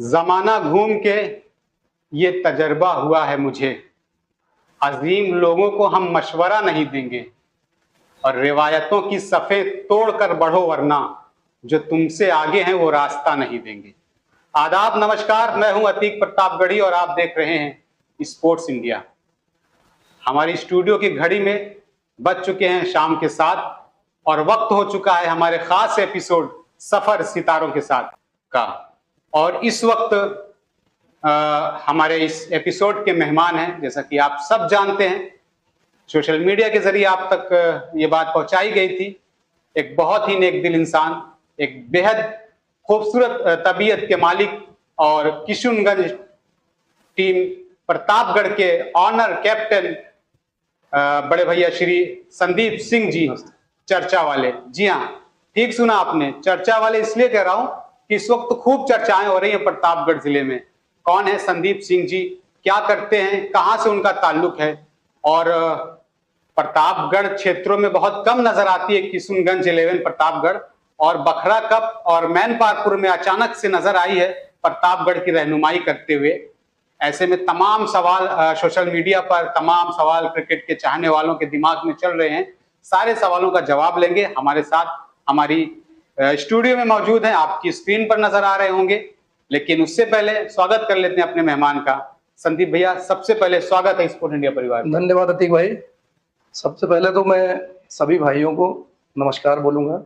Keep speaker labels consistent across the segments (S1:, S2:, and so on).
S1: जमाना घूम के ये तजर्बा हुआ है मुझे, अजीम लोगों को हम मशवरा नहीं देंगे और रिवायतों की सफ़े तोड़ कर बढ़ो, वरना जो तुमसे आगे हैं वो रास्ता नहीं देंगे। आदाब, नमस्कार, मैं हूं अतीक प्रतापगढ़ी और आप देख रहे हैं स्पोर्ट्स इंडिया। हमारी स्टूडियो की घड़ी में बज चुके हैं शाम के 7 और वक्त हो चुका है हमारे खास एपिसोड सफर सितारों के साथ का। और इस वक्त हमारे इस एपिसोड के मेहमान हैं, जैसा कि आप सब जानते हैं, सोशल मीडिया के जरिए आप तक ये बात पहुंचाई गई थी। एक बहुत ही नेक दिल इंसान, एक बेहद खूबसूरत तबीयत के मालिक और किशनगंज टीम प्रतापगढ़ के ऑनर कैप्टन बड़े भैया श्री संदीप सिंह जी, चर्चा वाले। जी हाँ, ठीक सुना आपने, चर्चा वाले इसलिए कह रहा हूं कि इस वक्त खूब चर्चाएं हो रही हैं प्रतापगढ़ जिले में। कौन है संदीप सिंह जी, क्या करते हैं, कहां से उनका ताल्लुक है, और प्रतापगढ़ क्षेत्रों में बहुत कम नजर आती है किशनगंज 11 प्रतापगढ़, और बखरा कप और मैनपारपुर में अचानक से नजर आई है प्रतापगढ़ की रहनुमाई करते हुए। ऐसे में तमाम सवाल सोशल मीडिया पर, तमाम सवाल क्रिकेट के चाहने वालों के दिमाग में चल रहे हैं। सारे सवालों का जवाब लेंगे। हमारे साथ हमारी स्टूडियो में मौजूद हैं, आपकी स्क्रीन पर नजर आ रहे होंगे, लेकिन उससे पहले स्वागत कर लेते हैं अपने मेहमान का। संदीप भैया, सबसे पहले स्वागत है स्पोर्ट इंडिया परिवार में।
S2: धन्यवाद अतीक भाई। सबसे पहले तो मैं सभी भाइयों को नमस्कार बोलूंगा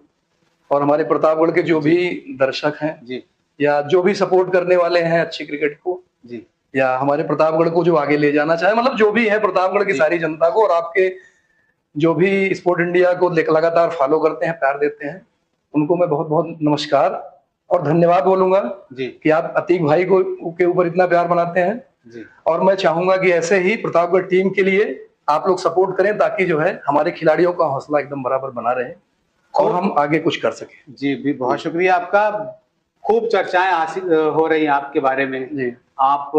S2: और हमारे प्रतापगढ़ के जो भी दर्शक हैं
S1: जी,
S2: या जो भी सपोर्ट करने वाले हैं अच्छी क्रिकेट को
S1: जी,
S2: या हमारे प्रतापगढ़ को जो आगे ले जाना चाहे, मतलब जो भी है प्रतापगढ़ की सारी जनता को, और आपके जो भी स्पोर्ट इंडिया को लगातार फॉलो करते हैं, प्यार देते हैं, उनको मैं बहुत बहुत नमस्कार और धन्यवाद बोलूंगा
S1: जी,
S2: कि आप अतीक भाई को के ऊपर इतना प्यार बनाते हैं
S1: जी।
S2: और मैं चाहूंगा कि ऐसे ही प्रतापगढ़ टीम के लिए आप लोग सपोर्ट करें ताकि जो है हमारे खिलाड़ियों का हौसला एकदम बराबर बना रहे और हम आगे कुछ कर सकें।
S1: जी भी, बहुत शुक्रिया आपका। खूब चर्चाएं हासिल हो रही हैं आपके बारे में।
S2: जी,
S1: आप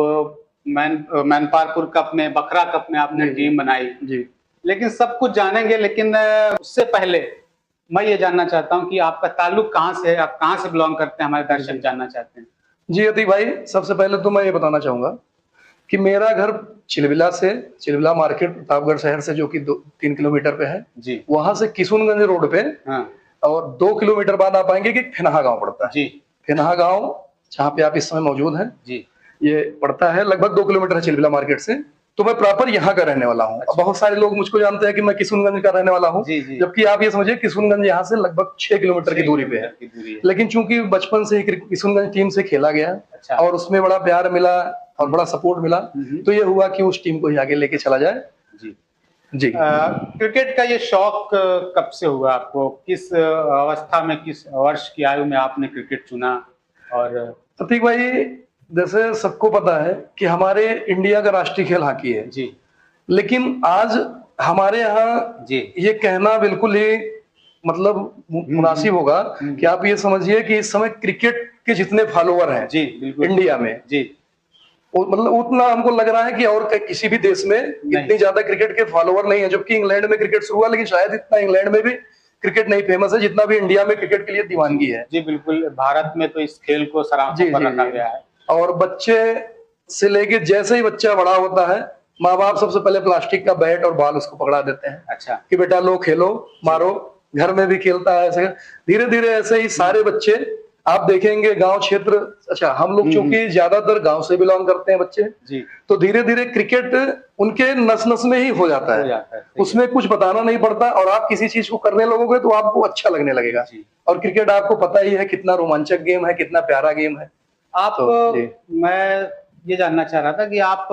S1: मैनपारपुर कप में, बखरा कप में आपने टीम बनाई
S2: जी,
S1: लेकिन सब कुछ जानेंगे, लेकिन उससे पहले मैं ये जानना चाहता हूं कि आपका ताल्लुक कहाँ से है, आप कहाँ से बिलोंग करते हैं, हमारे दर्शक जानना चाहते हैं।
S2: जी अतीक भाई, सबसे पहले तो मैं ये बताना चाहूंगा कि मेरा घर चिलबिला मार्केट प्रतापगढ़ शहर से, जो कि 3 किलोमीटर पे है
S1: जी,
S2: वहां से किशनगंज रोड पे।
S1: हाँ,
S2: और 2 किलोमीटर बाद आप आएंगे कि फिनहा गांव पड़ता है।
S1: जी,
S2: फिनहा गांव जहाँ पे आप इस समय मौजूद हैं,
S1: जी,
S2: ये पड़ता है लगभग 2 किलोमीटर है चिलबिला मार्केट से। तो मैं प्रॉपर यहाँ का रहने वाला हूँ।
S1: अच्छा।
S2: बहुत सारे लोग मुझको जानते हैं कि मैं किशनगंज का रहने वाला हूँ,
S1: जी, जी,
S2: जबकि आप ये समझिए किशनगंज यहाँ से लगभग 6 किलोमीटर की दूरी पे है। लेकिन चूंकि बचपन से ही किशनगंज टीम से खेला गया
S1: अच्छा।
S2: और उसमें बड़ा प्यार मिला और बड़ा सपोर्ट मिला, तो ये हुआ कि उस टीम को ही आगे लेके चला जाए।
S1: जी,
S2: जी।
S1: क्रिकेट का ये शौक कब से हुआ आपको, किस अवस्था में, किस वर्ष की आयु में आपने क्रिकेट चुना? और
S2: अतीक भाई, जैसे सबको पता है कि हमारे इंडिया का राष्ट्रीय खेल हॉकी है
S1: जी,
S2: लेकिन आज हमारे यहाँ
S1: जी,
S2: ये कहना बिल्कुल ही मतलब मुनासिब होगा कि आप ये समझिए कि इस समय क्रिकेट के जितने फॉलोअर हैं
S1: जी, बिल्कुल
S2: इंडिया में,
S1: जी,
S2: मतलब उतना हमको लग रहा है कि और किसी भी देश में इतनी ज्यादा क्रिकेट के फॉलोअर नहीं है। जबकि इंग्लैंड में क्रिकेट शुरू हुआ, लेकिन शायद इतना इंग्लैंड में भी क्रिकेट नहीं फेमस है जितना भी इंडिया में क्रिकेट के लिए दीवानगी है।
S1: जी, बिल्कुल, भारत में तो इस खेल को सराहना पर रखा गया है।
S2: और बच्चे से लेके जैसे ही बच्चा बड़ा होता है, माँ बाप सबसे पहले प्लास्टिक का बैट और बॉल उसको पकड़ा देते हैं।
S1: अच्छा,
S2: कि बेटा लो, खेलो, मारो। घर में भी खेलता है ऐसे। धीरे धीरे ऐसे ही सारे बच्चे आप देखेंगे गांव क्षेत्र, अच्छा हम लोग चूंकि ज्यादातर गांव से बिलोंग करते हैं बच्चे
S1: जी,
S2: तो धीरे धीरे क्रिकेट उनके नस नस में ही हो जाता है। उसमें कुछ बताना नहीं पड़ता और आप किसी चीज को करने लगोगे तो आपको अच्छा लगने लगेगा। और क्रिकेट आपको पता ही है कितना रोमांचक गेम है, कितना प्यारा गेम है।
S1: आप मैं ये जानना चाह रहा था कि आप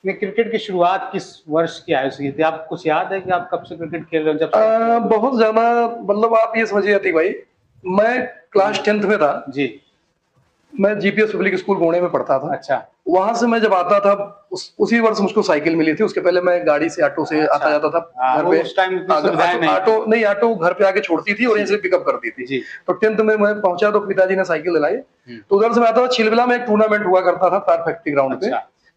S1: ने क्रिकेट की शुरुआत किस वर्ष की आयु से की थी? आप कुछ याद है कि आप कब से क्रिकेट खेल रहे हो? जब
S2: बहुत ज्यादा, मतलब आप ये समझिए अतीक भाई, मैं क्लास 10th में था
S1: जी, मैं
S2: जीपीएस पब्लिक स्कूल गोणे में पढ़ता था।
S1: अच्छा,
S2: वहां से मैं जब आता था उसी वर्ष मुझको साइकिल मिली थी। उसके पहले मैं गाड़ी से, ऑटो से आता जाता था घर पे।
S1: उस टाइम
S2: ऑटो घर पे आके छोड़ती थी और यहीं से पिकअप करती थी। तो 10th में मैं पहुंचा तो पिताजी ने साइकिल दिलाई, तो उधर से मैं आता था। चिलबिला में एक टूर्नामेंट हुआ करता था तार फैक्ट्री ग्राउंड पे,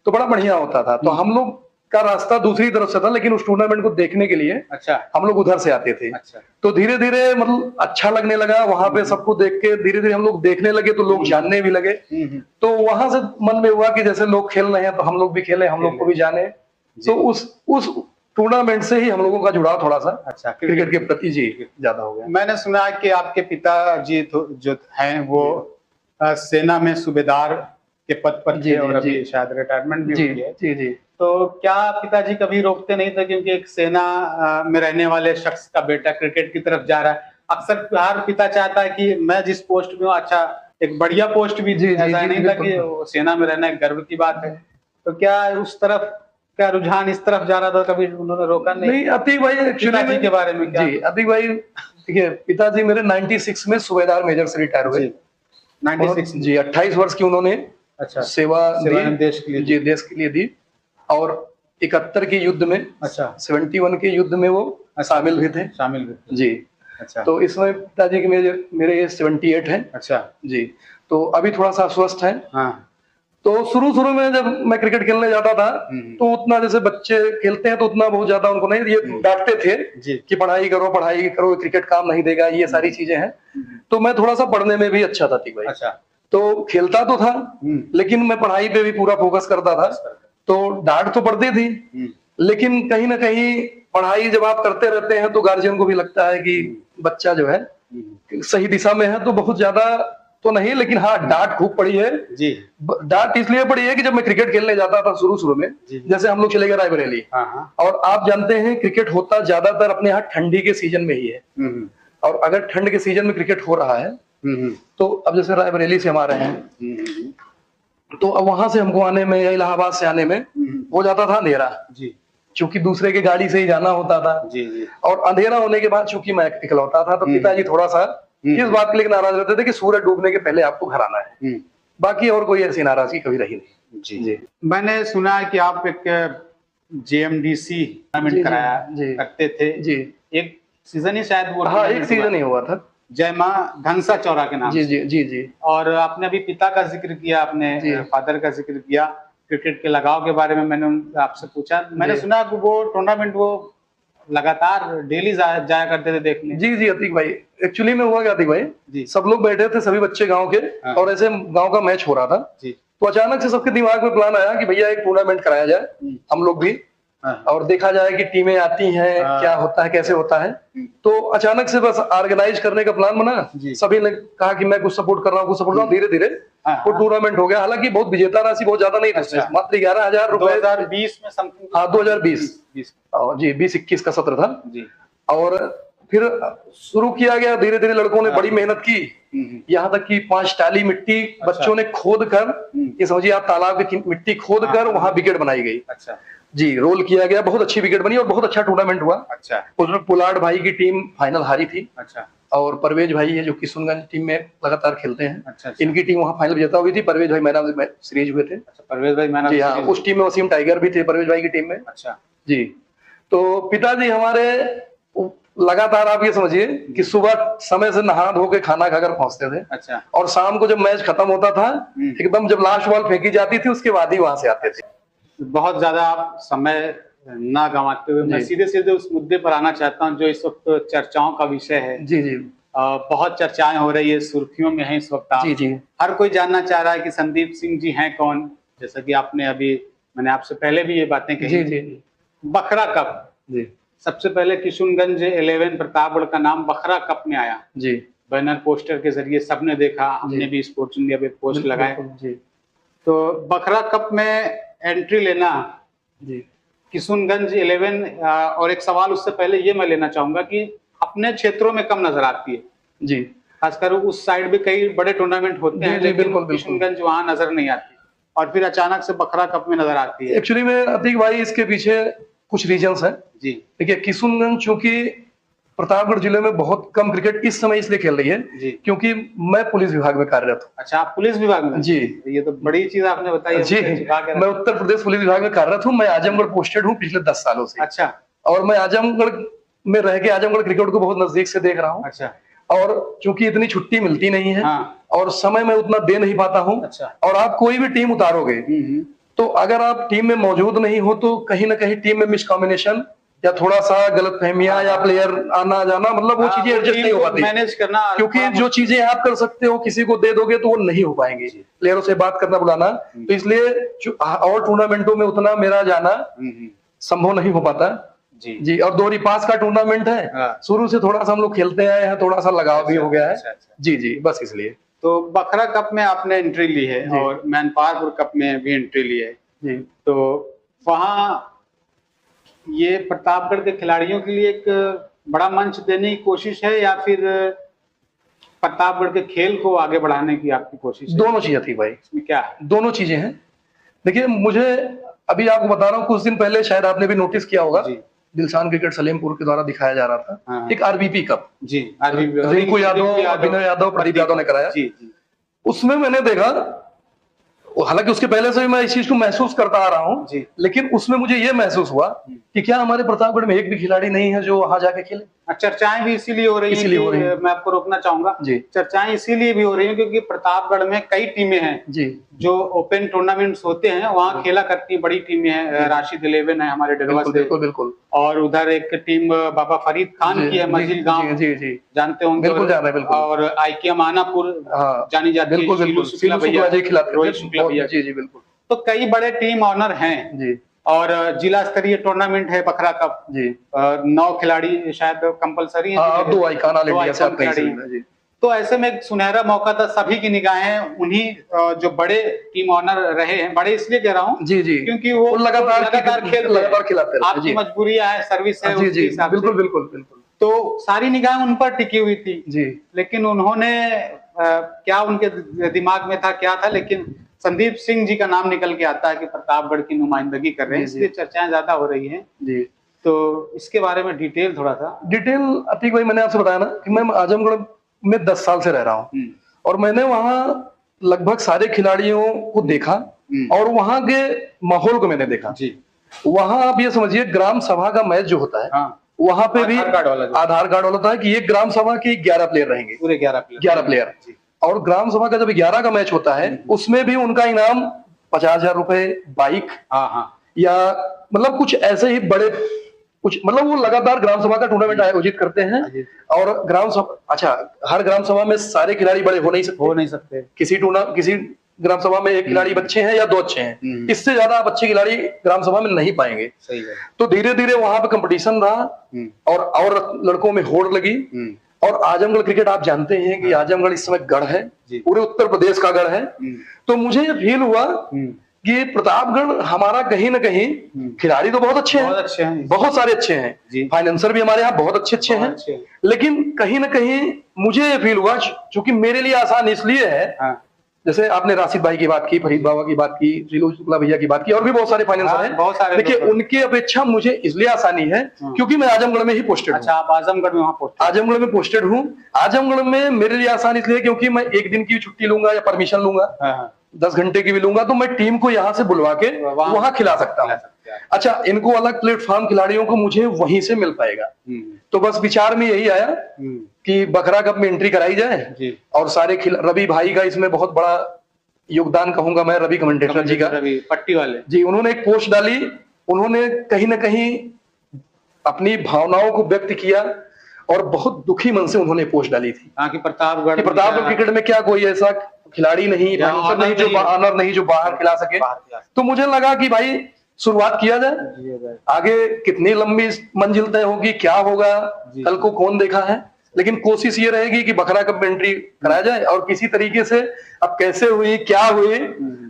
S2: तो बड़ा बढ़िया होता था। तो हम लोग का रास्ता दूसरी तरफ से था, लेकिन उस टूर्नामेंट को देखने के लिए
S1: अच्छा
S2: हम लोग उधर से आते थे।
S1: अच्छा
S2: तो धीरे धीरे मतलब अच्छा लगने लगा वहां पे सबको देख के, धीरे धीरे हम लोग देखने लगे तो लोग जानने भी लगे। तो वहां से मन में हुआ कि जैसे लोग खेल रहे हैं तो हम लोग भी खेलें, हम लोग को भी जाने। तो उस टूर्नामेंट से ही हम लोगों का जुड़ाव थोड़ा सा
S1: अच्छा
S2: क्रिकेट के प्रति जी ज्यादा हो गया।
S1: मैंने सुना है कि आपके पिताजी जो हैं वो सेना में सूबेदार के पद पर थे और अभी शायद रिटायरमेंट भी हुई है।
S2: जी जी।
S1: तो क्या पिताजी कभी रोकते नहीं थे, क्योंकि एक सेना में रहने वाले शख्स का बेटा क्रिकेट की तरफ जा रहा है? अक्सर हर पिता चाहता है कि मैं जिस पोस्ट में हूँ, अच्छा एक बढ़िया पोस्ट भी, ऐसा नहीं था कि सेना में रहना एक गर्व की बात है। तो क्या उस तरफ क्या रुझान इस तरफ जा रहा था, कभी उन्होंने रोका नहीं?
S2: अतीक भाई एक्चुअली
S1: के बारे में क्या?
S2: जी अतीक भाई देखिए, पिताजी मेरे 96 में सूबेदार मेजर से रिटायर हुए।
S1: 96
S2: जी 28 वर्ष की उन्होंने
S1: अच्छा
S2: सेवा दी
S1: देश के लिए।
S2: जी देश के लिए दी। और 71 के युद्ध में,
S1: अच्छा
S2: 71 के युद्ध में वो शामिल भी थे। जी
S1: अच्छा।
S2: तो इसमें पिताजी के मेरे एज 78 है।
S1: अच्छा
S2: जी तो अभी थोड़ा सा अस्वस्थ है।
S1: हाँ।
S2: तो शुरू में जब मैं क्रिकेट खेलने जाता था तो उतना, जैसे बच्चे खेलते हैं तो उतना बहुत ज्यादा उनको नहीं, ये डांटते थे कि पढ़ाई करो, क्रिकेट काम नहीं देगा, ये सारी चीजें हैं। तो मैं थोड़ा सा पढ़ने में भी अच्छा था भाई।
S1: अच्छा।
S2: तो खेलता तो था लेकिन मैं पढ़ाई पे भी पूरा फोकस करता था। तो डांट तो पड़ती थी, लेकिन कहीं ना कहीं पढ़ाई जब आप करते रहते हैं तो गार्जियन को भी लगता है कि बच्चा जो है सही दिशा में है। तो बहुत ज्यादा तो नहीं, लेकिन हाँ डांट खूब पड़ी है
S1: जी।
S2: डांट इसलिए पड़ी है कि जब मैं क्रिकेट खेलने जाता था शुरू में, जैसे हम लोग चले गए रायबरेली, और आप जानते हैं क्रिकेट होता ज्यादातर अपने यहाँ ठंडी के सीजन में ही है। और अगर ठंड के सीजन में क्रिकेट हो रहा है तो अब जैसे रायबरेली से हम आ रहे हैं तो अब वहां से हमको आने में या इलाहाबाद से आने में हो जाता था अंधेरा जी, क्योंकि दूसरे की गाड़ी से ही जाना होता था जी। और अंधेरा होने के बाद चूंकि मैं इकलौता था तो पिताजी थोड़ा सा इस बात के लिए नाराज रहते थे कि सूरज डूबने के पहले आपको घर आना है। बाकी और कोई ऐसी नाराजगी कभी रही नहीं जी।
S1: मैंने सुना है कि आप एक JMDC टूर्नामेंट कराया करते थे जी। एक सीजन ही शायद वो,
S2: हाँ एक सीजन ही हुआ था,
S1: जय मां धनसा चौरा के नाम
S2: जी जी जी जी।
S1: और आपने अभी पिता का जिक्र किया, आपने फादर का जिक्र किया, क्रिकेट के लगाव के बारे में मैंने आपसे पूछा। मैंने सुना कि वो टूर्नामेंट वो लगातार डेली जाया करते थे देखने।
S2: जी जी अतीक भाई, एक्चुअली में हुआ क्या अतीक भाई जी, सब लोग बैठे थे सभी बच्चे गांव के और ऐसे गांव का मैच हो रहा था जी। तो अचानक से सबके दिमाग में प्लान आया कि भैया एक टूर्नामेंट कराया जाए, हम लोग भी और देखा जाए कि टीमें आती हैं क्या होता है कैसे होता है। तो अचानक से बस ऑर्गेनाइज करने का प्लान बना, सभी ने कहा कि मैं कुछ सपोर्ट कर रहा हूँ कुछ सपोर्ट कर रहा हूँ। धीरे धीरे वो टूर्नामेंट हो गया। हालांकि बहुत विजेता राशि बहुत ज्यादा नहीं थी, मात्र 11,000 रुपए
S1: 2020 में समथिंग।
S2: हाँ 2020 जी 20-21 का सत्र था जी। और फिर शुरू किया गया धीरे धीरे, लड़कों ने बड़ी मेहनत की, यहाँ तक कि 5 टाली मिट्टी बच्चों ने खोद कर, ये समझिए आप तालाब की मिट्टी खोद कर वहां विकेट बनाई गई जी, रोल किया गया, बहुत अच्छी विकेट बनी और बहुत अच्छा टूर्नामेंट हुआ। अच्छा। उसमें पुलाड़ भाई की टीम फाइनल हारी थी। अच्छा। और परवेज भाई है जो किशुनगंज टीम में लगातार खेलते हैं। अच्छा। इनकी टीम वहां फाइनल विजेता हुई थी। परवेज भाई मैन ऑफ द सीरीज हुए थे। अच्छा, परवेज भाई मैन ऑफ द सीरीज। उस टीम में वसीम टाइगर भी थे परवेज भाई की टीम में। अच्छा जी। तो पिताजी हमारे लगातार आप ये समझिए कि सुबह समय से नहा धो के खाना खाकर पहुंचते थे। अच्छा। और शाम को जब मैच खत्म होता था एकदम जब लास्ट बॉल फेंकी जाती थी उसके बाद ही वहां से आते थे।
S1: बहुत ज्यादा आप समय ना गंवाते हुए मैं सीधे सीधे उस मुद्दे पर आना चाहता हूं जो इस वक्त चर्चाओं का विषय है जी जी। बहुत चर्चाएं हो रही है, सुर्खियों में है इस वक्त आप जी जी। हर कोई जानना चाह रहा है कि संदीप सिंह जी हैं कौन, जैसा कि आपने अभी मैंने आपसे पहले भी ये बातें कही जी जी। बखरा कप जी, सबसे पहले किशुनगंज 11 प्रतापगढ़ का नाम बखरा कप में आया जी, बैनर पोस्टर के जरिए सबने देखा, हमने भी स्पोर्ट्स इंडिया पे पोस्ट लगाए जी। तो बखरा कप में एंट्री लेना जी, किशुनगंज 11 और एक सवाल उससे पहले ये मैं लेना चाहूंगा कि अपने क्षेत्रों में कम नजर आती है जी, खासकर उस साइड भी कई बड़े टूर्नामेंट होते हैं लेकिन किशुनगंज वहां नजर नहीं आती और फिर अचानक से बखरा कप में नजर आती है।
S2: एक्चुअली में अतीक भाई इसके पीछे कुछ रीजंस हैं जी। देखिए किशुनगंज चूंकि प्रतापगढ़ जिले में बहुत कम क्रिकेट इस समय इसलिए खेल रही है जी, क्योंकि मैं पुलिस विभाग में कार्यरत हूँ।
S1: अच्छा, आप पुलिस विभाग में जी, ये तो बड़ी चीज आपने बताई
S2: जी। मैं उत्तर प्रदेश पुलिस विभाग में कार्यरत हूँ। मैं आजमगढ़ पोस्टेड हूँ पिछले 10 सालों से। अच्छा। और मैं आजमगढ़ में रह के आजमगढ़ क्रिकेट को बहुत नजदीक से देख रहा हूँ। अच्छा। और चूंकि इतनी छुट्टी मिलती नहीं है और समय में उतना दे नहीं पाता हूँ। अच्छा। और आप कोई भी टीम उतारोगे तो अगर आप टीम में मौजूद नहीं हो तो कहीं ना कहीं टीम में मिसकम्युनिकेशन या थोड़ा सा गलतफहमियां या प्लेयर आना जाना, मतलब वो चीजें एडजस्ट नहीं हो पाती
S1: मैनेज करना,
S2: क्योंकि जो चीजें आप कर सकते हो किसी को दे दोगे तो वो नहीं हो पाएंगी, प्लेयरों से बात करना बुलाना। तो इसलिए और टूर्नामेंटों में उतना मेरा जाना संभव नहीं हो पाता
S1: जी
S2: जी। और दोहरी पास का टूर्नामेंट है, शुरू से थोड़ा सा हम लोग खेलते आए हैं, थोड़ा सा लगाव भी हो गया है जी जी, बस इसलिए।
S1: तो बखरा कप में आपने एंट्री ली है और मैनपारपुर कप में भी एंट्री ली है
S2: जी।
S1: तो वहाँ ये प्रतापगढ़ के खिलाड़ियों के लिए एक बड़ा मंच देने की कोशिश है या फिर प्रतापगढ़ के खेल को आगे बढ़ाने की आपकी कोशिश है?
S2: दोनों चीजें थी भाई,
S1: इसमें क्या है?
S2: दोनों चीजें हैं। देखिए मुझे अभी आपको बता रहा हूँ, कुछ दिन पहले शायद आपने भी नोटिस किया होगा, दिलशान क्रिकेट सलेमपुर के द्वारा दिखाया जा रहा था एक आरबीपी कप जी, रिंकू यादव, अभिनव यादव, प्रदीप यादव ने कराया जी। उसमें मैंने देखा, हालांकि उसके पहले से भी मैं इस चीज को महसूस करता आ रहा हूँ, लेकिन उसमें मुझे ये महसूस हुआ कि क्या हमारे प्रतापगढ़ में एक भी खिलाड़ी नहीं है जो वहां जाके खेले।
S1: चर्चाएं भी इसीलिए हो रही हैं, मैं आपको रोकना चाहूंगा जी। चर्चाएं इसीलिए भी हो रही हैं क्योंकि प्रतापगढ़ में कई टीमें हैं जी जो ओपन टूर्नामेंट्स होते हैं वहाँ खेला करती हैं, बड़ी टीमें हैं, राशिद 11 है हमारे डेरवा से,
S2: बिल्कुल,
S1: और उधर एक टीम बाबा फरीद खान की है मजिल गांव, जानते होंगे, बिल्कुल जान रहे, बिल्कुल, और आईके मानापुर जानी जाती है, रोहित शुक्ला भैया जी जी बिल्कुल। तो कई बड़े टीम ऑनर हैं जी, और जिला स्तरीय टूर्नामेंट है बखरा कप जी, 9 खिलाड़ी शायद कंपलसरी है, 2 आइकॉन खिलाड़ी। तो ऐसे में एक सुनहरा मौका था, सभी की निगाहें उन्हीं जो बड़े टीम ऑनर रहे हैं, बड़े इसलिए कह रहा हूँ जी जी क्योंकि वो लगातार खिलाते हैं, आपकी मजबूरियां है, सर्विस है, जी बिल्कुल बिल्कुल बिल्कुल। तो सारी निगाहें उन पर टिकी हुई थी जी, लेकिन उन्होंने क्या उनके दिमाग में था क्या था, लेकिन संदीप सिंह जी का नाम निकल के आता है कि प्रतापगढ़ की नुमाइंदगी कर रहे हैं, इसलिए चर्चाएं ज्यादा हो रही हैं जी। तो इसके बारे में डिटेल थोड़ा सा अतीक भाई, मैंने आपसे बताया ना कि मैं आजमगढ़ में 10 साल से रह रहा हूँ और मैंने वहाँ लगभग सारे खिलाड़ियों को देखा और वहाँ के माहौल को मैंने देखा जी। वहाँ आप ये समझिए ग्राम सभा का मैच जो होता है वहाँ पे भी आधार कार्ड वाला होता है कि एक ग्राम सभा के 11 प्लेयर रहेंगे, पूरे 11 प्लेयर, और ग्राम सभा का जब 11 का मैच होता है उसमें भी उनका इनाम 50,000 रुपए, बाइक या मतलब कुछ ऐसे ही बड़े कुछ, मतलब वो लगातार ग्राम सभा का टूर्नामेंट आयोजित करते हैं। और ग्राम सभा, अच्छा, हर ग्राम सभा में सारे खिलाड़ी बड़े हो नहीं सकते, किसी ग्राम सभा में एक खिलाड़ी बच्चे हैं या 2 अच्छे हैं, इससे ज्यादा आप अच्छे खिलाड़ी ग्राम सभा में नहीं पाएंगे। सही है। तो धीरे धीरे वहां पे कंपटीशन रहा और लड़कों में होड़ लगी। और आजमगढ़ क्रिकेट आप जानते हैं कि आजमगढ़ इस समय गढ़ है, पूरे उत्तर प्रदेश का गढ़ है। तो मुझे ये फील हुआ कि प्रतापगढ़ हमारा कहीं ना कहीं, खिलाड़ी तो बहुत अच्छे हैं, बहुत सारे अच्छे हैं, फाइनेंसर भी हमारे यहाँ बहुत अच्छे हैं, लेकिन कहीं ना कहीं मुझे ये फील हुआ, क्योंकि मेरे लिए आसान इसलिए है, जैसे आपने राशिद भाई की बात की, फरीद बाबा की बात की, रोहित शुक्ला भैया की बात की, और भी बहुत सारे फाइनेंसर हैं। देखिए उनकी अपेक्षा मुझे इसलिए आसानी है क्योंकि मैं आजमगढ़ में ही पोस्टेड हूँ। अच्छा, आप आजमगढ़ में आजमगढ़ में पोस्टेड हूँ। आजमगढ़ में मेरे लिए आसान इसलिए क्योंकि मैं एक दिन की छुट्टी लूंगा या परमिशन लूंगा, 10 घंटे की भी लूंगा, तो मैं टीम को यहाँ से बुलवा के वहां खिला सकता हूँ। अच्छा, इनको अलग प्लेटफॉर्म खिलाड़ियों को मुझे वहीं से मिल पाएगा। तो बस विचार में यही आया कि बखरा कप में एंट्री कराई जाए और सारे रवि भाई का इसमें बहुत बड़ा योगदान कहूंगा मैं, रवि कमेंटेटर जी का, पट्टी वाले जी। उन्होंने एक पोस्ट डाली, उन्होंने कहीं ना कहीं अपनी भावनाओं को व्यक्त किया और बहुत दुखी मन से उन्होंने पोस्ट डाली थी कि प्रतापगढ़ क्रिकेट में क्या कोई ऐसा खिलाड़ी नहीं, जो ऑनर नहीं जो बाहर खिला सके। तो मुझे लगा कि भाई शुरुआत किया जाए, आगे कितनी लंबी मंजिल तय होगी, क्या होगा, कल को कौन देखा है, लेकिन कोशिश ये रहेगी कि बखरा कप में एंट्री कराया जाए। और किसी तरीके से, अब कैसे हुई क्या हुई,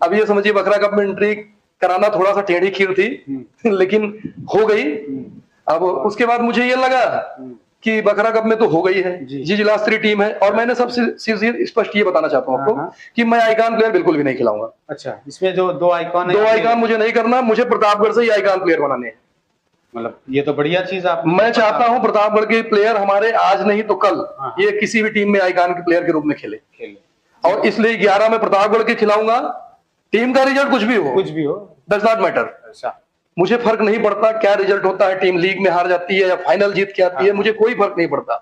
S1: अब ये समझिए बखरा कप में एंट्री कराना थोड़ा सा टेढ़ी खीर थी लेकिन हो गई। अब उसके बाद मुझे ये लगा कि बखरा कप में तो हो गई है जी, जिला स्तरीय टीम है, और मैंने सबसे स्पष्ट ये बताना चाहता हूँ आपको कि मैं आइकॉन प्लेयर बिल्कुल भी नहीं खिलाऊंगा। अच्छा, इसमें जो 2 आइकॉन मुझे नहीं करना, मुझे प्रतापगढ़ से ही आइकॉन प्लेयर बनाने हैं। मतलब ये तो बढ़िया चीज आप, मैं चाहता हूं प्रतापगढ़ के प्लेयर हमारे आज नहीं तो कल ये किसी भी टीम में आइकॉन के प्लेयर के रूप में खेले। और इसलिए 11 में प्रतापगढ़ के खिलाऊंगा। टीम का रिजल्ट कुछ भी हो, डज नॉट मैटर। अच्छा, मुझे फर्क नहीं पड़ता क्या रिजल्ट होता है, टीम लीग में हार जाती है या फाइनल जीत के आती है, मुझे कोई फर्क नहीं पड़ता।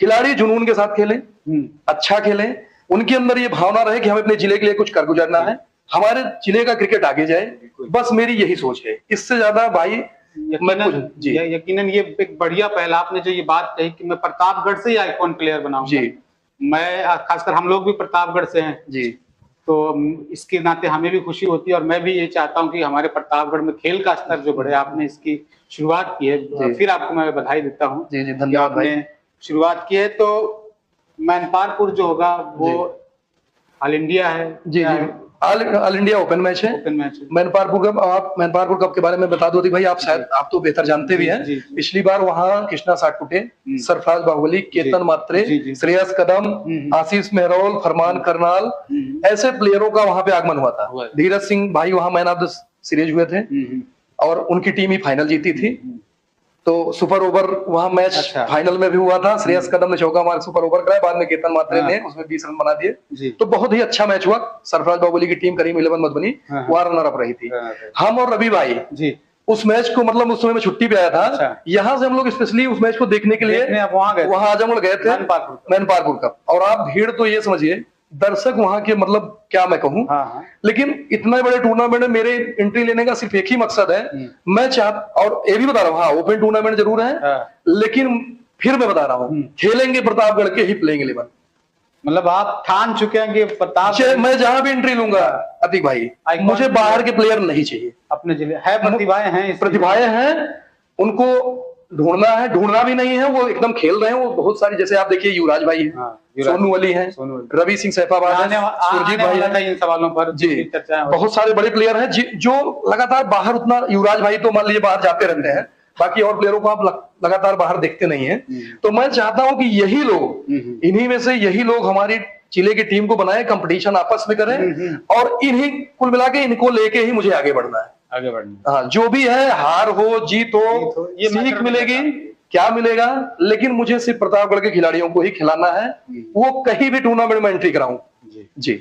S1: खिलाड़ी जुनून के साथ खेलें, अच्छा खेलें, उनके अंदर ये भावना रहे कि हमें अपने जिले के लिए कुछ कर गुजरना है,
S2: हमारे जिले का क्रिकेट आगे जाए, बस मेरी यही सोच है। इससे ज्यादा भाई
S1: यकीनन ये एक बढ़िया पहला आपने जो ये बात कही कि मैं प्रतापगढ़ से ही आइकॉन प्लेयर बनाऊंगा
S2: जी।
S1: मैं खासकर हम लोग भी प्रतापगढ़ से हैं
S2: जी।
S1: तो इसके नाते हमें भी खुशी होती है और मैं भी ये चाहता हूं कि हमारे प्रतापगढ़ में खेल का स्तर जो बढ़े। आपने इसकी शुरुआत की है, फिर आपको मैं बधाई देता हूं।
S2: जी जी, धन्यवाद भाई।
S1: आपने शुरुआत की है तो मैनपारपुर जो होगा वो ऑल इंडिया है।
S2: जी जी, ऑल इंडिया ओपन मैच है।
S1: ओपन मैच है।
S2: मैनपारपुर कप, आप मैनपारपुर कप के बारे में बता दो भाई, आप शायद आप तो बेहतर जानते भी हैं। पिछली बार वहाँ कृष्णा साटपुटे, सरफराज बाहुबली, केतन मात्रे, श्रेयस कदम, आशीष मेहरोल, फरमान करनाल, ऐसे प्लेयरों का वहां पे आगमन हुआ था। धीरज सिंह भाई वहां मैन ऑफ द सीरीज हुए थे और उनकी टीम ही फाइनल जीती थी। तो सुपर ओवर वहां मैच फाइनल में भी हुआ था। श्रेयस कदम ने चौका मार सुपर ओवर कराया, बाद में केतन मात्रे ने उसमें 20 रन बना दिए। तो बहुत ही अच्छा मैच हुआ। सरफराज बाहुबली की टीम करीम 11 मधुबनी वहां रनर अप रही थी। हम और रवि भाई उस मैच को, मतलब उस समय मैं छुट्टी पे आया था, यहाँ से हम लोग स्पेशली उस मैच को देखने के लिए वहां आजमगढ़ गए थे, मैनपारपुर कप। और आप भीड़ तो ये समझिए, दर्शक वहां के, मतलब क्या मैं कहूं। लेकिन इतने बड़े टूर्नामेंट में मेरे एंट्री लेने का सिर्फ एक ही मकसद है, मैं और ये भी बता रहा हूँ, हाँ ओपन टूर्नामेंट जरूर है, लेकिन फिर मैं बता रहा हूँ खेलेंगे प्रतापगढ़ के ही प्लेइंग 11।
S1: मतलब आप ठान चुके हैं कि प्रताप,
S2: मैं जहां भी एंट्री लूंगा अतीक भाई, मुझे बाहर के प्लेयर नहीं चाहिए।
S1: अपने जिले है
S2: प्रतिभाएं हैं, उनको ढूंढना है, ढूंढना भी नहीं है, वो एकदम खेल रहे हैं। वो बहुत सारी, जैसे आप देखिए युवराज भाई है, सोनू अली है, रवि सिंह सैफाबाद है, सुरजीत भाई है,
S1: इन सवालों पर
S2: जी बहुत सारे बड़े प्लेयर हैं जो लगातार बाहर, उतना युवराज भाई तो मान लीजिए बाहर जाते रहते हैं, बाकी और प्लेयरों को आप लगातार बाहर देखते नहीं है। तो मैं चाहता हूं कि यही लोग, इन्हीं में से यही लोग हमारी जिले की टीम को बनाए, कंपटीशन आपस में करें और इन्हीं कुल मिला के इनको लेके ही मुझे आगे बढ़ना है। हाँ, जो भी है, हार हो जीत हो, ये सीख मिलेगी, क्या मिलेगा, लेकिन मुझे सिर्फ प्रतापगढ़ के खिलाड़ियों को ही खिलाना है। वो कहीं भी टूर्नामेंट में एंट्री कराऊं। जी।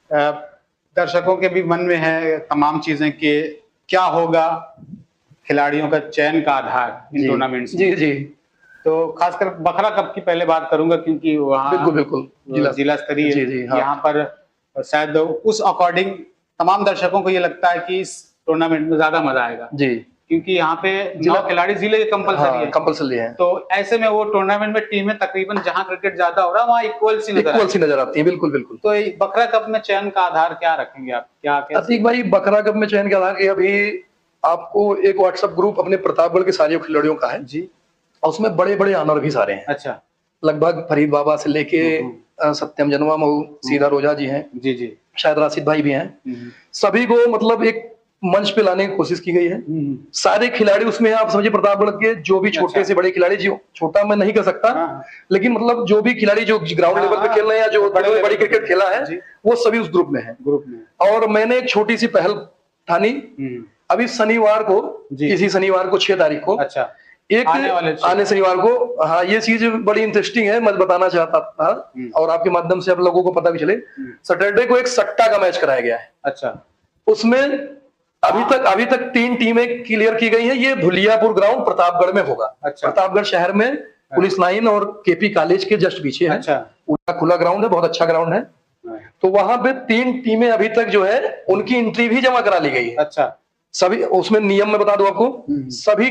S1: दर्शकों के भी मन में है तमाम चीजें कि क्या होगा खिलाड़ियों का चयन का आधार इन टूर्नामेंट।
S2: जी जी।
S1: तो खासकर बखरा कप की पहले बात करूंगा क्योंकि वहाँ
S2: बिल्कुल
S1: जिला स्तरीय यहाँ पर शायद उस अकॉर्डिंग तमाम दर्शकों को ये लगता है कि इस टूर्नामेंट में ज्यादा मजा आएगा
S2: जी,
S1: क्योंकि यहाँ पे 9 खिलाड़ी जिले के
S2: कंपलसरी है।
S1: तो ऐसे में वो टूर्नामेंट में टीमें तकरीबन जहाँ क्रिकेट ज्यादा हो रहा है वहाँ इक्वल सी
S2: नजर आती है। बिल्कुल बिल्कुल।
S1: तो बकरा कप में चयन का आधार क्या रखेंगे आप? क्या
S2: अतीक भाई, बकरा कप में चयन का आधार अभी आपको एक व्हाट्सएप ग्रुप अपने प्रतापगढ़ के सारे खिलाड़ियों का है जी, और उसमें बड़े बड़े ऑनर भी सारे हैं।
S1: अच्छा।
S2: लगभग फरीद बाबा से लेके सत्यम जनवा मऊ, सीधा रोजा जी हैं,
S1: जी जी, शायद
S2: राशिद भाई भी हैं। सभी को मतलब एक मंच पे लाने की कोशिश की गई है। सारे खिलाड़ी उसमें, आप समझिए प्रतापगढ़ के जो भी छोटे से बड़े खिलाड़ी, जो छोटा मैं नहीं कर सकता, लेकिन मतलब जो भी खिलाड़ी जो ग्राउंड लेवल पे खेल रहे हैं या जो बड़ी क्रिकेट खेला है, वो सभी उस ग्रुप में है। और मैंने एक छोटी सी पहल ठानी, अभी शनिवार को, इसी शनिवार को 6 तारीख को,
S1: अच्छा,
S2: एक आने शनिवार को, हाँ ये चीज बड़ी इंटरेस्टिंग है, मैं बताना चाहता था और आपके माध्यम से आप लोगों को पता भी चले। सैटरडे को एक सट्टा का मैच कराया गया है।
S1: अच्छा।
S2: उसमें अभी तक 3 टीमें क्लियर की गई हैं। ये धुलियापुर ग्राउंड प्रतापगढ़ में होगा। अच्छा। प्रतापगढ़ शहर में पुलिस लाइन और केपी कॉलेज के जस्ट पीछे है। अच्छा। पूरा खुला ग्राउंड है, बहुत अच्छा ग्राउंड है। तो वहां पे 3 टीमें अभी तक जो है उनकी एंट्री भी जमा करा ली गई है। अच्छा। सभी उसमें नियम में बता दूं आपको, सभी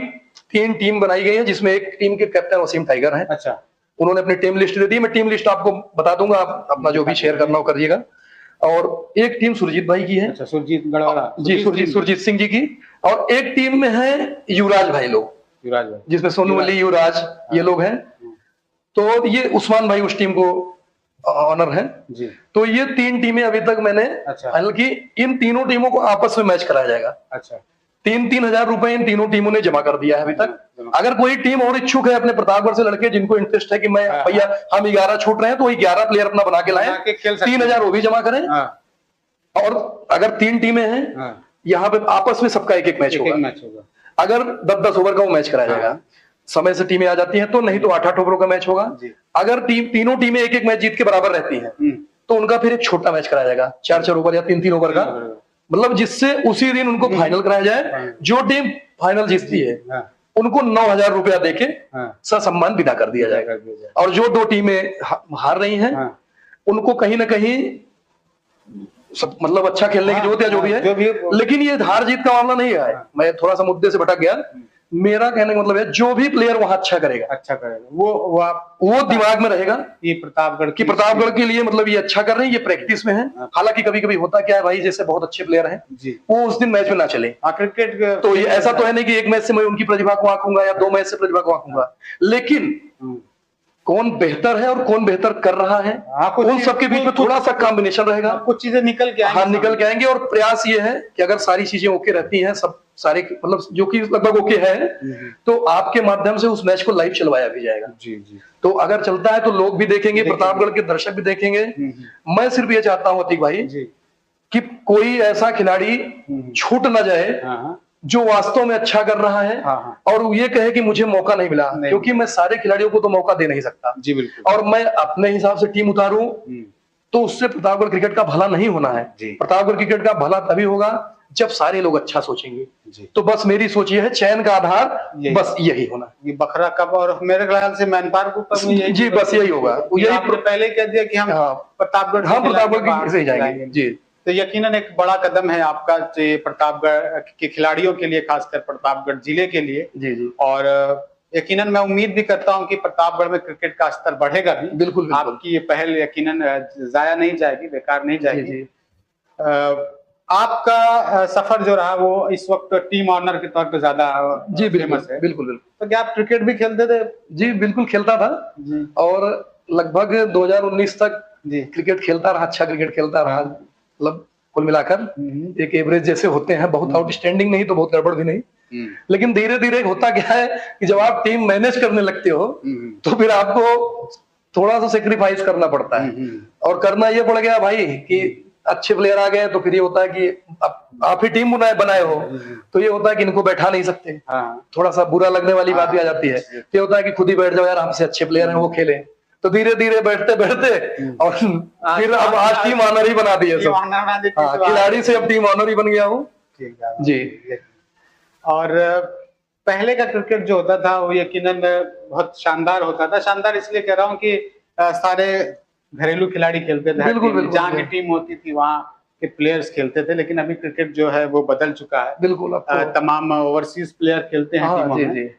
S2: 3 टीम बनाई गई है, जिसमें एक टीम के कैप्टन वसीम टाइगर है। अच्छा। उन्होंने अपनी टीम लिस्ट दे दी, मैं टीम लिस्ट आपको बता दूंगा, आप अपना जो भी शेयर करना हो करिएगा। और एक टीम सुरजीत भाई की है। अच्छा, सुरजीत गढ़वाला जी, सुरजीत सिंह जी की। और एक टीम में है युवराज भाई लोग, युवराज भाई, जिसमें सोनू अली, युवराज, ये लोग हैं। तो ये उस्मान भाई उस टीम को ऑनर है जी। तो ये 3 टीमें अभी तक मैंने फाइनल की। इन तीनों टीमों को आपस में मैच कराया जाएगा। अच्छा। 3-3 हजार रुपए इन तीनों टीमों ने जमा कर दिया है अभी तक। अगर कोई टीम और इच्छुक है अपने प्रतापगढ़ से लड़के, जिनको इंटरेस्ट है कि मैं भैया हम 11 छूट रहे हैं, तो वही 11 प्लेयर अपना बना के लाए, 3,000 वो भी जमा करें। और अगर 3 टीमें हैं, यहाँ पे आपस में सबका एक मैच होगा। अगर 10-10 ओवर का वो मैच कराया जाएगा, समय से टीमें आ जाती हैं तो, नहीं तो 8-8 ओवरों का मैच होगा। अगर तीनों टीमें एक मैच जीत के बराबर रहती हैं, तो उनका फिर एक छोटा मैच कराया जाएगा, 4-4 ओवर या 3-3 ओवर का, मतलब जिससे उसी दिन उनको फाइनल कराया जाए। जो टीम फाइनल जीतती है उनको 9,000 रुपया देके ससम्मान विदा कर दिया जाएगा। और जो 2 टीमें हार रही हैं, उनको कहीं ना कहीं सब मतलब अच्छा खेलने की जरूरत है जो भी है,
S1: जो भी है
S2: लेकिन ये हार जीत का मामला नहीं है। मैं थोड़ा सा मुद्दे से भटक गया। मेरा कहने का मतलब है जो भी प्लेयर वहां अच्छा करेगा,
S1: अच्छा करेगा, वो आप
S2: वो दिमाग में रहेगा
S1: ये प्रतापगढ़
S2: कि प्रतापगढ़ के लिए मतलब ये अच्छा कर रहे हैं, ये प्रैक्टिस में है। हालांकि कभी कभी होता क्या है भाई, जैसे बहुत अच्छे प्लेयर हैं
S1: जी
S2: वो उस दिन मैच में ना चले,
S1: क्रिकेट
S2: तो ये ऐसा तो है नहीं कि एक मैच से मैं उनकी प्रतिभा को आंकूंगा या 2 मैच से प्रतिभा को आंकूंगा, लेकिन कौन बेहतर है और कौन बेहतर कर रहा है,
S1: कुछ
S2: उन सबके बीच में थोड़ा सा कॉम्बिनेशन रहेगा,
S1: कुछ चीजें निकल के आएंगी,
S2: हाँ निकल के आएंगे। और प्रयास ये है कि अगर सारी चीजें ओके रहती हैं, सब सारे मतलब जो कि लगभग ओके है, तो आपके माध्यम से उस मैच को लाइव चलवाया भी जाएगा।
S1: जी जी
S2: तो अगर चलता है तो लोग भी देखेंगे, प्रतापगढ़ के दर्शक भी देखेंगे। मैं सिर्फ ये चाहता हूँ अतीक भाई
S1: जी
S2: कि कोई ऐसा खिलाड़ी छूट ना जाए
S1: हाँ
S2: जो वास्तव में अच्छा कर रहा है
S1: हाँ
S2: और ये कहे कि मुझे मौका नहीं मिला, क्योंकि मैं सारे खिलाड़ियों को तो मौका दे नहीं सकता
S1: जी बिल्कुल,
S2: और मैं अपने हिसाब से टीम उतारूं तो उससे प्रतापगढ़ क्रिकेट का भला नहीं होना है। प्रतापगढ़ क्रिकेट का भला तभी होगा जब सारे लोग अच्छा सोचेंगे। तो बस मेरी सोच ये है, चयन का आधार बस यही होना,
S1: ये बखरा कब, और मेरे ख्याल से मैनपाट को कब यही
S2: जी बस यही होगा।
S1: यही पहले कह दिया कि हम
S2: प्रतापगढ़ से जाएंगे जी।
S1: तो यकीनन एक बड़ा कदम है आपका प्रतापगढ़ के खिलाड़ियों के लिए, खासकर प्रतापगढ़ जिले के लिए।
S2: जी जी।
S1: और यकीनन मैं उम्मीद भी करता हूं कि प्रतापगढ़ में क्रिकेट का स्तर बढ़ेगा भी।
S2: बिल्कुल बिल्कुल।
S1: आपकी ये पहल यकीनन जाया नहीं जाएगी, बेकार नहीं जाएगी।
S2: जी, जी।
S1: आपका सफर जो रहा वो इस वक्त टीम ऑनर के तौर पे ज्यादा
S2: जी
S1: फेमस है।
S2: बिल्कुल बिल्कुल।
S1: तो क्या आप क्रिकेट भी खेलते थे?
S2: जी बिल्कुल खेलता था
S1: जी।
S2: और लगभग 2019 तक
S1: जी
S2: क्रिकेट खेलता रहा, अच्छा क्रिकेट खेलता रहा। मतलब कुल मिलाकर एक एवरेज जैसे होते हैं, बहुत आउटस्टैंडिंग नहीं तो बहुत गड़बड़ भी नहीं। लेकिन धीरे धीरे होता क्या है कि जब आप टीम मैनेज करने लगते हो तो फिर आपको थोड़ा सा सेक्रीफाइस करना पड़ता है। और करना ये पड़ गया भाई कि अच्छे प्लेयर आ गए तो फिर ये होता है कि आप ही टीम बनाए हो, तो ये होता है कि इनको बैठा नहीं सकते। थोड़ा सा बुरा लगने वाली बात भी आ जाती है। ये होता है कि खुद ही बैठ जाओ यार, हमसे अच्छे प्लेयर हैं वो खेलें। तो धीरे धीरे बैठते बैठते और फिर अब आज टीम ऑनर ही बना दी है सब। खिलाड़ी से अब टीम ऑनर ही बन गया हूँ जी।
S1: और पहले का क्रिकेट जो होता था वो यकीनन बहुत शानदार होता था। शानदार इसलिए कह रहा हूँ कि सारे घरेलू खिलाड़ी खेलते थे, जहाँ की टीम होती थी वहाँ के प्लेयर्स खेलते थे। लेकिन अभी क्रिकेट जो है वो बदल चुका है,
S2: बिल्कुल
S1: तमाम ओवरसीज प्लेयर खेलते हैं टीमों में।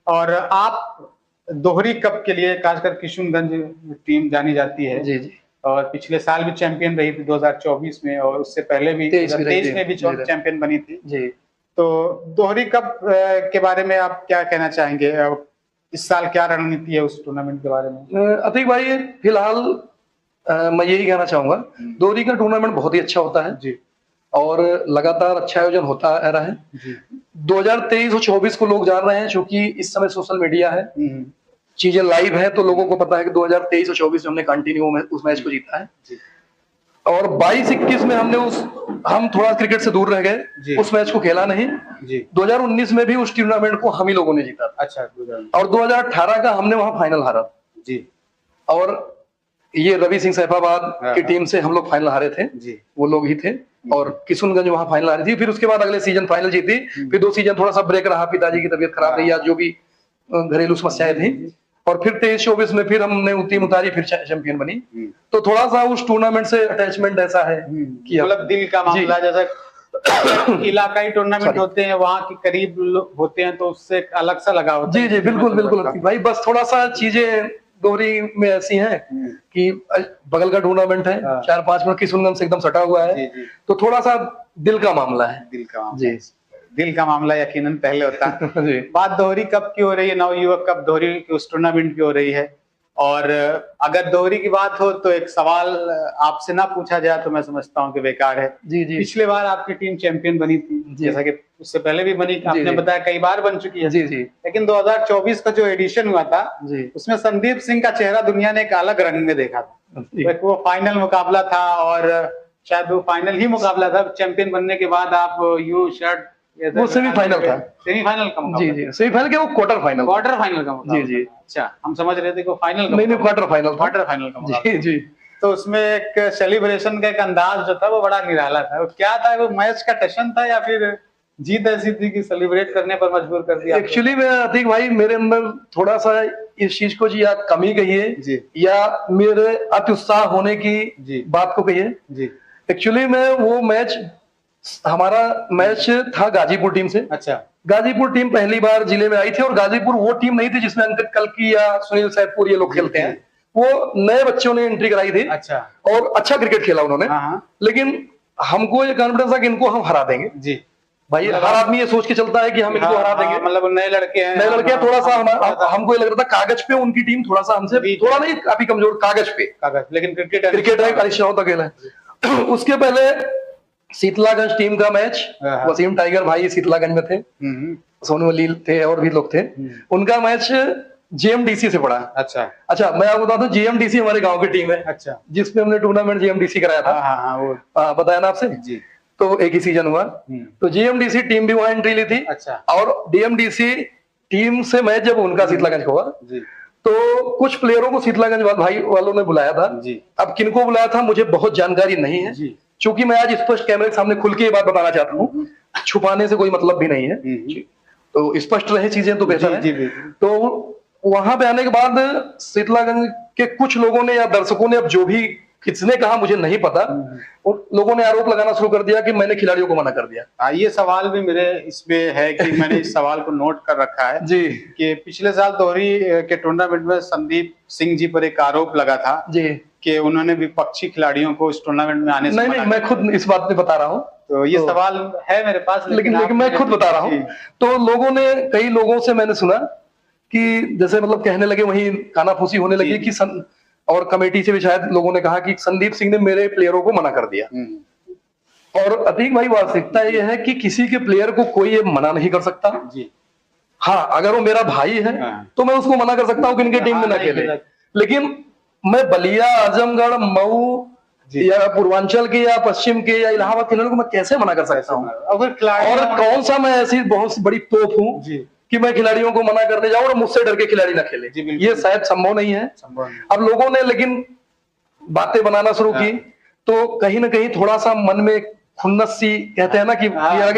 S1: और आप दोहरी कप के लिए खासकर किशुनगंज टीम जानी जाती है
S2: जी जी। और
S1: पिछले साल भी चैंपियन रही थी 2024 में, और उससे पहले भी 2023 में भी चैंपियन बनी थी
S2: जी।
S1: तो दोहरी कप के बारे में आप क्या कहना चाहेंगे? इस साल क्या रणनीति है उस टूर्नामेंट के बारे में?
S2: अतीक भाई फिलहाल मैं यही कहना चाहूंगा, दोहरी का टूर्नामेंट बहुत ही अच्छा होता है
S1: जी,
S2: और लगातार अच्छा आयोजन होता रहा है जी। 2023 और 24 को लोग जान रहे हैं, क्योंकि इस समय सोशल मीडिया है, चीजें लाइव है, तो लोगों को पता है कि 2023 और 24 में हमने कंटिन्यू उस मैच को जीता है जी। और 22-21 में हम थोड़ा क्रिकेट से दूर रह गए, उस मैच को खेला नहीं जी। 2019 में भी उस टूर्नामेंट को हम ही लोगों ने जीता।
S1: अच्छा।
S2: और 2018 का हमने वहां फाइनल हारा
S1: जी।
S2: और ये रवि सिंह सैफाबाद की टीम से हम लोग फाइनल हारे थे जी। वो लोग ही थे। और किशुनगंज वहां फाइनल हारी थी। फिर उसके बाद अगले सीजन फाइनल जीती। फिर 2 सीजन थोड़ा सा ब्रेक रहा, पिताजी की तबीयत खराब रही या जो भी घरेलू समस्याएं थी, और फिर 23-24 में फिर हमने टीम उतारी, फिर चैंपियन बनी। तो थोड़ा सा उस टूर्नामेंट से अटैचमेंट ऐसा है कि
S1: मतलब दिल का मामला, जैसा इलाकाई टूर्नामेंट होते हैं वहाँ के करीब होते हैं तो उससे अलग सा लगा होता है।
S2: जी जी बिल्कुल बिल्कुल भाई। बस थोड़ा सा चीजें दोहरी में ऐसी हैं कि बगल का टूर्नामेंट है, 4-5 मिनट किशुनगंज से एकदम सटा हुआ है, तो थोड़ा सा दिल का मामला है।
S1: दिल का मामला जी, दिल का मामला यकीनन पहले होता है। बात दोहरी कप की हो रही है, नवयुवक कप दोहरी की उस टूर्नामेंट की हो रही है। और अगर दोहरी की बात हो तो एक सवाल आपसे ना पूछा जाए तो मैं समझता हूँ कि बेकार है जी जी। पिछले बार आपकी टीम चैंपियन बनी थी, जैसा कि उससे पहले भी बनी, आपने बताया कई बार बन चुकी है जी जी। लेकिन 2024 का जो एडिशन हुआ था उसमें संदीप सिंह का चेहरा दुनिया ने एक अलग रंग में देखा था। वो फाइनल मुकाबला था और शायद वो फाइनल ही मुकाबला था। चैंपियन बनने के बाद आप यू शर्ट,
S2: वो सेमीफाइनल था,
S1: सेमीफाइनल का मुकाबला
S2: जी जी। सेमीफाइनल के वो क्वार्टर फाइनल
S1: का मुकाबला जी जी। अच्छा, हम समझ रहे थे कि फाइनल का,
S2: नहीं क्वार्टर फाइनल
S1: का मुकाबला
S2: जी जी।
S1: तो उसमें एक सेलिब्रेशन का एक अंदाज जो था वो बड़ा निराला था। वो क्या था, वो मैच का टशन था या फिर जीत ऐसी थी कि सेलिब्रेट करने पर मजबूर कर दिया?
S2: एक्चुअली मैं अतीक भाई, मेरे अंदर थोड़ा सा इस चीज को जी या कमी कहिए या मेरे अत्युत्साह होने की बात को कहिए जी। एक्चुअली में वो मैच, हमारा मैच था गाजीपुर टीम से।
S1: अच्छा
S2: गाजीपुर टीम पहली बार जिले में आई थी और गाजीपुर वो टीम नहीं थी जिसमें अंकित कल्की या सुनील सैदपुर ये लोग खेलते हैं। वो नए बच्चों ने एंट्री कराई थी।
S1: अच्छा
S2: और अच्छा क्रिकेट खेला उन्होंने।
S1: हाँ
S2: लेकिन हमको ये कॉन्फिडेंस था कि इनको हम हरा देंगे।
S1: जी।
S2: भाई हर आदमी ये सोच के चलता है कि हम इनको हरा देंगे।
S1: मतलब नए लड़के हैं,
S2: नए लड़के थोड़ा सा हमको ये लग रहा था कागज पे उनकी टीम थोड़ा सा हमसे थोड़ा नहीं काफी कमजोर कागज पे,
S1: लेकिन क्रिकेट
S2: है हरीश रावत अकेला है। उसके पहले शीतलागंज टीम का मैच, वसीम टाइगर भाई शीतलागंज में थे, सोनू अलील थे और भी लोग थे। उनका मैच जेएमडीसी से पड़ा। अच्छा मैं आपको बता दूं जेएमडीसी हमारे गांव की टीम है। अच्छा जिसमें हमने टूर्नामेंट जेएमडीसी कराया था। वो बताया ना आपसे जी। तो एक ही सीजन हुआ। तो जेएमडीसी टीम भी वहां एंट्री ली थी। अच्छा और डीएमडीसी टीम से मैच जब उनका शीतलागंज हुआ तो कुछ प्लेयरों को शीतलागंज भाई वालों ने बुलाया था जी। अब किनको बुलाया था मुझे बहुत जानकारी नहीं है जी। क्योंकि मैं आज स्पष्ट कैमरे के सामने खुल के ये बात बताना चाहता हूँ, छुपाने से कोई मतलब भी नहीं है। तो स्पष्ट रहे चीजें तो बेहतर है। तो वहां पे आने के बाद शीतलागंज के कुछ लोगों ने या दर्शकों ने, अब जो भी किसने कहा मुझे नहीं पता, और लोगों ने आरोप लगाना शुरू कर दिया कि मैंने खिलाड़ियों को मना कर दिया।
S1: ये सवाल भी मेरे इसमें है कि मैंने इस सवाल को नोट कर रखा है जी कि पिछले साल दोहरी के टूर्नामेंट में संदीप सिंह जी पर एक आरोप लगा था जी कि उन्होंने विपक्षी खिलाड़ियों को इस टूर्नामेंट में आने से
S2: नहीं, मैं खुद इस बात पे बता रहा हूँ।
S1: तो ये सवाल है मेरे पास,
S2: लेकिन मैं खुद बता रहा हूँ। तो लोगों ने, कई लोगों से मैंने सुना कि जैसे मतलब कहने लगे, वही कानाफूसी होने लगी कि और कमेटी से भी शायद लोगों ने कहा कि संदीप सिंह ने मेरे प्लेयरों को मना कर दिया। और अतीक भाई वास्तविकता यह है कि किसी के प्लेयर को कोई ये मना नहीं कर सकता जी। हाँ अगर वो मेरा भाई है तो मैं उसको मना कर सकता हूँ कि इनके टीम में ना खेले। लेकिन मैं बलिया, आजमगढ़, मऊ या पूर्वांचल के या पश्चिम के या इलाहाबाद के को मैं कैसे मना कर सकता हूँ? और कौन सा मैं ऐसी बहुत बड़ी तोप हूँ कि मैं खिलाड़ियों को मना करने जाऊं और मुझसे डर के खिलाड़ी ना खेले? ये शायद संभव नहीं है। अब लोगों ने लेकिन बातें बनाना शुरू की तो कहीं ना कहीं थोड़ा सा मन में खुन्नस सी, कहते हैं ना कि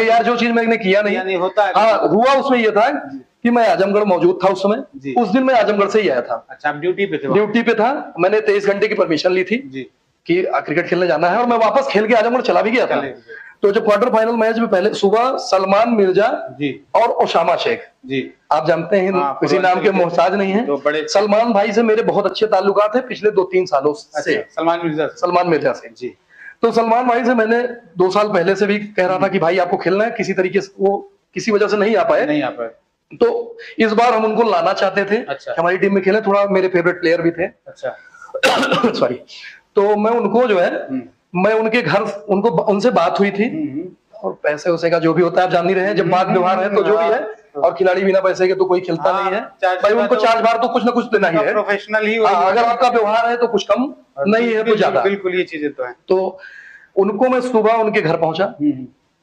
S2: यार जो चीज मैंने किया नहीं होता है। हाँ हुआ उसमें ये था कि मैं आजमगढ़ मौजूद था उस समय। उस दिन मैं आजमगढ़ से ही आया था। अच्छा आप ड्यूटी पे थे? ड्यूटी पे था। मैंने 23 घंटे की परमिशन ली थी कि क्रिकेट खेलने जाना है और मैं वापस खेल के आजमगढ़ चला भी गया था। तो जब क्वार्टर फाइनल मैच में पहले सुबह सलमान मिर्जा जी और ओसामा शेख जी, आप जानते हैं किसी नाम के मोहताज नहीं है। तो बड़े सलमान भाई से मेरे बहुत अच्छे ताल्लुकात है पिछले 2-3 सालों से। सलमान मिर्जा से जी। तो सलमान भाई से मैंने 2 साल पहले से भी कह रहा था कि भाई आपको खेलना है, किसी तरीके से वो किसी वजह से नहीं आ पाए। तो इस बार हम उनको लाना चाहते थे। अच्छा। हमारी टीम में खेले, थोड़ा मेरे फेवरेट प्लेयर भी थे। अच्छा सॉरी। तो मैं उनको जो है, मैं उनके घर, उनसे बात हुई थी और पैसे उसे का जो भी होता है आप जान ही रहे हैं, जब बात व्यवहार है तो जो भी है, और खिलाड़ी बिना पैसे के तो कोई खेलता नहीं है भाई। उनको चार्ज बार तो कुछ ना कुछ देना ही है, प्रोफेशनल ही। अगर आपका व्यवहार है तो कुछ कम नहीं है तो ज्यादा, बिल्कुल ये चीजें तो है। तो उनको मैं सुबह उनके घर पहुंचा,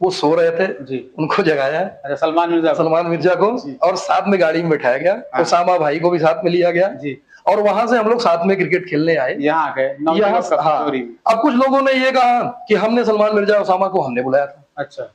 S2: वो सो रहे थे जी, उनको जगाया सलमान मिर्जा को, और साथ में गाड़ी में बैठाया गया। ओसामा भाई को भी साथ में लिया गया जी, और वहां से हम लोग साथ में क्रिकेट खेलने आए। यहाँ गए हाँ। अब कुछ लोगों ने ये कहा कि हमने सलमान मिर्जा ओसामा को हमने बुलाया था। अच्छा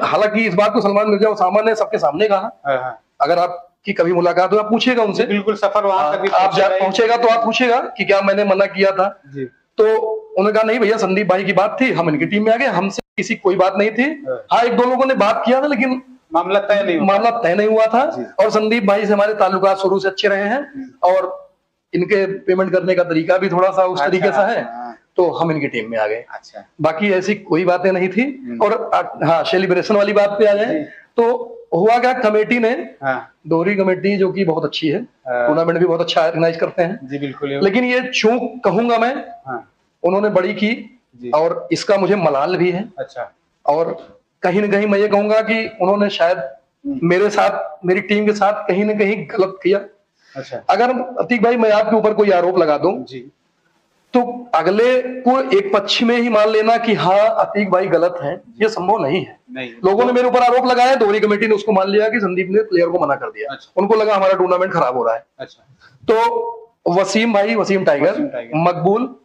S2: हालांकि इस बात को सलमान मिर्जा ओसामा ने सबके सामने कहा। अगर आपकी कभी मुलाकात हो आप पूछेगा उनसे, बिल्कुल सफर वहां तक आप पहुंचेगा तो आप पूछेगा कि क्या मैंने मना किया था जी। तो उन्होंने कहा नहीं भैया, संदीप भाई की बात थी, हम इनकी टीम में आ गए, हमसे किसी कोई बात नहीं थी। हाँ 1-2 लोगों ने बात किया था लेकिन मामला तय नहीं हुआ था। और संदीप भाई से हमारे ताल्लुकात शुरू से अच्छे रहे हैं और इनके पेमेंट करने का तरीका भी थोड़ा सा उस तरीके से है, तो हम इनकी टीम में आ गए। अच्छा। बाकी ऐसी कोई बातें नहीं थी। और हाँ सेलिब्रेशन वाली बात पे आ जाए तो हुआ क्या, कमेटी ने, दोहरी कमेटी जो कि बहुत अच्छी है, टूर्नामेंट भी बहुत अच्छा ऑर्गेनाइज करते हैं जी, बिल्कुल। लेकिन ये चूक कहूंगा मैं, उन्होंने बड़ी की और इसका मुझे मलाल भी है। अच्छा। और कहीं ना कहीं मैं ये कहूंगा कि उन्होंने शायद मेरे साथ, मेरी टीम के साथ कहीं ना कहीं गलत किया। अच्छा। अगर अतीक भाई मैं आपके ऊपर कोई आरोप लगा दूं जी, तो अगले को एक पक्ष में ही मान लेना कि हाँ अतीक भाई गलत है, ये संभव नहीं है। लोगों ने मेरे ऊपर आरोप लगाया, दोहरी कमेटी ने उसको मान लिया कि संदीप ने प्लेयर को मना कर दिया। अच्छा। उनको लगा हमारा टूर्नामेंट खराब हो रहा है। अच्छा। तो वसीम भाई, वसीम टाइगर, मकबूल,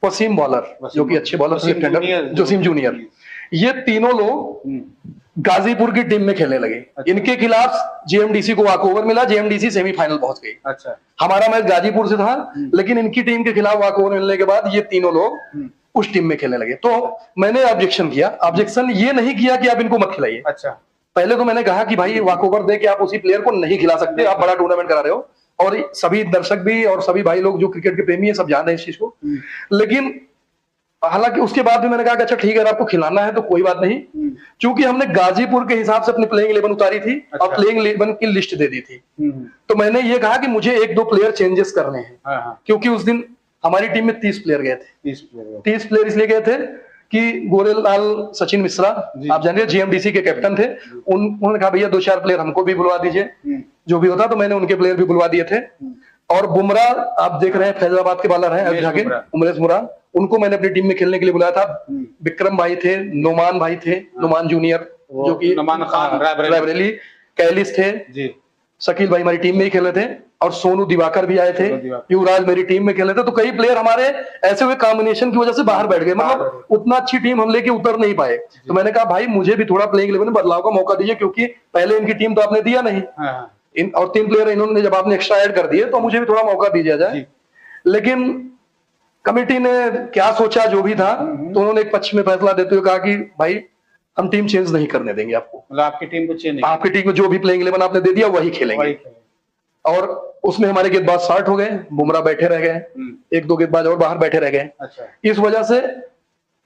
S2: वसीम बॉलर जो कि अच्छे बॉलर, जोसिम जूनियर, ये तीनों लोग गाजीपुर की टीम में खेलने लगे। अच्छा। इनके खिलाफ जेएमडीसी को वॉकओवर मिला, जेएमडीसी सेमीफाइनल पहुंच गई। अच्छा। हमारा मैच गाजीपुर से था लेकिन इनकी टीम के खिलाफ वॉकओवर मिलने के बाद ये तीनों लोग उस टीम में खेलने लगे। तो मैंने ऑब्जेक्शन किया। ऑब्जेक्शन ये नहीं किया कि आप इनको मत खिलाइए।
S1: अच्छा,
S2: पहले तो मैंने कहा कि भाई वॉक ओवर दे कि आप उसी प्लेयर को नहीं खिला सकते, आप बड़ा टूर्नामेंट करा रहे हो, और सभी दर्शक भी और सभी भाई लोग जो क्रिकेट के प्रेमी है सब जान रहे हैं इस चीज को। लेकिन हालांकि उसके बाद भी मैंने कहा कि अच्छा ठीक है, अगर आपको खिलाना है तो कोई बात नहीं, क्योंकि हमने गाजीपुर के हिसाब से अपनी प्लेइंग 11 उतारी थी और प्लेइंग 11 की लिस्ट दे दी थी। तो मैंने ये कहा कि मुझे 1-2 प्लेयर चेंजेस करने हैं, क्योंकि उस दिन हमारी टीम में 30 प्लेयर गए थे। 30 प्लेयर इसलिए गए थे कि गोरेलाल सचिन मिश्रा, आप जानिए जीएमडीसी के कैप्टन थे, उन्होंने कहा भैया 2-4 प्लेयर हमको भी बुलवा दीजिए, जो भी होता। तो मैंने उनके प्लेयर भी बुलवा दिए थे। और बुमराह आप देख रहे हैं फैजाबाद के बॉलर हैं अयोध्या के, उमेश बुमराह, उनको मैंने अपनी टीम में खेलने के लिए बुलाया था। विक्रम भाई थे, नोमान भाई थे, नोमान जूनियर जो कि
S1: नोमान खान
S2: रायबरेली, कैलिस थे जी, शकील भाई हमारी टीम में ही खेले थे, और सोनू दिवाकर भी आए थे, युवराज मेरी टीम में खेले थे। तो कई प्लेयर हमारे ऐसे हुए कॉम्बिनेशन की वजह से बाहर बैठ गए, मतलब उतना अच्छी टीम हम लेके उतर नहीं पाए। तो मैंने कहा भाई मुझे भी थोड़ा प्लेइंग 11 में बदलाव का मौका दीजिए, क्योंकि पहले इनकी टीम तो आपने दिया नहीं, और 3 प्लेयर इन्होंने जब आपने एक्स्ट्रा ऐड कर दिए तो मुझे भी थोड़ा मौका दीजिए जाए। लेकिन कमेटी ने क्या सोचा जो भी था, तो उन्होंने एक पक्ष में फैसला देते हुए कहा कि भाई हम टीम चेंज नहीं करने देंगे आपको,
S1: मतलब आपकी टीम को चेंज नहीं, आपकी
S2: टीम में जो भी प्लेइंग 11 आपने दे दिया वही खेलेंगे। और उसमें हमारे गेंदबाज शॉर्ट हो गए, बुमराह बैठे रह गए, 1-2 गेंदबाज और बाहर बैठे रह गए। इस वजह से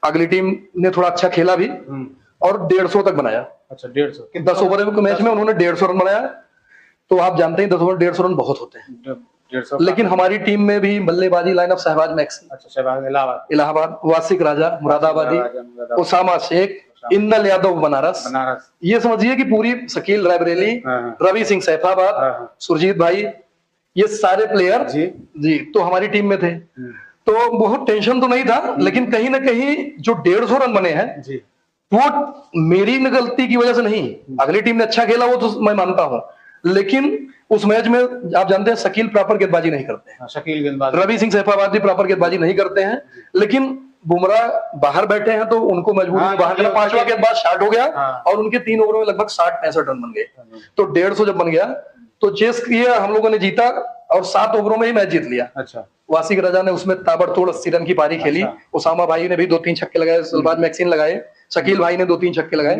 S2: अगली टीम ने थोड़ा अच्छा खेला भी और 150 तक बनाया। अच्छा, 150 10 ओवर के मैच में उन्होंने 150 रन बनाया। तो आप जानते हैं 10 ओवर 150 रन बहुत होते हैं। लेकिन हमारी टीम में भी बल्लेबाजी लाइनअप शहबाज मैक्सी, इलाहाबाद, वासिक राजा मुरादाबादी, उसामा शेख, इंदल यादव बनारस, ये समझिए कि पूरी शकील रायबरेली, रवि सिंह सैफाबाद, सुरजीत भाई, ये सारे प्लेयर जी तो हमारी टीम में थे। तो बहुत टेंशन तो नहीं था, लेकिन कहीं ना कहीं जो 150 रन बने हैं वो मेरी गलती की वजह से नहीं, अगली टीम ने अच्छा खेला वो तो मैं मानता हूँ, लेकिन उस मैच में आप जानते हैं शकील प्रॉपर गेंदबाजी नहीं करते हैं, शकील गेंदबाज, रवि सिंह सैफाबाद भी प्रॉपर गेंदबाजी नहीं करते हैं। लेकिन बुमराह बाहर बैठे हैं तो उनको मजबूरी बाहर करना, 5वां गेंदबाज शॉर्ट हो गया और उनके 3 ओवरों में लगभग 60-65 रन बन गए। तो 150 जब बन गया तो चेस किए हम लोगों ने, जीता और 7 ओवरों में ही मैच जीत लिया। अच्छा, वासिक राजा ने उसमें ताबड़तोड़ 80 रन की पारी खेली। उसामा भाई ने भी 2-3 छक्के लगाए, सलबाज मैक्सीन लगाए, शकील भाई ने 2-3 छक्के लगाए,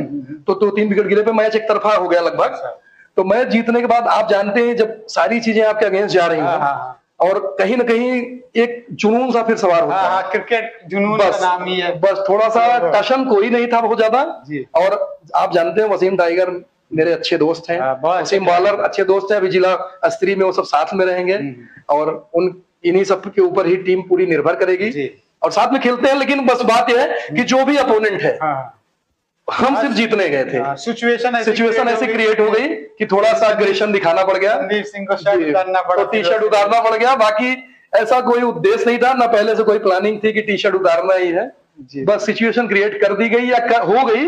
S2: तो 2-3 विकेट गिरे पे मैच एक तरफा हो गया लगभग। तो मैच जीतने के बाद आप जानते हैं जब सारी चीजें आपके अगेंस्ट जा रही हैं और कहीं ना कहीं एक जुनून सा फिर सवार होता है। क्रिकेट जुनून का नाम ही है। बस थोड़ा सा टशन कोई नहीं था बहुत ज्यादा। और आप जानते हैं वसीम टाइगर मेरे अच्छे दोस्त हैं, वसीम बॉलर अच्छे दोस्त हैं, अभी जिला स्तरीय में वो सब साथ में रहेंगे और इन्हीं सब के ऊपर ही टीम पूरी निर्भर करेगी और साथ में खेलते हैं। लेकिन बस बात यह है कि जो भी अपोनेंट है हम सिर्फ जीतने गए थे। सिचुएशन ऐसी क्रिएट हो गई कि थोड़ा सा अग्रेशन दिखाना पड़ गया, संदीप सिंह को शर्ट उतारना पड़ा, टी शर्ट उतारना पड़ गया। बाकी ऐसा कोई उद्देश्य नहीं था, ना पहले से कोई प्लानिंग थी कि टी शर्ट उतारना ही है, बस सिचुएशन क्रिएट कर दी गई या हो गई।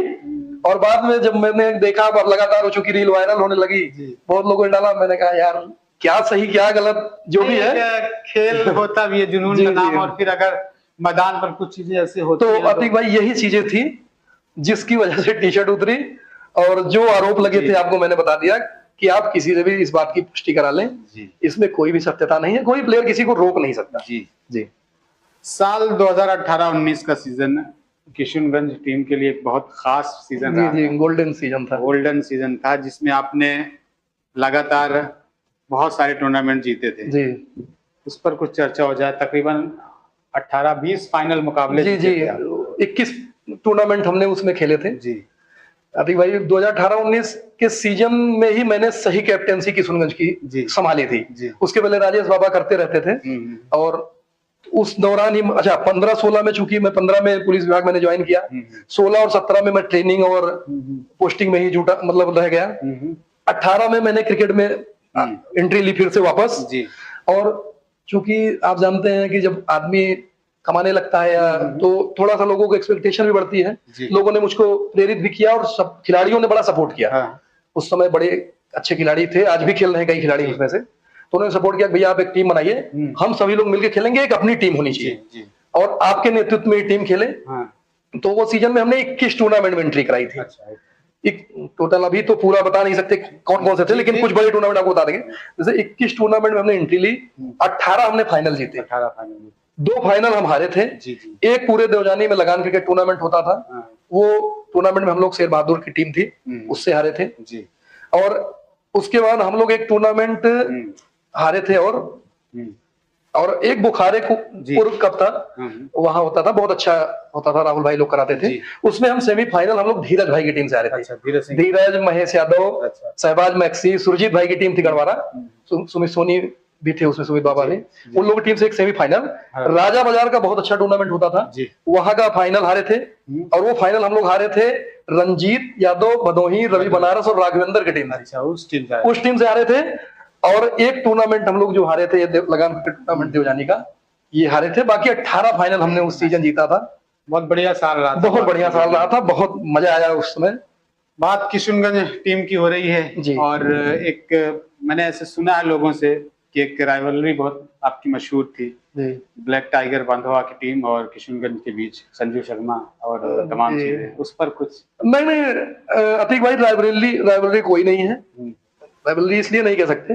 S2: और बाद में जब मैंने देखा अब लगातार चूंकि रील वायरल होने लगी, बहुत लोगों ने डाला, मैंने कहा यार क्या सही क्या गलत जो भी है, खेल होता भी है जुनून का नाम। और फिर अगर मैदान पर कुछ चीजें ऐसी होती तो अतीक भाई यही चीजें थी जिसकी वजह से टी शर्ट उतरी। और जो आरोप लगे थे आपको मैंने बता दिया कि आप किसी से भी इस बात की पुष्टि करा लें, इसमें कोई भी सत्यता नहीं है, कोई प्लेयर किसी को रोक नहीं सकता। जी
S1: साल 2018-19 का सीजन किशनगंज टीम के लिए एक बहुत खास सीजन रहा।
S2: जी गोल्डन सीजन था जिसमें आपने लगातार बहुत सारे टूर्नामेंट जीते थे। जी उस पर कुछ चर्चा हो जाए। तकरीबन 18-20 फाइनल मुकाबले जी 21 टूर्नामेंट हमने उसमें खेले थे। जी अभी भाई 2018-19 के सीजन में ही मैंने सही कैप्टेंसी किशनगंज की संभाली थी। उसके पहले राजेश बाबा करते रहते थे और उस दौरान ही 15-16 में, चूंकि मैं 15 में पुलिस विभाग मैंने ज्वाइन किया, 16 और 17 में मैं ट्रेनिंग और पोस्टिंग में ही जुटा मतलब रह गया। 18 में मैंने क्रिकेट में एंट्री ली फिर से वापस। और चूंकि आप जानते हैं कि जब आदमी कमाने लगता है या तो थोड़ा सा लोगों को एक्सपेक्टेशन भी बढ़ती है। लोगों ने मुझको प्रेरित भी किया और सब खिलाड़ियों ने बड़ा सपोर्ट किया। उस समय बड़े अच्छे खिलाड़ी थे, आज भी खेल रहे हैं कई खिलाड़ी उसमें से। तो उन्होंने सपोर्ट किया भैया आप एक टीम बनाइए, हम सभी लोग मिलकर खेलेंगे, एक अपनी टीम होनी चाहिए और आपके नेतृत्व में टीम खेले। तो वो सीजन में हमने 21 टूर्नामेंट में एंट्री कराई थी। एक टोटल अभी तो पूरा बता नहीं सकते कौन कौन से थे, लेकिन कुछ बड़े टूर्नामेंट आपको बता देंगे। जैसे 21 टूर्नामेंट में हमने एंट्री ली, 18 हमने फाइनल जीते। 2 फाइनल हम हारे थे।
S1: जी जी।
S2: एक पूरे देवजानी में लगान क्रिकेट टूर्नामेंट होता था,
S1: हाँ।
S2: वो टूर्नामेंट में हम लोग शेर बहादुर की टीम थी, उससे हारे थे।
S1: जी।
S2: और उसके बाद हम लोग एक टूर्नामेंट हारे थे, और एक बुखारे पूर्व कप था, वहां होता था, बहुत अच्छा होता था, राहुल भाई लोग कराते थे। उसमें हम सेमीफाइनल हम लोग धीरज भाई की टीम से हारे थे।
S1: अच्छा,
S2: धीरज, महेश यादव,
S1: अच्छा।
S2: सहबाज मैक्सी, सुरजीत भाई की टीम थी गढ़वारा, सुमित सोनी भी थे उसमें, सुमित बाबा थे, उन लोगों की टीम से एक सेमीफाइनल। राजा बाजार का बहुत अच्छा टूर्नामेंट होता था, वहां का फाइनल हारे थे। और वो फाइनल हम लोग हारे थे रंजीत यादव, भदोही, रवि बनारस और राघवेंद्र की टीम।
S1: अच्छा, उस टीम
S2: से हारे थे। और एक टूर्नामेंट हम लोग जो हारे थे, लगान क्रिकेट टूर्नामेंट देवजानी का, ये हारे थे। बाकी 18 फाइनल हमने उस सीजन जीता था।
S1: बहुत बढ़िया साल रहा था।
S2: बहुत बढ़िया साल रहा था, बहुत मजा आया उस समय।
S1: बात किशनगंज टीम की हो रही है, और एक मैंने ऐसे सुना है लोगों से कि एक राइवलरी बहुत आपकी मशहूर थी, ब्लैक टाइगर बांधवा की टीम और किशनगंज के बीच, संजू शर्मा और तमाम चीजें, उस पर कुछ?
S2: नहीं, अतीक भाई, राइवलरी कोई नहीं है। राइवलरी इसलिए नहीं कह सकते,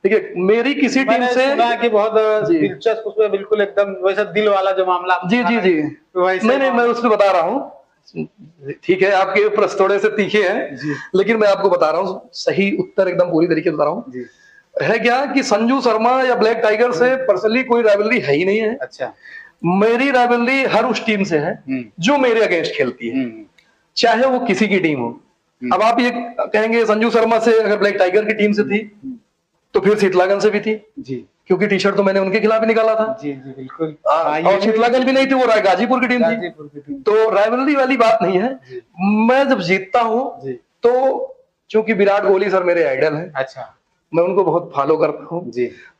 S2: देखिए मेरी किसी टीम से
S1: सुना है कि बहुत दिलचस्प, उसमें बिल्कुल एकदम वैसा दिल वाला जो मामला।
S2: जी। नहीं, मैं उसमें बता रहा हूँ, ठीक है, आपके प्रश्न थोड़े से तीखे हैं, लेकिन मैं आपको बता रहा हूँ सही उत्तर, एकदम पूरी तरीके से बता रहा हूँ। है क्या कि संजू शर्मा या ब्लैक टाइगर से पर्सनली कोई राइवलरी है ही नहीं है।
S1: अच्छा।
S2: मेरी राइवलरी हर उस टीम से है जो मेरे अगेंस्ट खेलती है, चाहे वो किसी की टीम हो। अब आप ये कहेंगे संजू शर्मा से अगर ब्लैक टाइगर की टीम से थी, तो फिर शीतलागन से भी थी जी, क्योंकि टी शर्ट तो मैंने उनके खिलाफ ही निकाला था।
S1: जी जी बिल्कुल।
S2: और शीतलागन भी नहीं थी, वो गाजीपुर की टीम थी। तो राइवलरी वाली बात नहीं है। मैं जब जीतता हूँ तो, क्योंकि विराट कोहली सर मेरे आइडल हैं, अच्छा, मैं उनको बहुत फॉलो करता हूँ,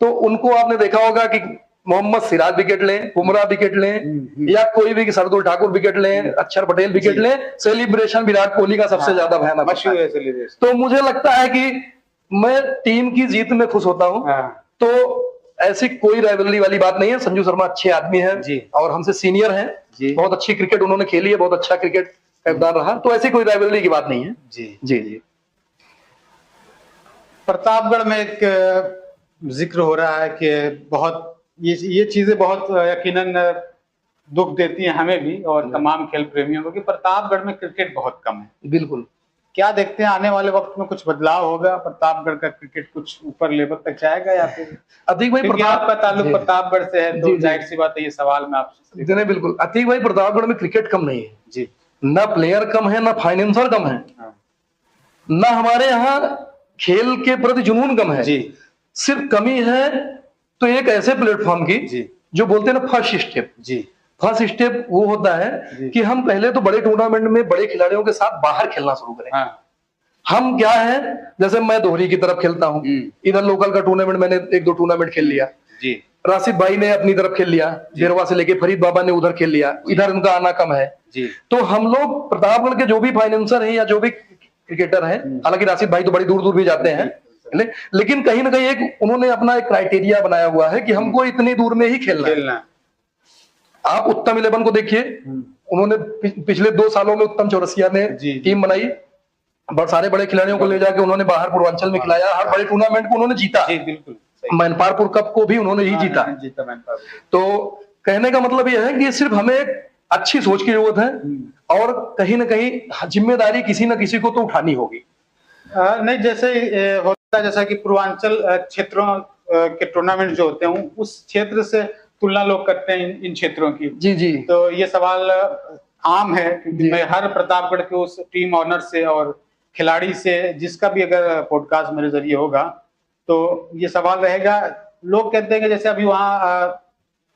S2: तो उनको आपने देखा होगा कि मोहम्मद सिराज विकेट लें, बुमराह विकेट लें, या कोई भी सरदुल ठाकुर विकेट लें, अक्षर पटेल विकेट लें, सेलिब्रेशन विराट कोहली का सबसे ज्यादा भयानक मशहूर है। तो मुझे लगता है कि मैं टीम की जीत में खुश होता हूँ। तो ऐसी कोई राइवलरी वाली बात नहीं है। संजू शर्मा अच्छे आदमी हैं और हमसे सीनियर हैं, बहुत अच्छी क्रिकेट उन्होंने खेली है, बहुत अच्छा क्रिकेट कप्तान रहा, तो ऐसी कोई राइवलरी की बात नहीं है। जी।
S1: प्रतापगढ़ में एक जिक्र हो रहा है कि बहुत ये चीजें बहुत यकीनन दुख देती हैं हमें भी और तमाम खेल प्रेमियों को, कि प्रतापगढ़ में क्रिकेट बहुत कम है।
S2: बिल्कुल।
S1: क्या देखते हैं आने वाले वक्त में कुछ बदलाव होगा, प्रतापगढ़ का क्रिकेट कुछ ऊपर लेवल तक जाएगा, या फिर
S2: अतीक भाई
S1: आपका ताल्लुक प्रतापगढ़ से है, तो जाहिर सी बात है ये सवाल मैं आपसे।
S2: नहीं, बिल्कुल अतीक भाई, प्रतापगढ़ में क्रिकेट कम नहीं है
S1: जी,
S2: ना प्लेयर कम है, ना फाइनेंसर कम है, ना हमारे यहाँ खेल के प्रति जुनून कम है जी। सिर्फ कमी है तो एक ऐसे प्लेटफॉर्म की जी, जो बोलते हैं ना फर्स्ट स्टेप जी। फर्स्ट स्टेप वो होता है कि हम पहले तो बड़े टूर्नामेंट में बड़े खिलाड़ियों के साथ बाहर खेलना शुरू करें। हम क्या है, जैसे मैं दोहरी की तरफ खेलता हूँ, इधर लोकल का टूर्नामेंट मैंने 1-2 टूर्नामेंट खेल लिया जी। राशिद भाई ने अपनी तरफ खेल लिया, देरवा से लेके फरीद बाबा ने उधर खेल लिया, इधर उनका आना कम है जी। तो हम लोग प्रतापगढ़ के जो भी फाइनेंसर है या जो भी क्रिकेटर है, हालांकि राशिद भाई तो बड़ी दूर दूर भी जाते हैं, लेकिन कहीं ना कहीं एक उन्होंने अपना एक क्राइटेरिया बनाया हुआ है कि हमको इतनी दूर में ही खेलना है। आप उत्तम 11 को देखिए, उन्होंने पिछले 2 सालों में उत्तम चौरसिया ने टीम बनाई, सारे बड़े खिलाड़ियों को ले जाके उन्होंने बाहर पूर्वांचल में खिलाया, हर बड़े टूर्नामेंट को उन्होंने जीता। बिल्कुल, मैनपारपुर कप को भी उन्होंने ही जीता। तो कहने का मतलब यह है कि सिर्फ हमें अच्छी सोच की जरूरत है और कहीं ना कहीं जिम्मेदारी किसी न किसी को तो उठानी होगी।
S1: नहीं, जैसे होता है, जैसा कि पूर्वांचल क्षेत्रों के टूर्नामेंट जो होते हैं उस क्षेत्र से तुलना लोग करते हैं इन क्षेत्रों की जी। तो ये सवाल आम है, क्योंकि मैं हर प्रतापगढ़ के उस टीम ऑनर से और खिलाड़ी से, जिसका भी अगर पॉडकास्ट मेरे जरिए होगा, तो ये सवाल रहेगा। लोग कहते हैं कि जैसे अभी वहाँ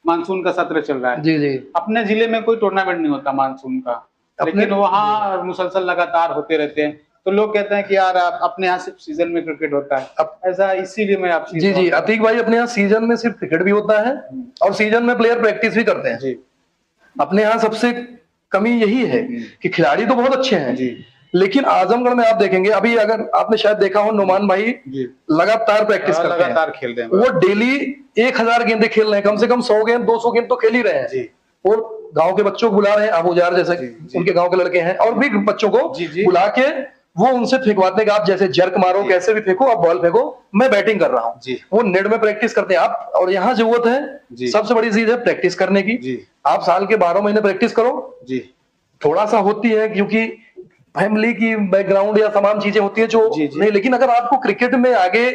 S1: मानसून का सत्र चल रहा है जी। अपने जिले में कोई टूर्नामेंट नहीं होता मानसून का, लेकिन वहाँ मुसलसल लगातार होते रहते हैं, तो लोग कहते हैं कि यार अपने यहाँ सिर्फ सीजन में क्रिकेट होता है। अब ऐसा इसीलिए मैं आपसे जी अतीक भाई, अपने यहाँ सीजन में सिर्फ क्रिकेट भी होता है और सीजन में प्लेयर प्रैक्टिस भी करते हैं जी। अपने यहाँ सबसे कमी यही है कि खिलाड़ी तो बहुत अच्छे हैं जी, लेकिन आजमगढ़ में आप देखेंगे, अभी अगर आपने शायद देखा हो, नुमान भाई लगातार प्रैक्टिस करते हैं, लगातार खेल रहे हैं, वो डेली 1000 गेंदें खेल रहे हैं, कम से कम 100 गेंद 200 गेंद तो खेल ही रहे हैं। और गांव के बच्चों को बुला रहे हैं, अबूजार जैसे उनके गांव के लड़के हैं, और भी बच्चों को बुला के
S2: वो उनसे फेंकवाते हैं कि आप जैसे जर्क मारो, कैसे भी फेंको, आप बॉल फेंको, मैं बैटिंग कर रहा हूँ।
S1: जी।
S2: वो नेट में प्रैक्टिस करते हैं आप, और यहाँ जरूरत
S1: जी।
S2: है, सबसे बड़ी चीज है प्रैक्टिस करने की।
S1: जी।
S2: आप साल के 12 महीने प्रैक्टिस करो।
S1: जी।
S2: थोड़ा सा होती है क्योंकि फैमिली की बैकग्राउंड या तमाम चीजें होती है जो
S1: जी, जी।
S2: नहीं, लेकिन अगर आपको क्रिकेट में आगे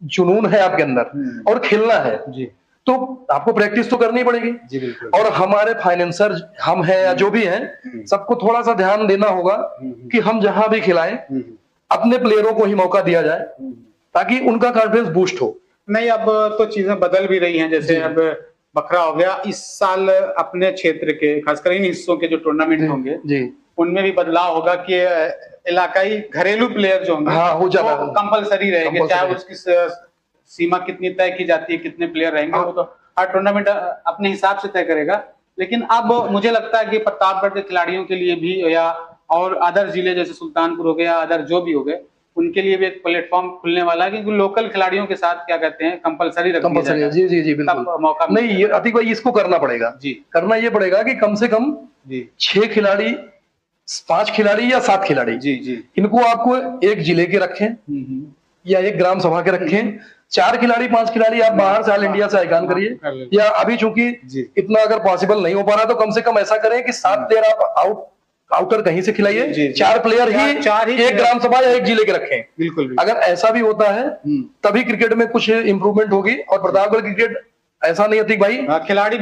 S2: जुनून है आपके अंदर और खेलना है,
S1: जी।
S2: तो आपको प्रैक्टिस तो करनी पड़ेगी।
S1: जी बिल्कुल।
S2: और हमारे फाइनेंसर हम हैं या जो भी हैं, सबको थोड़ा सा ध्यान देना होगा कि हम जहां भी खिलाएं, अपने प्लेयरों को ही मौका दिया जाए ताकि उनका कॉन्फिडेंस बूस्ट हो।
S1: नहीं, अब तो चीजें बदल भी रही हैं, जैसे अब बखरा हो गया, इस साल अपने क्षेत्र के खासकर इन हिस्सों के जो टूर्नामेंट होंगे
S2: जी,
S1: उनमें भी बदलाव होगा कि इलाकाई घरेलू प्लेयर जो होंगे
S2: हाँ, हो जाता है।
S1: कंपलसरी रहेंगे,
S2: Compulsory
S1: चाहे उसकी सीमा कितनी तय की जाती है, कितने प्लेयर रहेंगे, वो तो हर टूर्नामेंट अपने हिसाब से तय करेगा। लेकिन अब मुझे लगता है कि प्रतापगढ़ के खिलाड़ियों के लिए भी, या और अदर जिले जैसे सुल्तानपुर हो गया, अदर जो भी हो गए, उनके लिए भी एक प्लेटफॉर्म खुलने वाला है, क्योंकि लोकल खिलाड़ियों के साथ क्या कहते हैं कंपलसरी रख दिया जाएगा।
S2: जी जी जी बिल्कुल।
S1: तब मौका
S2: नहीं, ये अतीक भाई इसको करना पड़ेगा
S1: जी।
S2: करना ये पड़ेगा कि कम से कम
S1: जी
S2: 6 खिलाड़ी, 5 खिलाड़ी या 7 खिलाड़ी,
S1: जी जी
S2: इनको आपको एक जिले के रखें या एक ग्राम सभा के रखें। 4 खिलाड़ी, 5 खिलाड़ी आप बाहर से, ऑल इंडिया से आइकान करिए, या अभी चूंकि इतना अगर पॉसिबल नहीं हो पा रहा तो कम से कम ऐसा करें कि 7 प्लेयर आप आउटर कहीं से खिलाइए, 4 प्लेयर ही एक ग्राम सभा या एक जिले के रखें।
S1: बिल्कुल।
S2: अगर ऐसा भी होता है तभी क्रिकेट में कुछ इंप्रूवमेंट होगी। और प्रतापगढ़ क्रिकेट ऐसा नहीं अतीक भाई,
S1: खिलाड़ी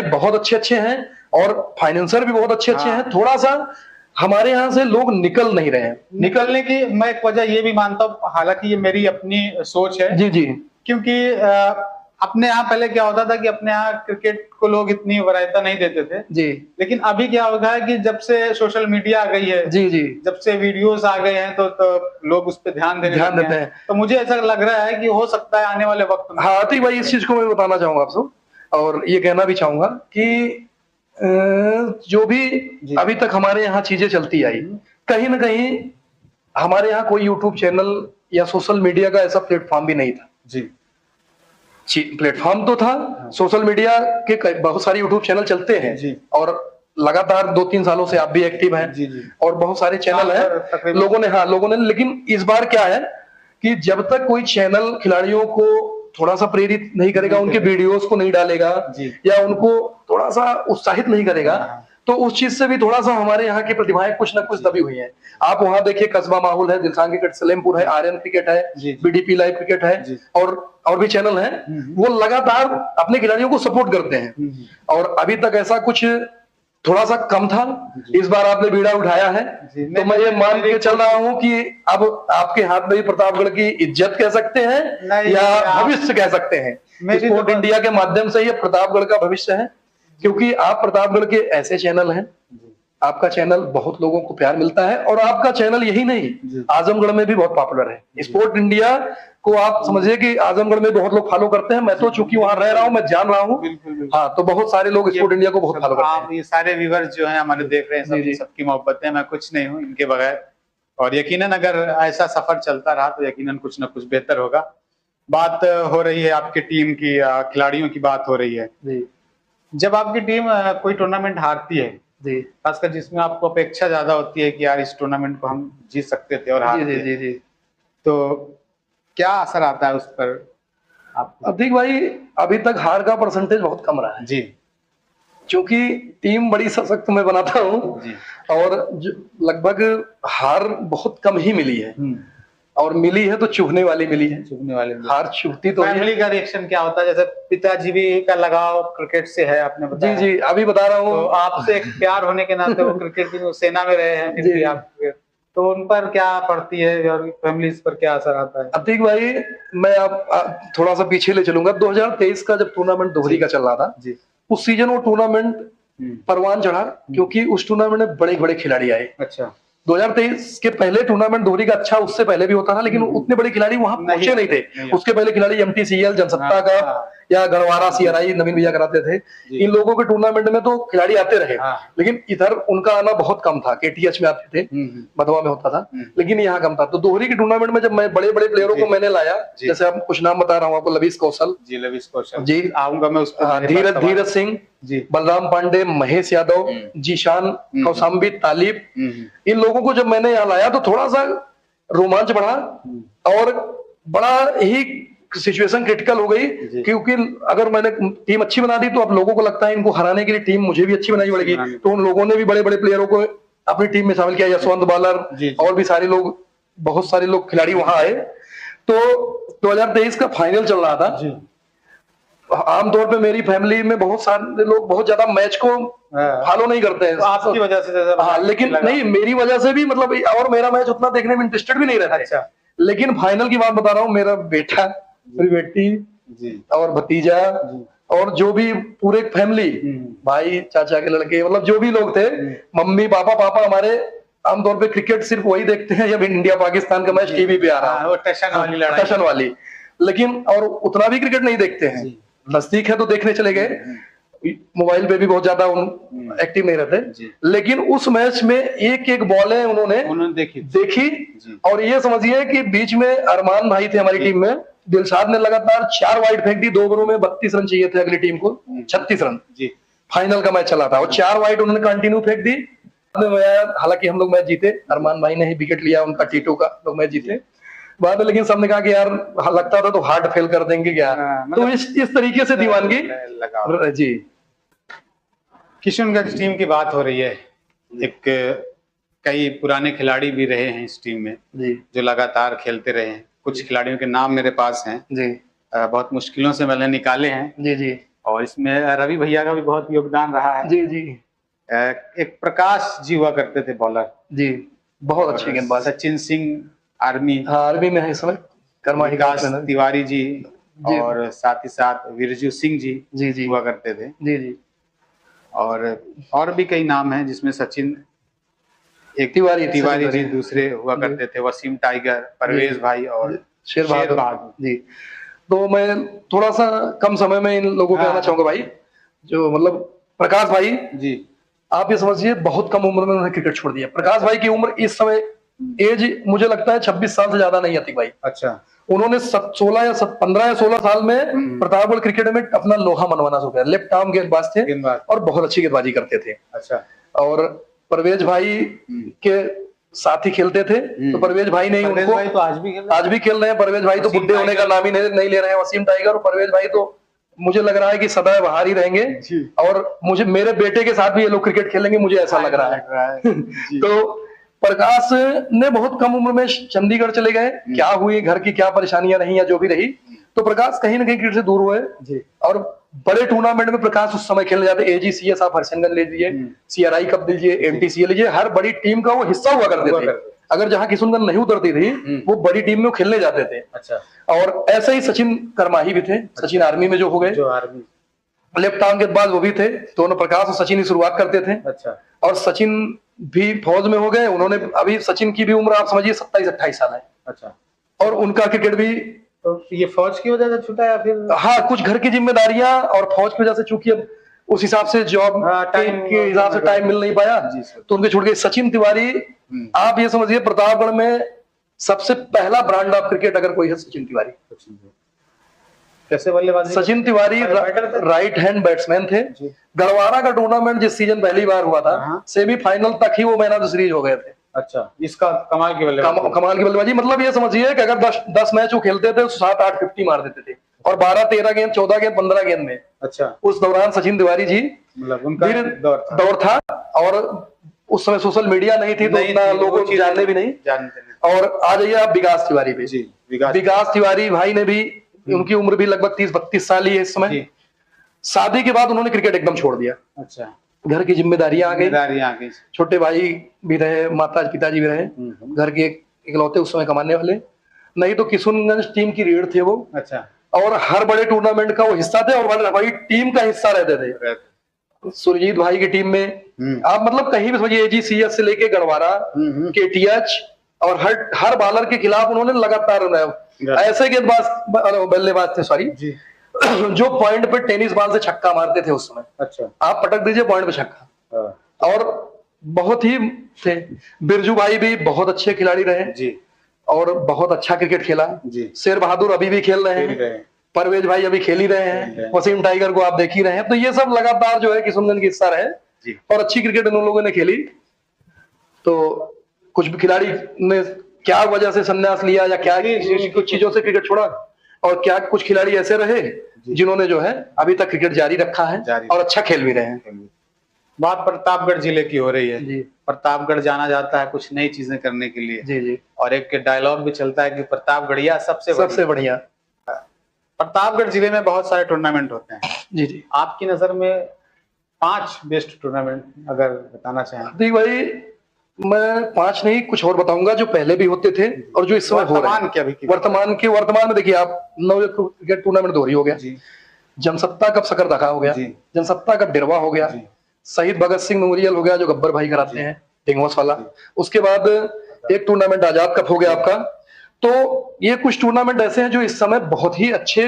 S1: बहुत
S2: अच्छे हैं और फाइनेंसर भी बहुत अच्छे हैं। थोड़ा सा हमारे यहाँ से लोग निकल नहीं रहे हैं।
S1: निकलने की मैं एक वजह ये भी मानता हूँ, हालांकि ये मेरी अपनी सोच है।
S2: जी जी।
S1: क्योंकि अपने यहाँ पहले क्या होता था कि अपने यहाँ क्रिकेट को लोग इतनी वरीयता नहीं देते थे
S2: जी,
S1: लेकिन अभी क्या हो गया है कि जब से सोशल मीडिया आ गई है,
S2: जी जी,
S1: जब से वीडियोस आ गए हैं, तो लोग उस पर ध्यान देते हैं। तो मुझे ऐसा लग रहा है कि हो सकता है आने वाले वक्त में।
S2: हाँ अतीक भाई, इस चीज को मैं बताना चाहूंगा आपसे, और ये कहना भी चाहूंगा कि जो भी अभी तक हमारे यहाँ चीजें चलती आई, कहीं ना कहीं हमारे यहाँ कोई यूट्यूब चैनल या सोशल मीडिया का ऐसा प्लेटफॉर्म भी नहीं था।
S1: जी,
S2: प्लेटफॉर्म तो था, सोशल मीडिया के बहुत सारे यूट्यूब चैनल चलते हैं
S1: जी।
S2: और लगातार 2-3 सालों से आप भी एक्टिव हैं।
S1: जी जी।
S2: और बहुत सारे चैनल हैं लोगों ने, लेकिन इस बार क्या है कि जब तक कोई चैनल खिलाड़ियों को थोड़ा सा प्रेरित नहीं करेगा, उनके वीडियोस को नहीं डालेगा या उनको थोड़ा सा उत्साहित नहीं करेगा, तो उस चीज से भी थोड़ा सा हमारे यहाँ की प्रतिभाएं कुछ ना कुछ दबी हुई हैं। आप वहां देखिए, कस्बा माहौल है, दिलशान क्रिकेट सलेमपुर है, आर्यन क्रिकेट है, बीडीपी लाइव क्रिकेट है, और भी चैनल हैं, वो लगातार अपने खिलाड़ियों को सपोर्ट करते हैं। और अभी तक ऐसा कुछ थोड़ा सा कम था, इस बार आपने बीड़ा उठाया है, तो मैं ये मान के चल रहा हूँ कि अब आपके हाथ में ही प्रतापगढ़ की इज्जत कह सकते हैं या भविष्य कह सकते हैं। स्पोर्ट इंडिया के माध्यम से ये प्रतापगढ़ का भविष्य है, क्योंकि आप प्रतापगढ़ के ऐसे चैनल हैं, आपका चैनल बहुत लोगों को प्यार मिलता है, और आपका चैनल यही नहीं आजमगढ़ में भी बहुत पॉपुलर है। स्पोर्ट इंडिया को आप समझिए कि आजमगढ़ में बहुत लोग फॉलो करते हैं। मैं तो चूंकि वहां रह रहा हूं, मैं जान रहा हूं। हाँ, तो बहुत सारे लोग स्पोर्ट इंडिया को बहुत फॉलो करते हैं।
S1: आप ये सारे व्यूअर्स जो हैं हमारे देख रहे हैं, सबकी मोहब्बत है, मैं कुछ नहीं हूँ इनके बगैर। और यकीनन अगर ऐसा सफर चलता रहा तो यकीनन कुछ ना कुछ बेहतर होगा। बात हो रही है आपकी टीम की, खिलाड़ियों की बात हो रही है। जब आपकी टीम कोई टूर्नामेंट हारती है, खासकर जिसमें आपको अपेक्षा ज्यादा होती है कि यार इस टूर्नामेंट को हम जीत सकते थे और हार गए, तो क्या असर आता है उस पर आपको?
S2: अतीक भाई, अभी तक हार का परसेंटेज बहुत कम रहा है
S1: जी,
S2: क्योंकि टीम बड़ी सशक्त मैं बनाता हूँ और लगभग हार बहुत कम ही मिली है, और मिली है तो चुभने वाली मिली है। हार चुभती तो
S1: फैमिली का रिएक्शन क्या होता है? जैसे पिताजी भी का लगाव क्रिकेट से है, आपने बताया।
S2: जी जी, अभी बता रहा हूँ।
S1: तो आपसे एक प्यार होने के नाते वो क्रिकेट की सेना में रहे हैं, फिर भी आप, तो उन पर क्या पड़ती है और फैमिली पर क्या असर आता है?
S2: अतीक भाई, मैं आप थोड़ा सा पीछे ले चलूंगा। 2023 का जब टूर्नामेंट दोहरी का चल रहा था, उस सीजन वो टूर्नामेंट परवान चढ़ा, क्योंकि उस टूर्नामेंट में बड़े बड़े खिलाड़ी आए।
S1: अच्छा,
S2: 2023 के पहले टूर्नामेंट दोहरी का अच्छा उससे पहले भी होता था, लेकिन उतने बड़े खिलाड़ी वहां पहुंचे नहीं थे। उसके पहले खिलाड़ी MTCL, जनसत्ता का या गढ़वारा सीआरआई नवीन भैया कराते थे, इन लोगों के टूर्नामेंट में तो खिलाड़ी आते रहे, लेकिन इधर उनका आना बहुत कम था। केटीएच में आते थे, बधवा में होता था, लेकिन यहाँ कम था। तो दोहरी के टूर्नामेंट में जब मैं बड़े बड़े प्लेयरों को मैंने लाया, जैसे आप कुछ नाम बता रहा हूँ आपको, लवीस कौशल जी,
S1: आऊंगा मैं उस पर,
S2: धीरज सिंह जी, बलराम पांडे, महेश यादव, जीशान, कौसाम्बी, तालिब, इन लोगों को जब मैंने यहाँ लाया तो थोड़ा सा रोमांच बढ़ा और बड़ा ही सिचुएशन क्रिटिकल हो गई, क्योंकि अगर मैंने टीम अच्छी बना दी तो अब लोगों को लगता है इनको हराने के लिए टीम मुझे भी अच्छी बनानी पड़ेगी। तो उन लोगों ने भी बड़े बड़े प्लेयरों को अपनी टीम में शामिल किया, यशवंत बालर और भी सारे लोग, बहुत सारे लोग खिलाड़ी वहां आए। तो 2023 का फाइनल चल रहा था। आमतौर पे मेरी फैमिली में बहुत सारे लोग बहुत ज्यादा मैच को फॉलो नहीं करते हैं,
S1: तो आपकी वजह से
S2: हाँ, लेकिन नहीं, मेरी वजह से भी, मतलब और मेरा मैच उतना देखने में इंटरेस्टेड भी नहीं रहता।
S1: अच्छा।
S2: लेकिन फाइनल की बात बता रहा हूँ, मेरा बेटा, मेरी बेटी जी, और भतीजा जी, और जो भी पूरे फैमिली, भाई, चाचा के लड़के, मतलब जो भी लोग थे, मम्मी पापा हमारे आमतौर पे क्रिकेट सिर्फ वही देखते हैं जब इंडिया पाकिस्तान का मैच टीवी पे आ रहा है,
S1: वो टशन वाली लड़ाई,
S2: टशन वाली, लेकिन और उतना भी क्रिकेट नहीं देखते हैं। नजदीक है तो देखने चले गए, मोबाइल पे भी बहुत ज्यादा एक्टिव नहीं रहते। लेकिन उस मैच में एक एक बॉलें उन्होंने देखी और ये समझिए कि बीच में अरमान भाई थे हमारी टीम में, दिलशाद ने लगातार 4 वाइड फेंक दी, 2 ओवरों में 32 रन चाहिए थे अगली टीम को, 36 रन फाइनल का मैच चला था, और 4 वाइड उन्होंने कंटिन्यू फेंक दी। हालांकि हम लोग मैच जीते, अरमान भाई ने ही विकेट लिया उनका, टी2 का, लोग मैच जीते बाद में। लेकिन सबने कहा कि यार लगता था तो हार्ड फेल कर देंगे क्या, तो इस तरीके से दीवानगी जी।
S1: किशनगंज टीम की बात हो रही है, एक कई पुराने खिलाड़ी भी रहे हैं इस टीम में जी, जो लगातार खेलते रहे हैं। कुछ खिलाड़ियों के नाम मेरे पास हैं जी, बहुत मुश्किलों से मैंने निकाले हैं जी जी, और इसमें रवि भैया का भी बहुत योगदान रहा है जी जी। एक प्रकाश जी हुआ करते थे बॉलर जी, बहुत अच्छे गेंदबाज। सचिन सिंह आर्मी, हाँ आर्मी में है इस समय, विकास तिवारी जी, और साथ ही साथ विरजू सिंह जी हुआ करते थे जी जी, और भी कई नाम हैं जिसमें सचिन, एक तिवारी जी दूसरे हुआ करते थे, वसीम टाइगर, परवेज भाई और शेर बहादुर जी। तो मैं थोड़ा सा कम समय में इन लोगों पे आना चाहूंगा भाई, जो मतलब प्रकाश भाई जी, आप ये समझिए बहुत कम उम्र में उन्होंने क्रिकेट छोड़ दिया। प्रकाश भाई की उम्र इस समय एज मुझे लगता है 26 साल से ज्यादा नहीं आती भाई। अच्छा। उन्होंने 15 या 16 साल में प्रतापगढ़ क्रिकेट में अपना लोहा मनवाना शुरू किया। लेफ्ट आर्म गेंदबाज थे और बहुत अच्छी गेंदबाजी करते थे। अच्छा। और परवेज भाई के साथ ही खेलते थे, तो परवेज भाई ने उनको, तो आज भी खेल रहे हैं। परवेज भाई तो बुढ़े होने का नाम ही नहीं ले रहे हैं। वसीम टाइगर और परवेज भाई तो मुझे लग रहा है कि सदा बाहर ही रहेंगे, और मुझे, मेरे बेटे के साथ भी ये लोग क्रिकेट खेलेंगे, मुझे ऐसा लग रहा है। तो प्रकाश ने बहुत कम उम्र में चंडीगढ़ चले गए, क्या हुई, घर की क्या परेशानियां रही या जो भी रही, तो प्रकाश कहीं ना कहीं क्रिकेट से दूर हुए और बड़े टूर्नामेंट में प्रकाश उस समय खेलने जाते। एजीसीएस आप हर्षनगंज ले लीजिए, सीआरआई कप लीजिए, एमटीसीए लीजिए, हर बड़ी टीम का वो हिस्सा हुआ करते थे। अगर जहां किशनगंज नहीं उतरती थी वो बड़ी टीम में खेलने जाते थे। अच्छा। और ऐसे ही सचिन करमाही भी थे, सचिन आर्मी में जो हो गए, लेफ्ट आर्म गेंदबाज वो भी थे। दोनों प्रकाश और सचिन ही शुरुआत करते थे। अच्छा। और सचिन भी फौज में हो गए, उन्होंने, अभी सचिन की भी उम्र आप समझिए 27-28 साल है। अच्छा। और उनका क्रिकेट भी, तो ये फौज की वजह से छूटा या फिर, हाँ, कुछ घर की जिम्मेदारियां और फौज की वजह से, चूंकि अब उस हिसाब से जॉब के हिसाब से टाइम मिल नहीं पाया, तो उनके छूट गए। सचिन तिवारी, आप ये समझिए प्रतापगढ़ में सबसे पहला ब्रांड ऑफ क्रिकेट अगर कोई है, सचिन तिवारी। कैसे बल्लेबाजी? Sachin Tiwari right hand batsman थे। गढ़वारा का टूर्नामेंट जिस सीजन पहली बार हुआ था, सेमीफाइनल तक ही वो मैन ऑफ द सीरीज हो गए थे। अच्छा, इसका कमाल की बल्लेबाजी, मतलब ये समझिए कि अगर 10 मैच वो खेलते थे तो 7-8 50 मार देते थे, और 12-13 गेंद, 14 गेंद, 15 गेंद में। अच्छा। उस दौरान सचिन तिवारी जी, मतलब उनका दौर था, और उस समय सोशल मीडिया नहीं थी तो उतना लोगों को जानते भी नहीं। और आ जाइए आप विकास तिवारी पे। विकास तिवारी भाई ने भी, उनकी उम्र भी लगभग 30-32 साल ही है इस समय। शादी के बाद उन्होंने क्रिकेट एकदम छोड़ दिया। अच्छा। घर की जिम्मेदारियां आ गई, छोटे भाई भी रहे, माता पिताजी भी रहे, घर के इकलौते उस समय कमाने वाले, नहीं तो किशनगंज टीम की रीढ़ थे वो। अच्छा। और हर बड़े टूर्नामेंट का वो हिस्सा थे और बड़ी टीम का हिस्सा रहते थे। सुरजीत भाई की टीम में आप मतलब कहीं भी समझिए, एजीसीएस से लेके गढ़वारा, केटीएच, और हर बॉलर के खिलाफ उन्होंने लगातार ऐसे गेंदबाज, बल्लेबाज थे, सॉरी,
S2: जो पॉइंट पे टेनिस बॉल से छक्का मारते थे उस समय,
S1: अच्छा।
S2: आप पटक दीजिए पॉइंट पे छक्का।
S1: हाँ।
S2: और बहुत ही थे। बिरजू भाई भी बहुत अच्छे खिलाड़ी रहे
S1: जी
S2: और बहुत अच्छा क्रिकेट खेला।
S1: जी।
S2: शेर बहादुर अभी भी खेल रहे हैं, परवेज भाई अभी खेल ही रहे हैं, वसीम टाइगर को आप देख ही रहे हैं। तो ये सब लगातार जो है किशनगंज की हिस्सा रहे
S1: जी।
S2: और अच्छी क्रिकेट इन लोगों ने खेली। तो कुछ भी खिलाड़ी ने क्या वजह से संन्यास लिया या क्या कुछ चीजों से क्रिकेट छोड़ा, और क्या कुछ खिलाड़ी ऐसे रहे जिन्होंने जो है अभी तक क्रिकेट जारी रखा है और अच्छा खेल भी रहे हैं।
S1: बात प्रतापगढ़ जिले की हो रही है
S2: जी।
S1: प्रतापगढ़ जाना जाता है कुछ नई चीजें करने के लिए।
S2: जी जी।
S1: और एक डायलॉग भी चलता है कि प्रतापगढ़िया सबसे
S2: बढ़िया।
S1: प्रतापगढ़ जिले में बहुत सारे टूर्नामेंट होते हैं।
S2: जी जी।
S1: आपकी नजर में 5 बेस्ट टूर्नामेंट अगर बताना चाहें।
S2: देख भाई, मैं 5 नहीं कुछ और बताऊंगा जो पहले भी होते थे और जो इस समय हो रहे हैं। वर्तमान में देखिए आप, नवजोत क्रिकेट टूर्नामेंट दोहरी हो गया, जनसत्ता कप सकरदगा हो गया, जनसत्ता कप डिरवा हो गया, शहीद भगत सिंह मेमोरियल हो गया जो गब्बर भाई कराते हैं ढिंगवस वाला। उसके बाद एक टूर्नामेंट आजाद कप हो गया आपका। तो ये कुछ टूर्नामेंट ऐसे हैं जो इस समय बहुत ही अच्छे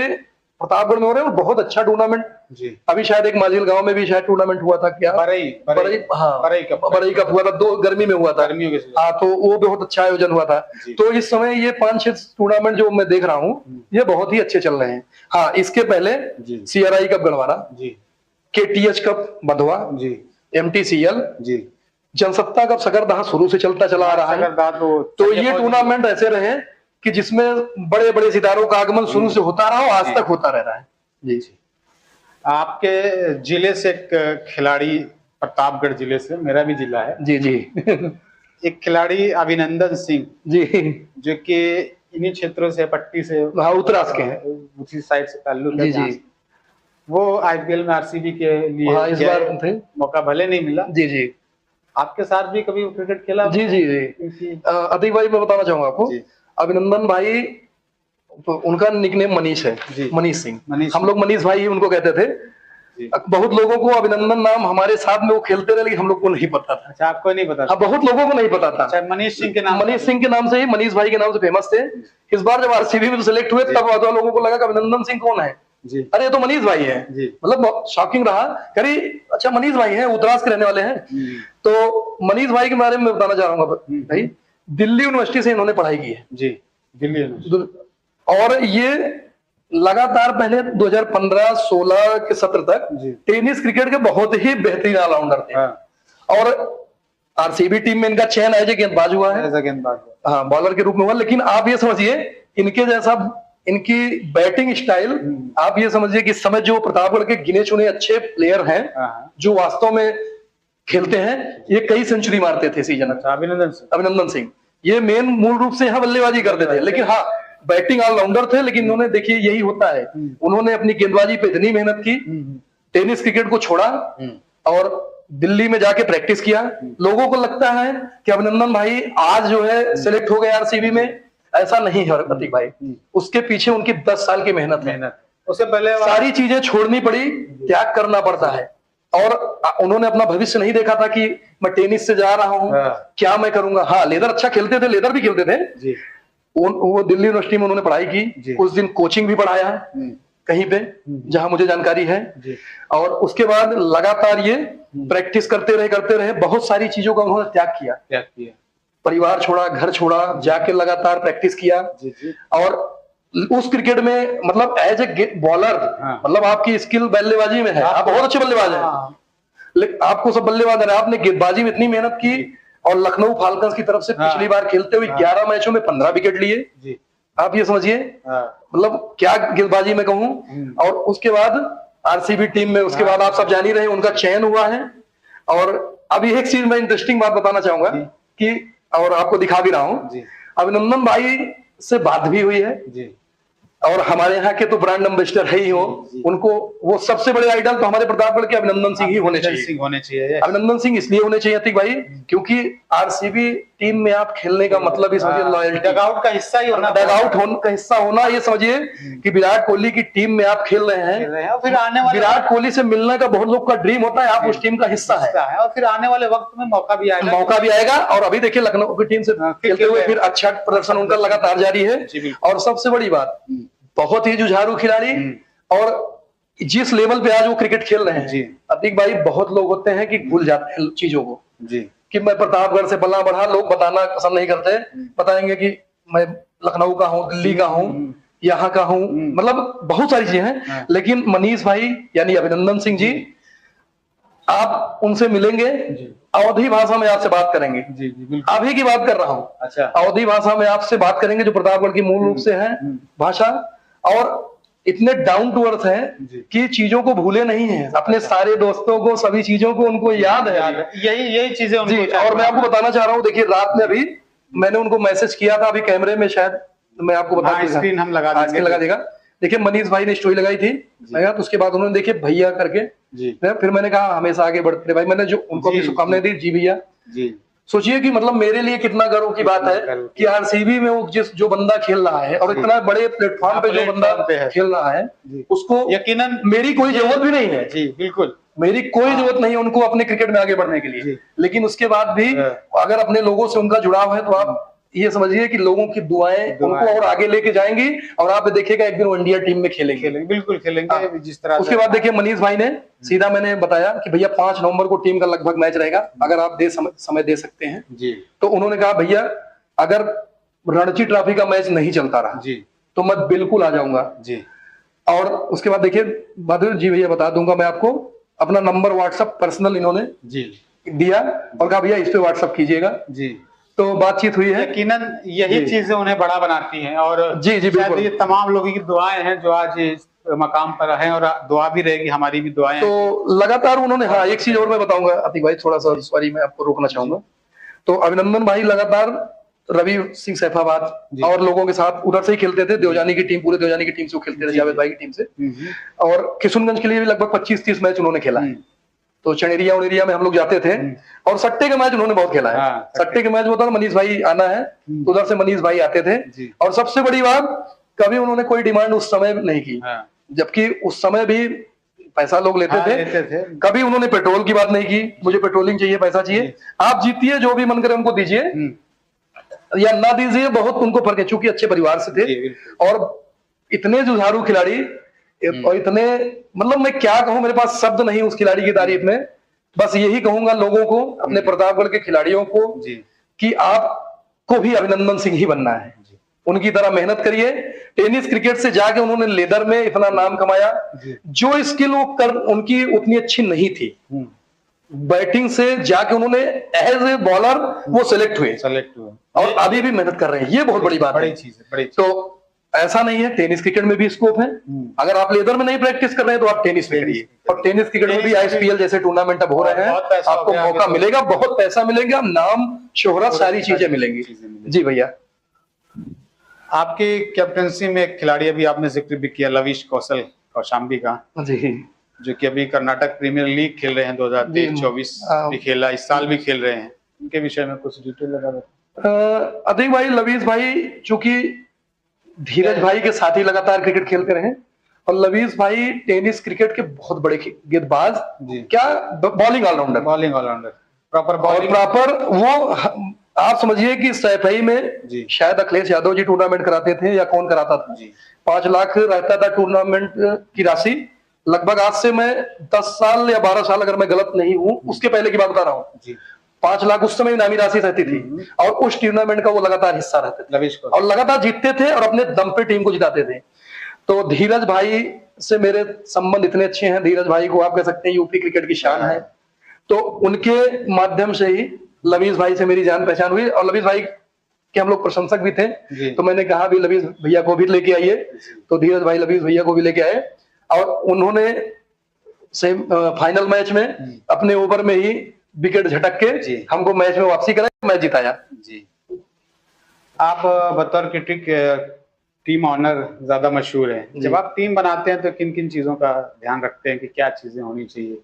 S2: प्रतापगढ़ में हो रहे हैं और बहुत अच्छा टूर्नामेंट। अभी शायद एक माझिल गांव में भी शायद टूर्नामेंट हुआ था, क्या बरई कप हुआ था, 2 गर्मी में हुआ था। हाँ, तो वो बहुत अच्छा आयोजन हुआ था। तो इस समय ये 5-6 टूर्नामेंट जो मैं देख रहा हूँ ये बहुत ही अच्छे चल रहे हैं। हाँ, इसके पहले CRI कप गढ़वारा, KTH कप बधवा, MTCL, जनसत्ता कप सकरदगा शुरू से चलता चला आ रहा है। तो ये टूर्नामेंट ऐसे रहे कि जिसमें बड़े बड़े सितारों का आगमन शुरू से होता रहा और आज तक होता रह रहा है। जी जी।
S1: आपके जिले से एक खिलाड़ी, प्रतापगढ़ जिले से, मेरा भी जिला है।
S2: जी जी।
S1: एक खिलाड़ी अभिनंदन सिंह
S2: जी,
S1: जो कि इन्हीं क्षेत्रों से, पट्टी से,
S2: उत्तरास के हैं,
S1: उसी साइड से ताल्लुक है।
S2: जी।
S1: वो IPL में RCB के लिए
S2: इस बार थे,
S1: मौका भले नहीं मिला।
S2: जी जी।
S1: आपके साथ भी कभी क्रिकेट खेला?
S2: जी जी जी। अतीक भाई मैं बताना चाहूंगा आपको, अभिनंदन भाई तो उनका निकनेम मनीष है, मनीष सिंह। हम लोग मनीष भाई ही उनको कहते थे। बहुत लोगों को अभिनंदन नाम, हमारे साथ में वो खेलते रहे लेकिन हम लोग को नहीं पता था।
S1: अच्छा, आपको नहीं पता था?
S2: बहुत लोगों को नहीं पता था।
S1: अच्छा, मनीष सिंह के
S2: नाम से ही, मनीष भाई के नाम से फेमस थे। इस बार जब RCB में सिलेक्ट हुए तब लोगों को लगा कि अभिनंदन सिंह कौन है। अरे ये तो मनीष भाई है। मतलब शॉकिंग रहा, करी अच्छा मनीष भाई हैं, उत्तरास के रहने वाले हैं। तो मनीष भाई के बारे में बताना चाह रहा हूँ भाई, दिल्ली यूनिवर्सिटी से इन्होंने पढ़ाई की है। जी, दिल्ली यूनिवर्सिटी। और ये लगातार पहले 2015-16 के सत्र तक टेनिस क्रिकेट के बहुत ही बेहतरीन ऑलराउंडर थे। और RCB टीम में इनका चयन एज ए गेंदबाज हुआ है, हाँ, बॉलर के रूप में हुआ। लेकिन आप ये समझिए इनके जैसा, इनकी बैटिंग स्टाइल, आप ये समझिए कि इस समय जो प्रतापगढ़ के गिने चुने अच्छे प्लेयर हैं जो वास्तव में खेलते हैं, ये कई सेंचुरी मारते थे सीजन। अभिनंदन सिंह ये मूल रूप से यहाँ बल्लेबाजी करते थे, लेकिन हाँ बैटिंग ऑलराउंडर थे। लेकिन उन्होंने, देखिए यही होता है, उन्होंने अपनी गेंदबाजी पे इतनी मेहनत की, टेनिस क्रिकेट को छोड़ा और दिल्ली में जाके प्रैक्टिस किया। लोगों को लगता है कि अभिनंदन भाई आज जो है सिलेक्ट हो गए RCB में, ऐसा नहीं है प्रतीक भाई। उसके पीछे उनकी 10 साल की मेहनत है। उससे पहले सारी चीजें छोड़नी पड़ी, त्याग करना पड़ता है। और उन्होंने अपना भविष्य नहीं देखा था कि मैं टेनिस से जा रहा हूँ, क्या मैं करूंगा। हाँ, लेदर अच्छा खेलते थे, लेदर भी खेलते थे। वो दिल्ली यूनिवर्सिटी में उन्होंने पढ़ाई की, कुछ दिन कोचिंग भी पढ़ाया कहीं पे, जहां मुझे जानकारी है। और उसके बाद लगातार ये प्रैक्टिस करते रहे। बहुत सारी चीजों का उन्होंने त्याग किया। परिवार छोड़ा, घर छोड़ा, जाके लगातार प्रैक्टिस किया। और उस क्रिकेट में मतलब एज ए बॉलर, मतलब आपकी स्किल बल्लेबाजी में है, आप बहुत अच्छे बल्लेबाज हैं, लेकिन आपको सब बल्लेबाज है, आपने गेंदबाजी में इतनी मेहनत की। और लखनऊ फाल्कन्स की तरफ से पिछली बार खेलते हुए 11 मैचों में 15 विकेट लिए। आप ये समझिए, मतलब क्या गेंदबाजी में कहूं। और उसके बाद RCB टीम में, उसके बाद आप सब जान ही रहे, उनका चयन हुआ है। और अभी एक चीज मैं इंटरेस्टिंग बात बताना चाहूंगा कि, और आपको दिखा भी रहा हूं, अभिनंदन भाई से बात भी हुई है। और हमारे यहाँ के तो ब्रांड एम्बेसडर है ही हो, उनको वो सबसे बड़े आइडल तो हमारे प्रतापगढ़ के अभिनंदन सिंह ही होने चाहिए। अभिनंदन सिंह इसलिए होने चाहिए अतीक भाई क्योंकि RCB टीम में आप खेलने का मतलब ही समझिए लॉयल्टी, डगआउट का हिस्सा ही होना, का हिस्सा होना। ये समझिए कि विराट कोहली की टीम में आप खेल रहे हैं, फिर आने वाले विराट कोहली से मिलने का बहुत लोग का ड्रीम होता है, आप उस टीम का हिस्सा है। और फिर आने वाले वक्त में मौका भी आएगा। और अभी देखिए लखनऊ की टीम से खेलते हुए फिर अच्छा प्रदर्शन उनका लगातार जारी है। और सबसे बड़ी बात, बहुत ही जुझारू खिलाड़ी, और जिस लेवल पे आज वो क्रिकेट खेल रहे हैं
S1: जी।
S2: अतीक भाई, बहुत लोग होते हैं कि भूल जाते हैं चीजों को
S1: जी
S2: कि मैं प्रतापगढ़ से पला बढ़ा, लोग बताना पसंद नहीं करते, बताएंगे कि मैं लखनऊ का हूँ, दिल्ली का हूँ, यहाँ का हूँ, मतलब बहुत सारी चीजें हैं।
S1: हाँ।
S2: लेकिन मनीष भाई यानी अभिनंदन सिंह जी, आप उनसे मिलेंगे, अवधी भाषा में आपसे बात करेंगे।
S1: जी जी बिल्कुल।
S2: अभी की बात कर रहा हूँ,
S1: अच्छा।
S2: अवधी भाषा में आपसे बात करेंगे जो प्रतापगढ़ की मूल रूप से है भाषा, और इतने डाउन टू अर्थ हैं
S1: जी।
S2: कि चीजों को भूले नहीं है, अपने सारे दोस्तों को, सभी चीजों को उनको याद है।
S1: यही चीजें उनको
S2: जी, और मैं आपको बताना चाह रहा हूँ, देखिए रात में अभी मैंने उनको मैसेज किया था, अभी कैमरे में शायद मैं आपको बता दूंगा,
S1: स्क्रीन हम लगा देंगे।
S2: लगा देगा। देखिए मनीष भाई ने स्टोरी लगाई थी, तो उसके बाद उन्होंने देखिए भैया करके
S1: जी।
S2: फिर मैंने कहा हमेशा आगे बढ़ते रहे भाई, मैंने जो उनको अपनी शुभकामनाएं दी। जी भैया
S1: जी।
S2: सोचिए कि मतलब मेरे लिए कितना गर्व की बात है कि आरसीबी में वो जो बंदा खेल रहा है और इतना बड़े प्लेटफॉर्म पे जो बंदा खेल रहा है, उसको
S1: यकीनन
S2: मेरी कोई जरूरत भी नहीं है।
S1: जी बिल्कुल,
S2: मेरी कोई जरूरत नहीं है उनको अपने क्रिकेट में आगे बढ़ने के लिए, लेकिन उसके बाद भी अगर अपने लोगों से उनका जुड़ाव है तो आप ये समझिए कि लोगों की दुआएं उनको और आगे लेके जाएंगी, और आप देखिएगा एक दिन वो इंडिया टीम में खेलेंगे।
S1: बिल्कुल खेलेंगे जिस तरह।
S2: उसके बाद देखिए मनीष भाई ने सीधा मैंने बताया कि भैया 5 नवंबर को टीम का लगभग मैच रहेगा, अगर आप समय दे सकते हैं
S1: जी।
S2: तो उन्होंने कहा भैया अगर रणजी ट्रॉफी का मैच नहीं चलता रहा
S1: जी
S2: तो मैं बिल्कुल आ जाऊंगा
S1: जी।
S2: और उसके बाद देखिए बहादुर जी भैया बता दूंगा मैं आपको, अपना नंबर व्हाट्सएप पर्सनल इन्होंने
S1: जी
S2: दिया और कहा भैया इस पे व्हाट्सएप कीजिएगा।
S1: जी।
S2: तो बातचीत हुई है।
S1: यकीनन यही चीजें उन्हें बड़ा बनाती हैं, और
S2: जी जी बिल्कुल,
S1: ये तमाम लोगों की दुआएं हैं जो आज इस मकाम पर हैं, और दुआ भी रहेगी, हमारी भी दुआएं।
S2: तो लगातार उन्होंने, हाँ एक चीज और मैं बताऊंगा अतीक भाई, थोड़ा सा सॉरी मैं आपको रोकना चाहूंगा। तो अभिनंदन भाई लगातार रवि सिंह सैफाबाद और लोगों के साथ उधर से ही खेलते थे, देवजानी की टीम, पूरे देवजानी की टीम से खेलते थे, जावेद भाई की टीम से, और किशुनगंज के लिए भी लगभग 25-30 मैच उन्होंने खेला है। तो चनेरिया उनेरिया में हम लोग जाते थे, और सट्टे के मैच उन्होंने बहुत खेला है। सट्टे के मैच होता था, मनीष भाई आना है, उधर से मनीष भाई आते थे, और सबसे बड़ी बात कभी उन्होंने कोई डिमांड उस समय नहीं की, जबकि उस समय भी पैसा लोग लेते थे। कभी उन्होंने पेट्रोल की बात नहीं की, मुझे पेट्रोलिंग चाहिए, पैसा चाहिए, आप जीतिए, जो भी मन करे उनको दीजिए या ना दीजिए, बहुत उनको फर्क है, चूंकि अच्छे परिवार से थे और इतने जुझारू खिलाड़ी, और इतने, मतलब मैं क्या कहूं, मेरे पास शब्द नहीं उस खिलाड़ी की तारीफ में। बस यही कहूंगा लोगों को, अपने प्रतापगढ़ के खिलाड़ियों को, कि आपको भी अभिनंदन सिंह ही बनना है, उनकी तरह मेहनत करिए। टेनिस क्रिकेट से जाके उन्होंने लेदर में इतना नाम कमाया, जो स्किल वो कर उनकी उतनी अच्छी नहीं थी, बैटिंग से जाके उन्होंने एज ए बॉलर वो सिलेक्ट हुए और अभी भी मेहनत कर रहे हैं, ये बहुत बड़ी बात है। तो ऐसा नहीं है, टेनिस क्रिकेट में भी स्कोप है, अगर आप लेदर में नहीं प्रैक्टिस कर रहे हैं तो आप टेनिस में करिए, और टेनिस क्रिकेट में भी आईएसपीएल जैसे टूर्नामेंट अब हो रहे हैं, आपको मौका मिलेगा, बहुत पैसा मिलेगा, नाम शोहरत सारी चीजें मिलेंगी। जी भैया,
S1: आपकी कैप्टनसी में एक खिलाड़ी अभी आपने जिक्र भी किया, लविश कौशाम्बी का, जी, जो कि अभी कर्नाटक प्रीमियर लीग खेल रहे हैं, 2023-24 भी खेला, इस साल भी खेल रहे हैं, उनके विषय में कुछ डिटेल लगा।
S2: अतीक भाई, लविश भाई चूंकि धीरज भाई के साथ ही लगातार क्रिकेट खेलते रहे, और लविश भाई टेनिस क्रिकेट के बहुत बड़े गेंदबाज, क्या बॉलिंग ऑलराउंडर, प्रॉपर वो, आप समझिए कि सैफई में शायद अखिलेश यादव जी टूर्नामेंट कराते थे, या कौन कराता था, 5 लाख रहता था टूर्नामेंट की राशि, लगभग आज से मैं 10 साल या 12 साल अगर मैं गलत नहीं हूं, उसके पहले की बात बता रहा हूँ, 5 लाख उस समय इनामी राशि रहती थी, और उस टूर्नामेंट का वो लगातार हिस्सा रहते थे और लगातार जीतते थे और अपने दम पे टीम को जिताते थे। तो धीरज भाई से मेरे संबंध इतने अच्छे हैं, धीरज भाई को आप कह सकते हैं यूपी क्रिकेट की शान है, तो उनके माध्यम से ही लविश भाई से मेरी जान पहचान हुई, और लविश भाई के हम लोग प्रशंसक भी थे, तो मैंने कहा भी लविश भैया को भी लेके आइए, तो धीरज भाई लविश भैया को भी लेके आए, और उन्होंने फाइनल मैच में अपने ओवर में ही विकेट झटक के हमको मैच में वापसी कराया, मैच जिताया। जी,
S1: आप बतौर क्रिकेट टीम ऑनर ज्यादा मशहूर है, जब आप टीम बनाते हैं तो किन किन चीजों का ध्यान रखते हैं कि क्या चीजें होनी चाहिए,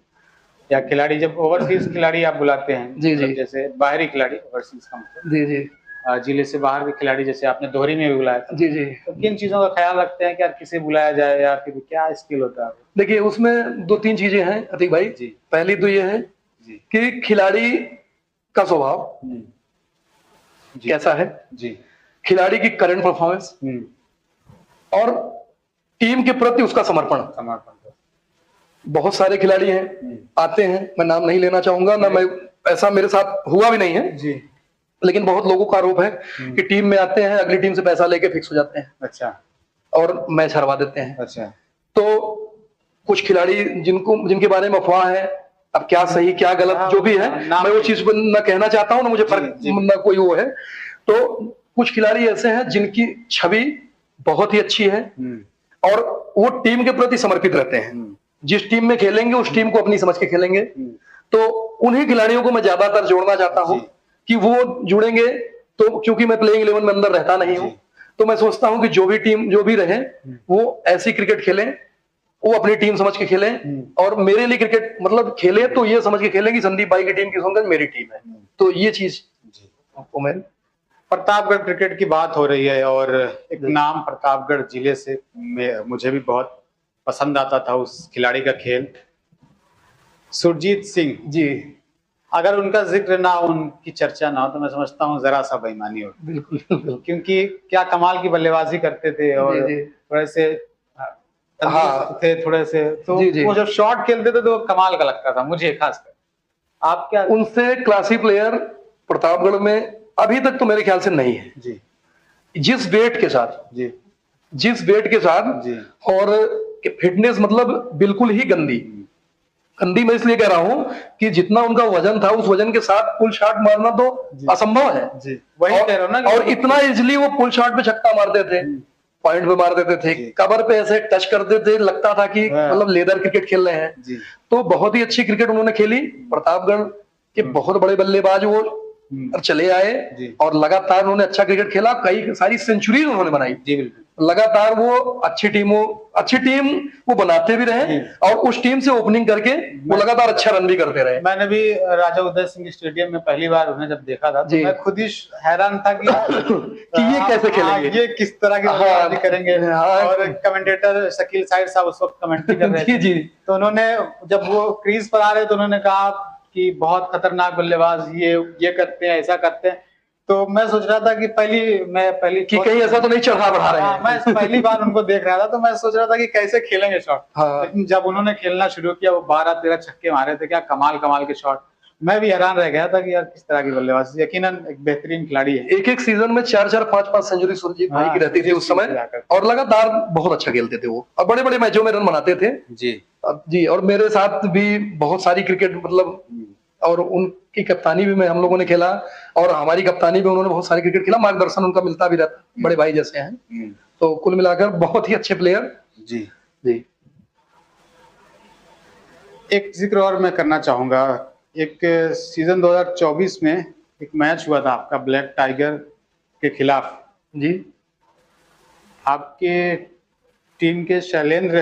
S1: या खिलाड़ी जब ओवरसीज खिलाड़ी आप बुलाते हैं,
S2: जी जी,
S1: जैसे बाहरी खिलाड़ी, ओवरसीज का मतलब, जी जी, जिले से बाहर के खिलाड़ी, जैसे आपने दोहरी में भी बुलाया था, जी जी, तो किन चीजों का ख्याल रखते हैं कि यार किसे बुलाया जाए, या फिर क्या स्किल होता है?
S2: देखिए उसमें 2-3 चीजें हैं अतीक भाई। जी, पहली तो ये है कि खिलाड़ी का स्वभाव कैसा है, जी, खिलाड़ी की करंट परफॉर्मेंस, और टीम के प्रति उसका समर्पण। बहुत सारे खिलाड़ी हैं, आते हैं, मैं नाम नहीं लेना चाहूंगा ना, मैं ऐसा मेरे साथ हुआ भी नहीं है
S1: जी,
S2: लेकिन बहुत लोगों का आरोप है कि टीम में आते हैं, अगली टीम से पैसा लेके फिक्स हो जाते हैं
S1: अच्छा
S2: और मैच हरवा देते हैं।
S1: अच्छा।
S2: तो कुछ खिलाड़ी जिनके बारे में अफवाह है, अब क्या सही क्या गलत जो भी है, मैं वो चीज न कहना चाहता हूँ, ना मुझे फर्क न कोई वो है। तो कुछ खिलाड़ी ऐसे हैं जिनकी छवि बहुत ही अच्छी है और वो टीम के प्रति समर्पित रहते हैं। जिस टीम में खेलेंगे उस टीम को अपनी समझ के खेलेंगे। तो उन्हीं खिलाड़ियों को मैं ज्यादातर जोड़ना चाहता हूँ कि वो जुड़ेंगे। तो क्योंकि मैं प्लेइंग 11 में अंदर रहता नहीं हूँ, तो मैं सोचता हूँ कि जो भी टीम जो भी रहे वो ऐसी क्रिकेट खेलें, वो अपनी टीम समझ के खेलें और मेरे लिए क्रिकेट मतलब खेले तो ये समझ के खेलें कि संदीप भाई की टीम किशनगंज मेरी टीम है। तो ये चीज आपको मैं
S1: प्रतापगढ़ क्रिकेट की बात हो रही है और एक नाम प्रतापगढ़ जिले से मुझे भी बहुत पसंद आता था उस खिलाड़ी का खेल, सुरजीत सिंह
S2: जी।
S1: अगर उनका जिक्र ना हो, उनकी चर्चा ना हो, तो मैं समझता हूँ जरा सा बेईमानी हो।
S2: बिल्कुल बिल्कुल,
S1: क्योंकि क्या कमाल की बल्लेबाजी करते थे और थोड़े से थे थोड़े से, तो वो जब शॉट खेलते थे तो वो कमाल का लगता था मुझे खासकर। आप क्या
S2: उनसे क्लासी प्लेयर प्रतापगढ़ में अभी तक तो मेरे ख्याल से नहीं है
S1: जी,
S2: जिस वेट के साथ
S1: जी,
S2: जिस वेट के साथ
S1: जी,
S2: और फिटनेस मतलब बिल्कुल ही गंदी गंदी मैं इसलिए कह रहा हूं कि जितना उनका वजन था उस वजन के साथ पुल शॉट मारना तो असंभव है
S1: जी, वही कह रहा हूं ना।
S2: और इतना इजीली वो पुल शॉट पे छक्का मारते थे, पॉइंट पे मार देते थे, कवर पे ऐसे टच करते थे, लगता था कि मतलब लेदर क्रिकेट खेल रहे हैं। तो बहुत ही अच्छी क्रिकेट उन्होंने खेली। प्रतापगढ़ के बहुत बड़े बल्लेबाज वो चले आए और लगातार उन्होंने अच्छा क्रिकेट खेला, कई सारी सेंचुरी उन्होंने बनाई। जी बिल्कुल, लगातार वो अच्छी टीम वो बनाते भी रहे और उस टीम से ओपनिंग करके वो लगातार अच्छा रन भी करते रहे।
S1: मैंने भी राजा उदय सिंह स्टेडियम में पहली बार उन्हें जब देखा था तो मैं खुद ही हैरान था कि
S2: ये कैसे खेलेंगे,
S1: ये किस तरह की बल्लेबाजी करेंगे। और कमेंटेटर शकील साहिर साहब उस वक्त कमेंट्री कर रहे थे, तो उन्होंने जब वो क्रीज पर आ रहे तो उन्होंने कहा कि बहुत खतरनाक बल्लेबाज ये करते हैं, ऐसा करते हैं। तो मैं सोच रहा था कि पहली
S2: कि कहीं ऐसा तो नहीं चढ़ा बढ़ा रहे हैं।
S1: मैं पहली बार उनको देख रहा था तो मैं सोच रहा था कि कैसे खेलेंगे शॉट। लेकिन जब उन्होंने खेलना शुरू किया, वो 12-13 छक्के मारे थे, क्या कमाल के शॉट। मैं भी हैरान रह गया था कि यार किस तरह की बल्लेबाजी। यकीनन एक बेहतरीन खिलाड़ी है।
S2: एक सीजन में 4-4, 5-5 सेंचुरी सुरजीत भाई की रहती थी उस समय और लगातार बहुत अच्छा खेलते थे वो और बड़े बड़े मैचों में रन बनाते थे। जी और मेरे साथ भी बहुत सारी क्रिकेट मतलब और उनकी कप्तानी भी हम लोगों ने खेला और हमारी कप्तानी भी उन्होंने बहुत सारी क्रिकेट खेला, मार्गदर्शन उनका मिलता भी रहता, बड़े भाई जैसे हैं। तो कुल मिलाकर बहुत ही अच्छे प्लेयर।
S1: जी
S2: जी।
S1: एक जिक्र और मैं करना चाहूंगा, एक सीजन 2024 में एक मैच हुआ था आपका ब्लैक टाइगर के खिलाफ।
S2: जी।
S1: आपके टीम के शैलेंद्र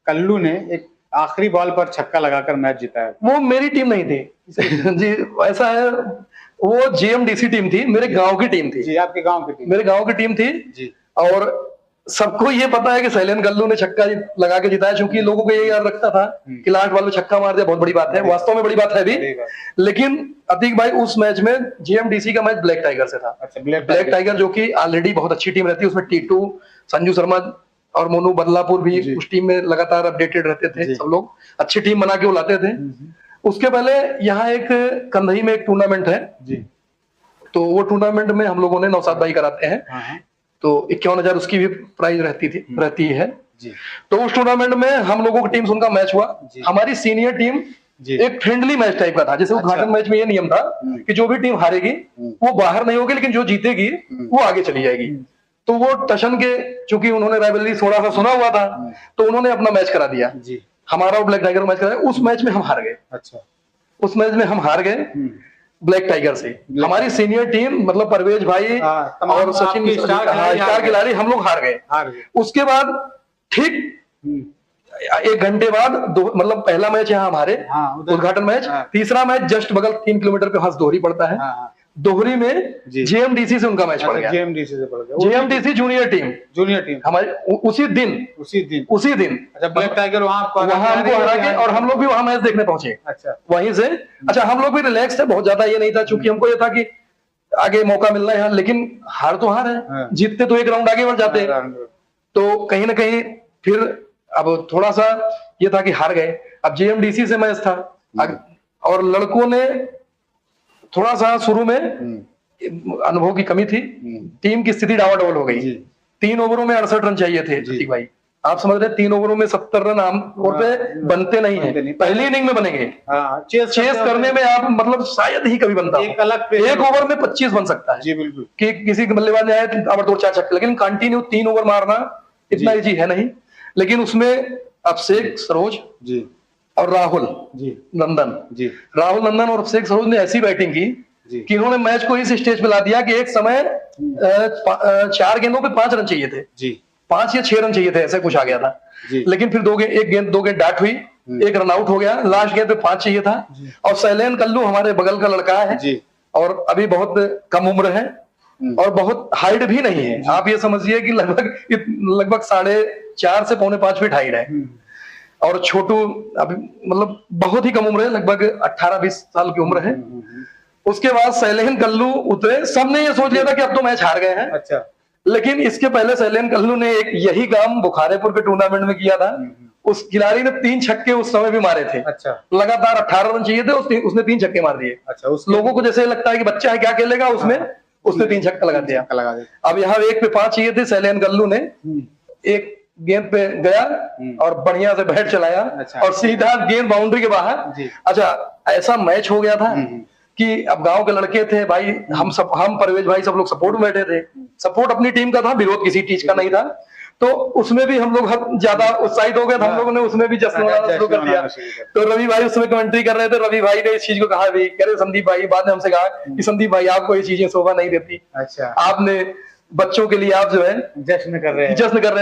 S1: कल्लू ने एक आखिरी बॉल पर छक्का लगाकर मैच जिताया।
S2: वो मेरी टीम नहीं थी जी, ऐसा है, वो जीएमडीसी टीम थी, मेरे गांव की टीम थी।
S1: जी, आपके गांव की टीम?
S2: मेरे गांव की टीम थी जी। और सबको ये पता है कि शैलेंद्र कल्लू ने छक्का लगा के जिताया, क्योंकि लोगों को ये याद रखता था कि लास्ट बॉल में छक्का मार दिया, बहुत बड़ी बात है, वास्तव में बड़ी बात है भी। लेकिन अतीक भाई उस मैच में जीएमडीसी का मैच ब्लैक टाइगर से था। अच्छा, ब्लैक टाइगर जो कि ऑलरेडी बहुत अच्छी टीम रहती है, उसमें टीटू, संजू शर्मा और मोनू बदलापुर भी उस टीम में लगातार अपडेटेड रहते थे। सब लोग अच्छी टीम बना के वो लाते थे। उसके पहले यहाँ एक कंधई में एक टूर्नामेंट है जी, तो वो टूर्नामेंट में हम लोगों ने नौसाद भाई कराते हैं, तो 51,000 उसकी भी प्राइज रहती है जी। तो उस टूर्नामेंट में हम लोगों की टीम से उनका मैच हुआ। हमारी सीनियर टीम एक फ्रेंडली मैच टाइप का था, जैसे उद्घाटन मैच में ये नियम था कि जो भी टीम हारेगी वो बाहर नहीं होगी, लेकिन जो जीतेगी वो आगे चली जाएगी। तो वो टशन के, चूंकि उन्होंने राइवलरी थोड़ा सा सुना हुआ था, तो उन्होंने अपना मैच करा दिया जी। हमारा ब्लैक टाइगर मैच कराया, उस मैच में हम हार गए। अच्छा, उस मैच में हम हार गए ब्लैक टाइगर से। हमारी सीनियर टीम मतलब परवेज भाई और सचिन स्टार खिलाड़ी, हम लोग हार गए। उसके बाद ठीक 1 घंटे बाद मतलब पहला मैच यहाँ हमारे उद्घाटन मैच, तीसरा मैच जस्ट बगल 3 किलोमीटर पे दोहरी पड़ता है, दोहरी में जीएमडीसी से उनका मैच पड़ गया। जीएमडीसी जूनियर टीम हमारे उसी दिन
S1: अच्छा, ब्लैक टाइगर वहां
S2: हमको हरा के और हम लोग भी वहां मैच देखने पहुंचे। अच्छा, वहीं से अच्छा हम लोग भी रिलैक्स थे, बहुत ज्यादा ये नहीं था, चूंकि हमको ये था कि आगे मौका मिलना है, लेकिन हार तो हार है, जीतते तो एक राउंड आगे बढ़ जाते। तो कहीं ना कहीं फिर अब थोड़ा सा ये था कि हार गए। अब जेएमडीसी से मैच था और लड़कों ने थोड़ा सा शुरू में अनुभव की कमी थी, टीम की स्थिति डावाडोल हो गई। 3 ओवरों में 68 रन चाहिए थे प्रतीक भाई, आप समझ रहे 3 ओवरों में 70 रन आमतौर पे बनते नहीं है, पहली इनिंग में बनेंगे। चेस करने में आप मतलब शायद ही कभी बनता है, एक ओवर में 25 बन सकता है।
S1: जी बिल्कुल, कि
S2: किसी बल्लेबाज ने आए ताबड़तोड़ 4 छक्के, लेकिन कंटिन्यू 3 ओवर मारना इतना इजी है नहीं। लेकिन उसमें अभिषेक सरोज जी और राहुल जी नंदन जी, राहुल नंदन और अभिषेक सरोज ने ऐसी बैटिंग की कि इन्होंने मैच को इस स्टेज पे ला दिया कि एक समय 4 गेंदों पे 5 रन चाहिए थे जी, 5 या 6 रन चाहिए थे, ऐसा कुछ आ गया था। लेकिन फिर 2 गेंद डाट हुई, एक रन आउट हो गया, लास्ट गेंद पे 5 चाहिए था। और शैलेन कल्लू हमारे बगल का लड़का है जी, और अभी बहुत कम उम्र है और बहुत हाइट भी नहीं है। आप ये समझिए कि लगभग 4.5 से 4.25 फीट हाइट है। और छोटू अभी मतलब बहुत ही कम उम्र है, लगभग 18-20 साल की उम्र है। उसके बाद शैलेन कल्लू उतरे, सबने ये सोच लिया था कि अब तो मैच हार गए हैं। अच्छा, लेकिन इसके पहले शैलेन कल्लू ने एक यही काम बुखारेपुर के टूर्नामेंट में किया था। उस खिलाड़ी ने 3 छक्के उस समय भी मारे थे। अच्छा, लगातार 18 रन चाहिए थे, उसने 3 छक्के मार दिए। अच्छा, उस लोगों को जैसे लगता है कि बच्चा है क्या खेलेगा, उसमें उसने 3 छक्का लगा दिया। अब यहाँ 1 पे 5 चाहिए थे, शैलेन कल्लू ने एक गेंद पे गया और बढ़िया से बैट चलाया। अच्छा, और सीधा गेंद बाउंड्री के बाहर। अच्छा, ऐसा मैच हो गया था कि अब गांव के लड़के थे भाई, हम परवेज भाई सब लोग सपोर्ट में बैठे थे। सपोर्ट अपनी टीम का था, विरोध किसी चीज का नहीं था। तो उसमें भी हम लोग ज्यादा उत्साहित हो गए, हम लोगों ने उसमें भी जश्न मनाना शुरू कर दिया। तो रवि भाई उसमें कमेंट्री कर रहे थे, रवि भाई ने इस चीज को कहा भी, कह रहे संदीप भाई, बाद में हमसे कहा कि संदीप भाई आपको ये चीजें शोभा नहीं देती। अच्छा, आपने बच्चों के लिए आप जो है जश्न कर रहे हैं।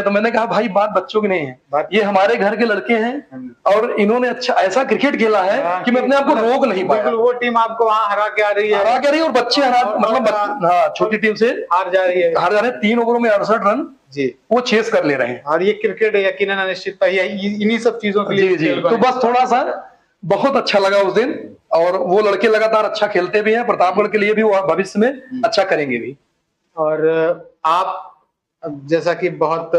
S2: तो मैंने कहा भाई बात बच्चों की नहीं है, ये हमारे घर के लड़के हैं और इन्होंने अच्छा ऐसा क्रिकेट खेला है कि मैं अपने आप को रोक नहीं पाया। वो टीम आपको वहां हरा के आ रही है और बच्चे मतलब छोटी टीम से हार जा रही है। 3 ओवरों में 68 रन जी वो चेस कर ले रहे हैं। और ये क्रिकेट यकीनन अनिश्चितता है, इन्हीं सब चीजों के लिए। जी, तो बस थोड़ा सा बहुत अच्छा लगा उस दिन। और वो लड़के लगातार अच्छा खेलते भी हैं, प्रतापगढ़ के लिए भी वो भविष्य में अच्छा करेंगे भी। और आप जैसा कि बहुत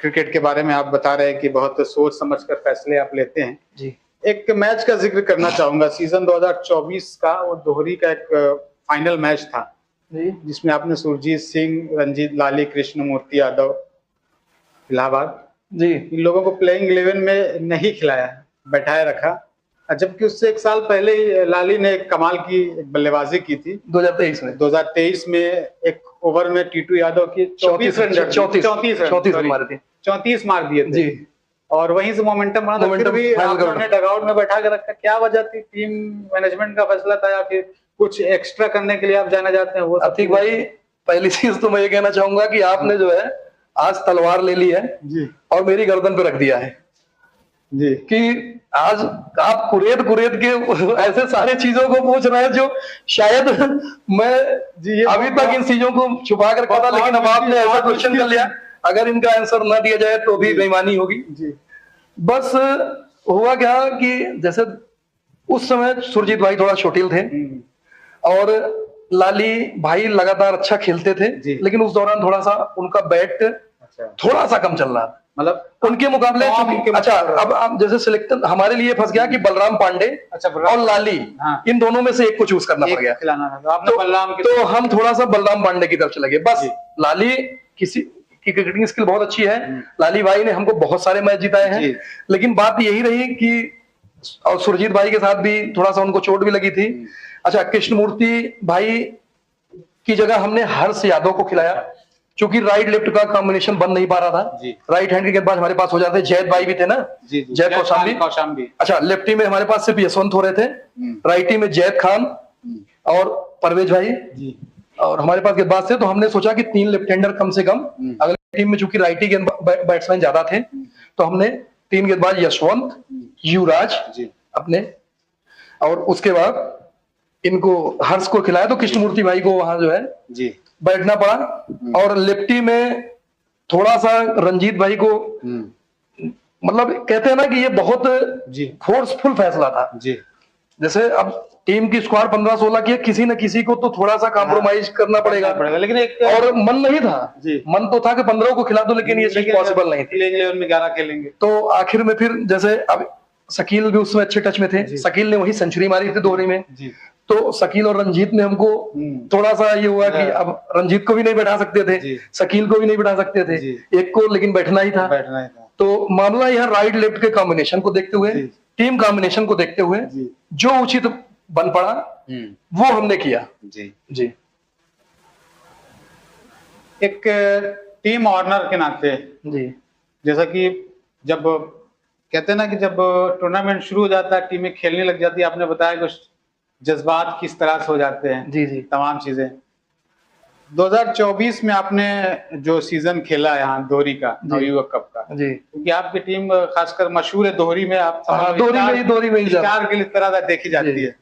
S2: क्रिकेट के बारे में आप बता रहे हैं कि बहुत सोच समझकर फैसले आप लेते हैं जी। एक मैच का जिक्र करना चाहूंगा, सीजन 2024 का वो दोहरी का एक फाइनल मैच था जी, जिसमें आपने सुरजीत सिंह, रंजीत लाली, कृष्णमूर्ति यादव, इलाहाबाद जी, इन लोगों को प्लेइंग 11 में नहीं खिलाया, बैठाए रखा। जबकि उससे 1 साल पहले ही लाली ने कमाल की बल्लेबाजी की थी 2023 में एक ओवर में टीटू यादव की 34 मार दिए थे जी। और वहीं से मोमेंटम बना, फिर भी आपने डगआउट में बैठा के रखा। क्या वजह थी? टीम मैनेजमेंट का फैसला था या फिर कुछ एक्स्ट्रा करने के लिए आप जाने जाते हैं? वो अतीक भाई, पहली चीज तो मैं ये कहना चाहूंगा कि आपने जो है आज तलवार ले ली है जी और मेरी गर्दन पे रख दिया है जी, कि आज आप कुरेद के ऐसे सारे चीजों को पूछ रहे हैं जो शायद मैं जी अभी तक इन चीजों को छुपा कर रखा था, लेकिन अब आपने ऐसा क्वेश्चन कर लिया, अगर इनका आंसर ना दिया जाए तो भी बेईमानी होगी जी। बस हुआ क्या कि जैसे उस समय सुरजीत भाई थोड़ा चोटिल थे और लाली भाई लगातार अच्छा खेलते थे, लेकिन उस दौरान थोड़ा सा उनका बैट थोड़ा सा कम चल रहा था, मतलब उनके मुकाबले। अच्छा, अब आप जैसे सिलेक्शन हमारे लिए फंस गया कि बलराम पांडे और लाली, इन दोनों में से एक को चूज करना पड़ गया। तो हम थोड़ा सा बलराम पांडे की तरफ चले गए। बस लाली किसी की क्रिकेटिंग स्किल बहुत अच्छी है, लाली भाई ने हमको बहुत सारे मैच जिताए हैं, लेकिन बात यही रही कि और सुरजीत भाई के साथ भी थोड़ा सा उनको चोट भी लगी थी। अच्छा, कृष्णमूर्ति भाई की जगह हमने हर्ष यादव को खिलाया, क्योंकि राइट लेफ्ट का कॉम्बिनेशन बन नहीं पा रहा था। राइट हैंड के गेंदबाज हमारे पास हो जाते, जैद भाई भी थे ना, जैद कौशाम्बी। अच्छा, लेफ्टी में हमारे पास सिर्फ यशवंत हो रहे थे, राइटी में जैद खान और परवेज भाई जी। और हमारे पास गेंदबाज थे, तो हमने सोचा कि 3 लेफ्ट हैंडर कम से कम। अगली टीम में चूंकि राइटी बैट्समैन ज्यादा थे, तो हमने 3 गेंदबाज यशवंत, युवराज अपने, और उसके बाद इनको हर्ष को खिलाया। तो कृष्णमूर्ति भाई को वहां जो है जी बैठना पड़ा। और लेफ्टी में थोड़ा सा रंजीत भाई को, मतलब कहते हैं ना कि ये बहुत फोर्सफुल फैसला था जी। जैसे अब टीम की स्क्वाड 15-16 की है, किसी न किसी को तो थोड़ा सा कॉम्प्रोमाइज करना पड़ेगा।
S1: लेकिन एक
S2: और मन नहीं था,
S1: जी।
S2: मन तो था कि 15 को खिला दो, लेकिन ये चीज पॉसिबल नहीं थी।
S1: प्लेइंग 11 में 11 खेलेंगे
S2: तो आखिर में फिर जैसे अब शकील भी उसमें अच्छे टच में थे,
S1: जी।
S2: शकील ने वही सेंचुरी मारी थी दोहरी में।
S1: जी।
S2: तो शकील और रंजीत में हमको थोड़ा सा ये हुआ कि अब रंजीत को भी नहीं बैठा सकते थे,
S1: जी।
S2: शकील को भी नहीं बैठा सकते थे,
S1: जी।
S2: एक को लेकिन बैठना ही था।
S1: बैठना ही था।
S2: तो मामला यह राइट लेफ्ट के कॉम्बिनेशन को देखते हुए,
S1: जी।
S2: टीम कॉम्बिनेशन को देखते हुए
S1: जी।
S2: जो उचित बन पड़ा वो हमने किया।
S1: जी।
S2: जी।
S1: एक टीम ऑर्नर के नाते
S2: जी।
S1: जैसा कि जब कहते हैं ना कि जब टूर्नामेंट शुरू हो जाता है, टीमें खेलने लग जाती है, आपने बताया कुछ जज्बात किस तरह से हो जाते हैं।
S2: जी। जी।
S1: तमाम चीजें 2024 में आपने जो सीजन खेला है यहाँ दोहरी का, नवयुवक कप का,
S2: जी।
S1: क्योंकि आपकी टीम खासकर मशहूर है दोहरी में, आप
S2: दोहरी में ही
S1: स्टार के तरह देखी जाती है।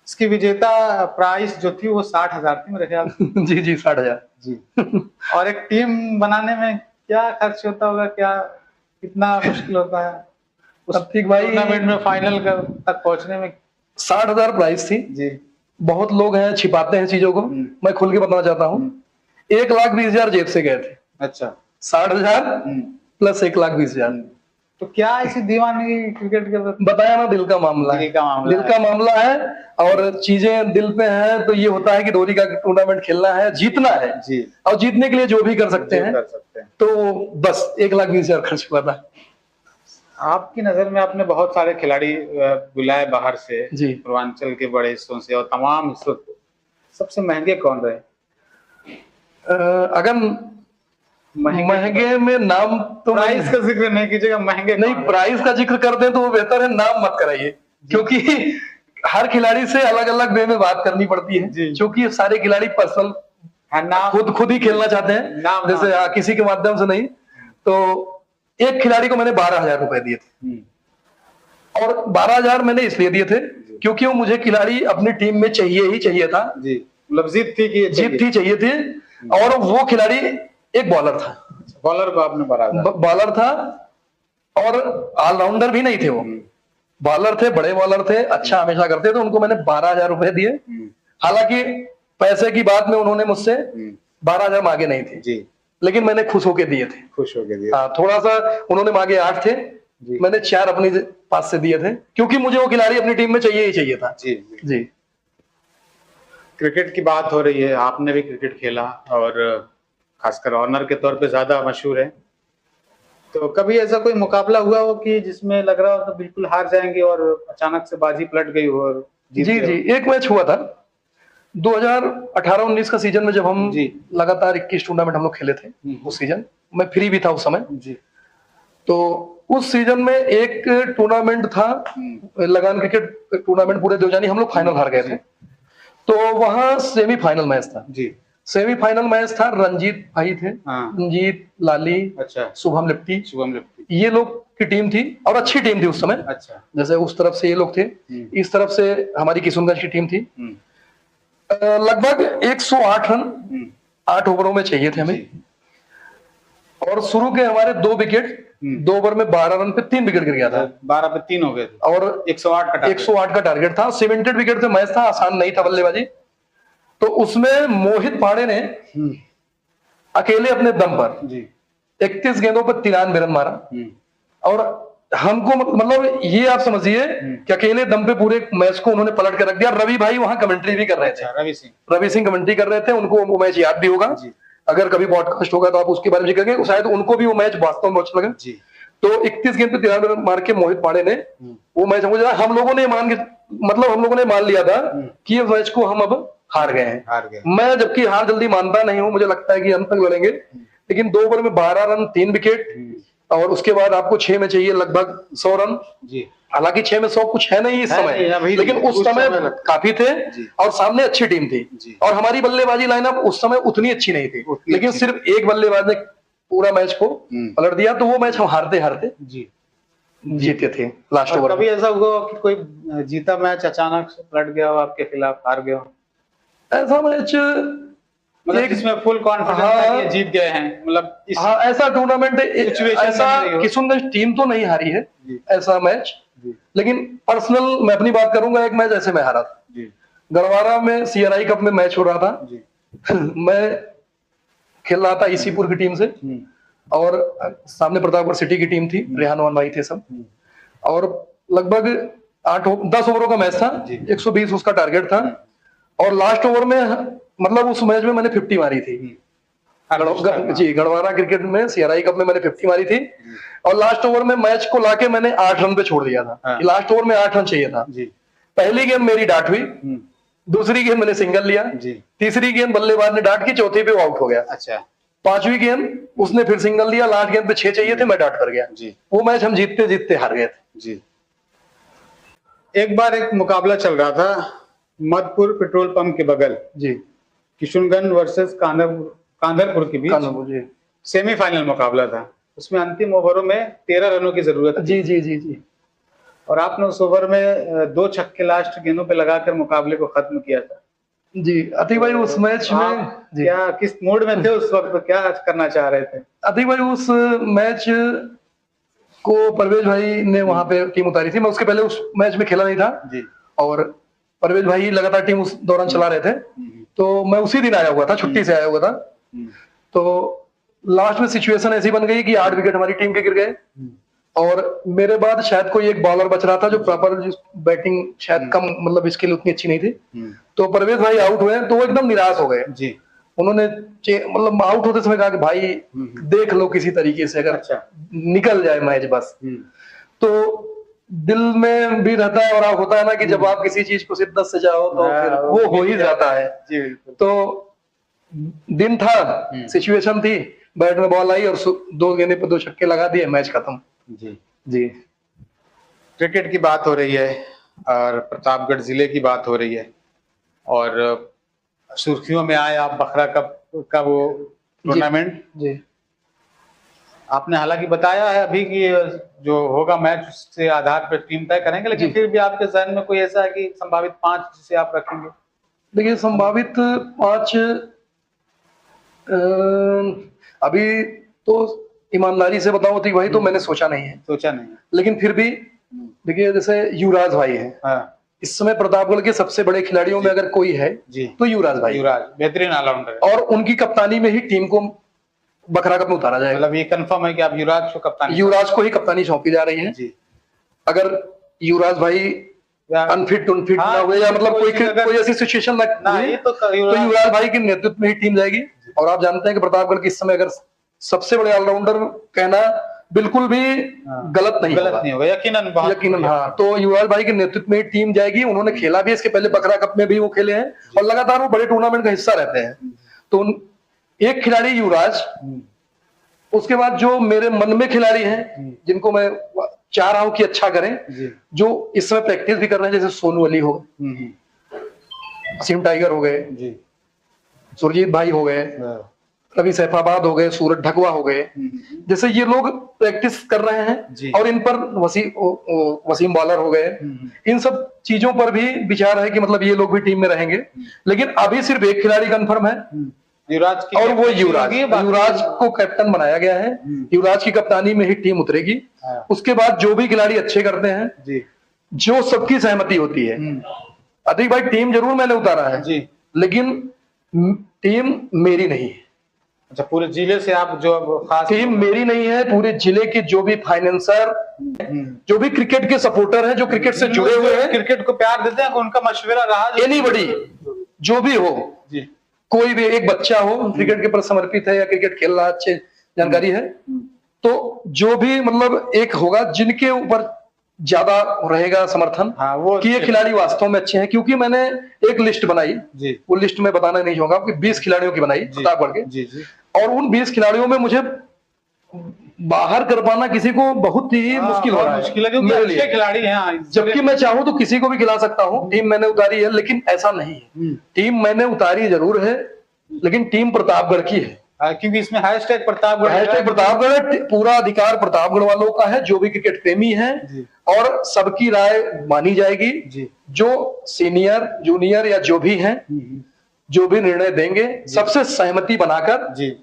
S1: इसकी विजेता प्राइस जो थी वो 60,000 थी मेरे ख्याल से।
S2: जी। जी 60,000।
S1: जी। और एक टीम बनाने में क्या खर्च होता होगा, क्या कितना मुश्किल होता है उस टूर्नामेंट में फाइनल तक पहुंचने में?
S2: 60,000 प्राइस थी
S1: जी।
S2: बहुत लोग हैं छिपाते हैं चीजों को, मैं खुल के बताना चाहता हूँ। 1,20,000 जेब से गए थे।
S1: अच्छा।
S2: 60,000 प्लस 1,20,000।
S1: तो क्या ऐसी दीवानगी क्रिकेट के
S2: बताया ना, दिल का मामला है, दिल का मामला है और चीजें दिल पे हैं। तो ये होता है कि दोहरी का टूर्नामेंट खेलना है, जीतना है जी। और जीतने के लिए जो भी कर सकते हैं। तो बस 1,20,000 खर्च हुआ था।
S1: आपकी नजर में आपने बहुत सारे खिलाड़ी बुलाए बाहर से
S2: जी,
S1: पूर्वांचल के बड़े हिस्सों से और तमाम हिस्सों, सबसे महंगे कौन रहे?
S2: अगर महंगे में नाम तो
S1: प्राइस का जिक्र नहीं कीजिएगा, महंगे
S2: नहीं, प्राइस का जिक्र कर दें तो वो बेहतर है, नाम मत कराइए, क्योंकि हर खिलाड़ी से अलग अलग वे में बात करनी पड़ती है, क्योंकि सारे खिलाड़ी पर्सनल खुद ही खेलना चाहते हैं, जैसे किसी के माध्यम से नहीं। तो एक खिलाड़ी को मैंने 12,000 रुपए दिए थे, और 12,000 मैंने इसलिए दिए थे क्योंकि वो मुझे खिलाड़ी अपनी टीम में चाहिए ही चाहिए था। मतलब जीत थी चाहिए थी। और वो खिलाड़ी एक बॉलर था,
S1: बॉलर को आपने
S2: बॉलर था और ऑलराउंडर भी नहीं थे, वो बॉलर थे, बड़े बॉलर थे, अच्छा हमेशा करते थे। उनको मैंने 12,000 रुपए दिए। हालांकि पैसे की बात में उन्होंने मुझसे 12,000 मांगे नहीं थे, लेकिन मैंने खुश होके दिए थे। हाँ, थोड़ा सा उन्होंने मांगे 8 थे, मैंने 4 अपने पास से दिए थे, क्योंकि मुझे वो खिलाड़ी अपनी टीम में चाहिए ही चाहिए था। जी।
S1: क्रिकेट की बात हो रही है, आपने भी क्रिकेट खेला और खासकर ऑनर के तौर पे ज्यादा मशहूर है। तो कभी ऐसा कोई मुकाबला हुआ हो कि जिसमें लग रहा हो तो बिल्कुल हार जाएंगे और अचानक से बाजी पलट गई हो और
S2: जीत गए? जी, एक मैच हुआ था 2018-19 का सीजन में, जब हम लगातार 21 टूर्नामेंट हम लोग खेले थे। उस सीजन मैं फ्री भी था उस समय जी। तो उस सीजन में एक टूर्नामेंट था, लगान क्रिकेट टूर्नामेंट, पूरे देवजानी, हम लोग फाइनल हार गए थे। तो वहां सेमीफाइनल मैच था जी। सेमीफाइनल मैच था, रंजीत भाई थे, रंजीत, लाली, अच्छा, शुभम लिप्टी, ये लोग की टीम थी और अच्छी टीम थी उस समय। अच्छा। जैसे उस तरफ से ये लोग थे, इस तरफ से हमारी किशनगंज की टीम थी। लगभग 108 रन 8 ओवरों में चाहिए थे हमें, और शुरू के हमारे 2 विकेट, 2 ओवर में 12 रन पे 3 विकेट गिर गया था। 12 पे 3 हो गए थे और 108 का टारगेट था। सीमेंटेड विकेट से मैच था, आसान नहीं था बल्लेबाजी। तो उसमें मोहित पांडे ने अकेले अपने दम पर 31 गेंदों पर 93 रन मारा, और हमको मतलब ये आप समझिए कि अकेले दम पे पूरे मैच को उन्होंने पलट कर रख दिया। रवि भाई वहां कमेंट्री भी कर रहे थे, रवि सिंह कमेंट्री कर रहे थे, उनको वो मैच याद भी होगा, अगर कभी पॉडकास्ट होगा तो आप उसके बारे में जिक्र, शायद उनको भी वो मैच वास्तव में अच्छा लगा। तो 31 गेंद पे 93 रन मार के मोहित पांडे ने वो मैच, मुझे हम लोगों ने मान लिया था कि ये मैच को हम अब हार गए हैं। मैं जबकि हार जल्दी मानता नहीं हूं, मुझे लगता है कि अंत तक लड़ेंगे, लेकिन 2 ओवर में 12 रन 3 विकेट, और उसके बाद आपको 6 में चाहिए लगभग 100 रन। हालांकि 6 में 100 कुछ है नहीं इस समय, लेकिन उस समय काफी थे और सामने अच्छी टीम थी, और हमारी बल्लेबाजी लाइनअप उस समय उतनी अच्छी नहीं थी, लेकिन सिर्फ एक बल्लेबाज ने पूरा मैच को पलट दिया। तो वो मैच हम हारते जीते थे लास्ट ओवर। कभी ऐसा हुआ कि कोई जीता मैच अचानक से पलट गया हो, आपके खिलाफ हार गया हो? ऐसा मैच
S1: मतलब इसमें फुल कॉन्फिडेंस है कि ये जीत गए हैं, मतलब इस
S2: हाँ ऐसा टूर्नामेंट
S1: सिचुएशन में
S2: ऐसा
S1: नहीं हो।
S2: किशनगंज टीम तो नहीं हारी है
S1: जी।
S2: ऐसा मैच,
S1: जी।
S2: लेकिन पर्सनल मैं अपनी बात करूंगा, एक मैच ऐसे मैं हारा था
S1: जी।
S2: गढ़वारा में, CNI कप में मैच हो रहा था।
S1: जी।
S2: मैं खेल रहा था ईसीपुर की टीम से और सामने प्रतापगढ़ सिटी की टीम थी, रेहान भाई थे सब, और लगभग 10 ओवरों का मैच था, 120 उसका टारगेट था, और लास्ट ओवर में मतलब उस मैच में मैंने 50 मारी थी। जी, गढ़वारा क्रिकेट में CNI कप में मैंने 50 मारी थी, और लास्ट ओवर में मैच को लाके मैंने 8 रन पे छोड़ दिया था। लास्ट ओवर में 8 रन चाहिए था। पहली गेंद मेरी डाट हुई, दूसरी गेंद मैंने सिंगल लिया, तीसरी गेंद बल्लेबाज ने डाट की, चौथी पे वो आउट हो गया।
S1: अच्छा।
S2: पांचवी गेंद उसने फिर सिंगल लिया, लास्ट गेंद पे 6 चाहिए थे, मैं डाट कर गया। वो मैच हम जीतते जीतते हार गए थे।
S1: जी। एक बार एक मुकाबला चल रहा था मधुपुर पेट्रोल पंप के बगल,
S2: जी,
S1: किशनगंज वर्सेस कांधरपुर के बीच सेमीफाइनल मुकाबला था। उसमें अंतिम ओवरों में 13 रनों की जरूरत थी।
S2: जी जी जी जी।
S1: और आपने उस ओवर में 2 छक्के लास्ट गेंदों पे लगाकर मुकाबले को खत्म किया था।
S2: जी अतीक भाई, उस मैच में
S1: क्या किस मूड में थे उस वक्त, क्या करना चाह रहे थे?
S2: अतीक भाई, उस मैच को परवेज भाई ने वहां पे टीम उतारी थी। मैं उसके पहले उस मैच में खेला नहीं था
S1: जी।
S2: और परवेज भाई लगातार टीम उस दौरान चला रहे थे, तो मैं उसी दिन आया हुआ था, छुट्टी से आया हुआ था। तो लास्ट में सिचुएशन ऐसी बन गई कि 8 विकेट हमारी टीम के गिर गए, और मेरे बाद शायद कोई एक बॉलर बच रहा था जो प्रॉपर बैटिंग शायद कम, मतलब स्किल उतनी अच्छी नहीं थी। तो परवेज भाई आउट हुए, तो वो एकदम निराश हो गए जी। उन्होंने मतलब आउट होते समय कहा कि भाई देख लो किसी तरीके से, अगर निकल जाए मैच बस। तो दिल में भी रहता है, और होता है ना कि जब आप किसी चीज को शिद्दत से चाहो तो फिर वो हो ही जाता है जी। तो दिन था, सिचुएशन थी, बैट में बॉल आई और 2 गेंदे पर 2 छक्के लगा दिए, मैच खत्म जी। जी।
S1: क्रिकेट की बात हो रही है और प्रतापगढ़ जिले की बात हो रही है, और सुर्खियों में आए आप बखरा कप का वो टूर्नामेंट जी। आपने हालांकि बताया है अभी कि जो होगा मैच उसके आधार पर टीम तय करेंगे, लेकिन फिर भी आपके जहन में कोई ऐसा है कि संभावित 5 जिसे आप रखेंगे? देखिए,
S2: संभावित 5 अभी तो ईमानदारी से बताओ तो भाई, तो मैंने सोचा नहीं है, लेकिन फिर भी देखिए, जैसे युवराज भाई है, इस समय प्रतापगढ़ के सबसे बड़े खिलाड़ियों में अगर कोई है तो युवराज भाई,
S1: बेहतरीन ऑलराउंडर,
S2: और उनकी कप्तानी में ही टीम को बखरा कप में उतारा जाएगा।
S1: मतलब ये कंफर्म है कि आप
S2: युवराज को ही कप्तानी सौंपी जा रही है जी। अगर युवराज भाई अनफिट ना हुए, या मतलब कोई ऐसी सिचुएशन ना हुई, तो युवराज भाई के नेतृत्व में ही टीम जाएगी। और आप जानते हैं कि प्रतापगढ़ के इस समय अगर सबसे बड़े ऑलराउंडर कहना बिल्कुल भी गलत नहीं होगा, यकीनन हाँ। तो युवराज भाई के नेतृत्व में टीम जाएगी। उन्होंने खेला भी, इसके पहले बखरा कप में भी वो खेले हैं, और लगातार वो बड़े टूर्नामेंट का हिस्सा रहते हैं। तो एक खिलाड़ी युवराज, उसके बाद जो मेरे मन में खिलाड़ी हैं जिनको मैं चाह रहा हूं कि अच्छा करें, जो इस समय प्रैक्टिस भी कर रहे हैं, जैसे सोनू अली हो गए, असीम टाइगर हो गए, सुरजीत भाई हो गए, रवि सैफाबाद हो गए, सूरज ढकवा हो गए, जैसे ये लोग प्रैक्टिस कर रहे हैं, और इन पर वसीम बॉलर हो गए। इन सब चीजों पर भी विचार है कि मतलब ये लोग भी टीम में रहेंगे। लेकिन अभी सिर्फ एक खिलाड़ी कंफर्म है, युवराज की, और वो युवराज को कैप्टन बनाया गया है। युवराज की कप्तानी में ही टीम उतरेगी। उसके बाद जो भी खिलाड़ी अच्छे करते हैं, जो सबकी सहमति होती है, अतीक भाई टीम जरूर मैंने उतारा है जी, लेकिन टीम मेरी नहीं है।
S1: अच्छा, पूरे जिले से आप जो खास
S2: टीम मेरी नहीं है, पूरे जिले के जो भी फाइनेंसर, जो भी क्रिकेट के सपोर्टर हैं, जो क्रिकेट से जुड़े हुए हैं,
S1: क्रिकेट को प्यार देते हैं, उनका मशवरा रहा,
S2: एनीबॉडी जो भी हो जी, कोई भी एक बच्चा हो क्रिकेट के प्रति समर्पित है या क्रिकेट खेल रहा, अच्छे जानकारी है, तो जो भी मतलब एक होगा जिनके ऊपर ज्यादा रहेगा समर्थन, वो कि ये खिलाड़ी वास्तव में अच्छे हैं। क्योंकि मैंने एक लिस्ट बनाई जी, वो लिस्ट में बताना नहीं चाहूंगा, 20 खिलाड़ियों की बनाई प्रतापगढ़ के जी, और उन 20 खिलाड़ियों में मुझे बाहर कर पाना किसी को बहुत ही मुश्किल हो रहा है मेरे लिए। खिलाड़ी हैं, जबकि मैं चाहूं तो किसी को भी खिला सकता हूं। टीम मैंने उतारी है, लेकिन ऐसा नहीं है। टीम मैंने उतारी जरूर है, लेकिन टीम प्रतापगढ़ की है,
S1: क्योंकि इसमें हैशटैग प्रतापगढ़,
S2: पूरा अधिकार प्रतापगढ़ वालों का है, जो भी क्रिकेट प्रेमी है, और सबकी राय मानी जाएगी। जो सीनियर, जूनियर या जो भी हैं, जो भी निर्णय देंगे सबसे सहमति बनाकर,
S1: जी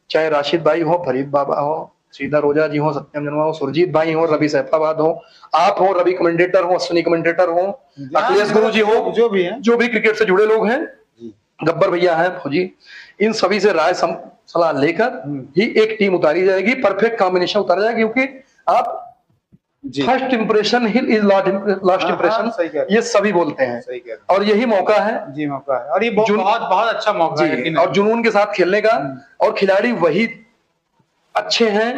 S2: चाहे राशिद भाई हो, फरीद बाबा हो, श्रीधर ओझा जी हो, सत्यम जनवा हो, सुरजीत भाई हो, रवि सैफाबाद हो, आप हो, रवि कमेंटेटर हो, अश्विनी कमेंटेटर हो, अखिलेश गुरु जी हो,
S1: जो भी है,
S2: जो भी क्रिकेट से जुड़े लोग हैं,
S1: जी
S2: गब्बर भैया हैं, फौजी, इन सभी से राय सलाह लेकर ही एक टीम उतारी जाएगी, परफेक्ट कॉम्बिनेशन उतारा जाएगा, क्योंकि आप
S1: जी
S2: फर्स्ट इंप्रेशन ही इज लास्ट इंप्रेशन,
S1: सही कह रहे हैं।
S2: ये सभी बोलते हैं,
S1: सही कह रहे हैं।
S2: और यही मौका है
S1: जी मौका है, और ये बहुत बहुत अच्छा मौका है,
S2: जी,
S1: यकीनन।
S2: और जुनून के साथ खेलने का, और खिलाड़ी वही अच्छे हैं,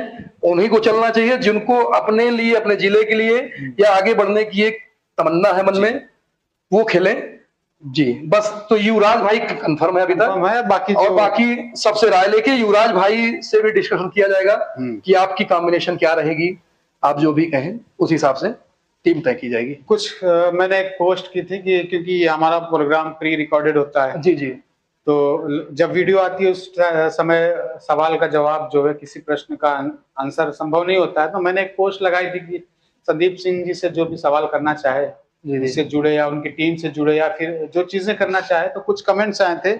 S2: उन्हीं को चलना चाहिए जिनको अपने लिए, अपने जिले के लिए या आगे बढ़ने की एक तमन्ना है मन में, वो खेलें जी। बस तो युवराज भाई कंफर्म है अभी तक,
S1: है बाकी
S2: और बाकी सबसे राय लेके युवराज भाई से भी डिस्कशन किया जाएगा कि आपकी कॉम्बिनेशन क्या रहेगी, आप जो भी कहें उस हिसाब से टीम तय की जाएगी।
S1: कुछ मैंने एक पोस्ट की थी कि क्योंकि हमारा प्रोग्राम प्री रिकॉर्डेड होता है,
S2: जी जी,
S1: तो जब वीडियो आती है उस समय सवाल का जवाब जो है, किसी प्रश्न का आंसर संभव नहीं होता है, तो मैंने एक पोस्ट लगाई थी कि संदीप सिंह जी से जो भी सवाल करना चाहे, इससे जुड़े या उनकी टीम से जुड़े या फिर जो चीजें करना चाहे, तो कुछ कमेंट्स आए थे।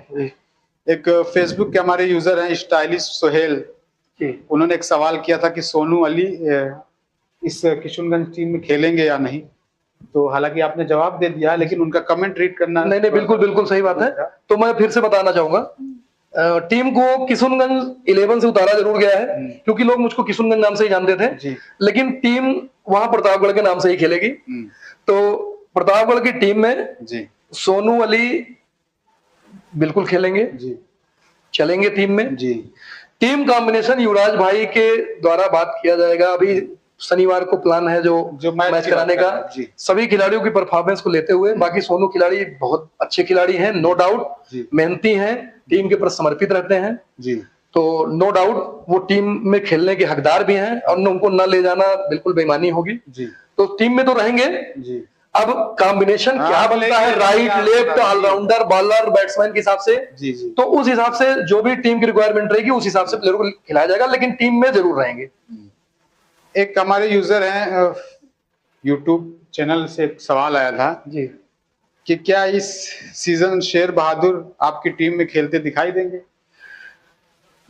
S1: एक फेसबुक के हमारे यूजर हैं स्टाइलिश सोहेल, उन्होंने एक सवाल किया था कि सोनू अली इस किशनगंज टीम में खेलेंगे या नहीं, तो हालांकि आपने जवाब दे दिया, लेकिन उनका कमेंट रीड करना
S2: नहीं नहीं, बिल्कुल बिल्कुल सही बात है। तो मैं फिर से बताना चाहूंगा, टीम को किशनगंज 11 से उतारा जरूर गया है, क्योंकि लोग मुझको किशनगंज नाम से ही जानते थे, लेकिन टीम वहां प्रतापगढ़ के नाम से ही खेलेगी। तो प्रतापगढ़ की टीम में सोनू अली बिल्कुल खेलेंगे, चलेंगे टीम में। टीम कॉम्बिनेशन युवराज भाई के द्वारा बात किया जाएगा, अभी शनिवार को प्लान है जो मैच कराने का, सभी खिलाड़ियों की परफॉर्मेंस को लेते हुए। बाकी सोनू खिलाड़ी बहुत अच्छे खिलाड़ी हैं, नो डाउट, मेहनती हैं, टीम के प्रति समर्पित रहते हैं, तो नो डाउट वो टीम में खेलने के हकदार भी हैं, और उनको न ले जाना बिल्कुल बेईमानी होगी। तो टीम में तो रहेंगे। अब कॉम्बिनेशन क्या बनता है, right left, allrounder, bowler, batsman के हिसाब से, तो उस हिसाब से जो भी टीम की रिक्वायरमेंट रहेगी उस हिसाब से प्लेयर को खिलाया जाएगा, लेकिन टीम में जरूर रहेंगे।
S1: एक हमारे यूजर हैं यूट्यूब चैनल से एक सवाल आया था
S2: जी
S1: कि क्या इस सीजन शेर बहादुर आपकी टीम में खेलते दिखाई देंगे?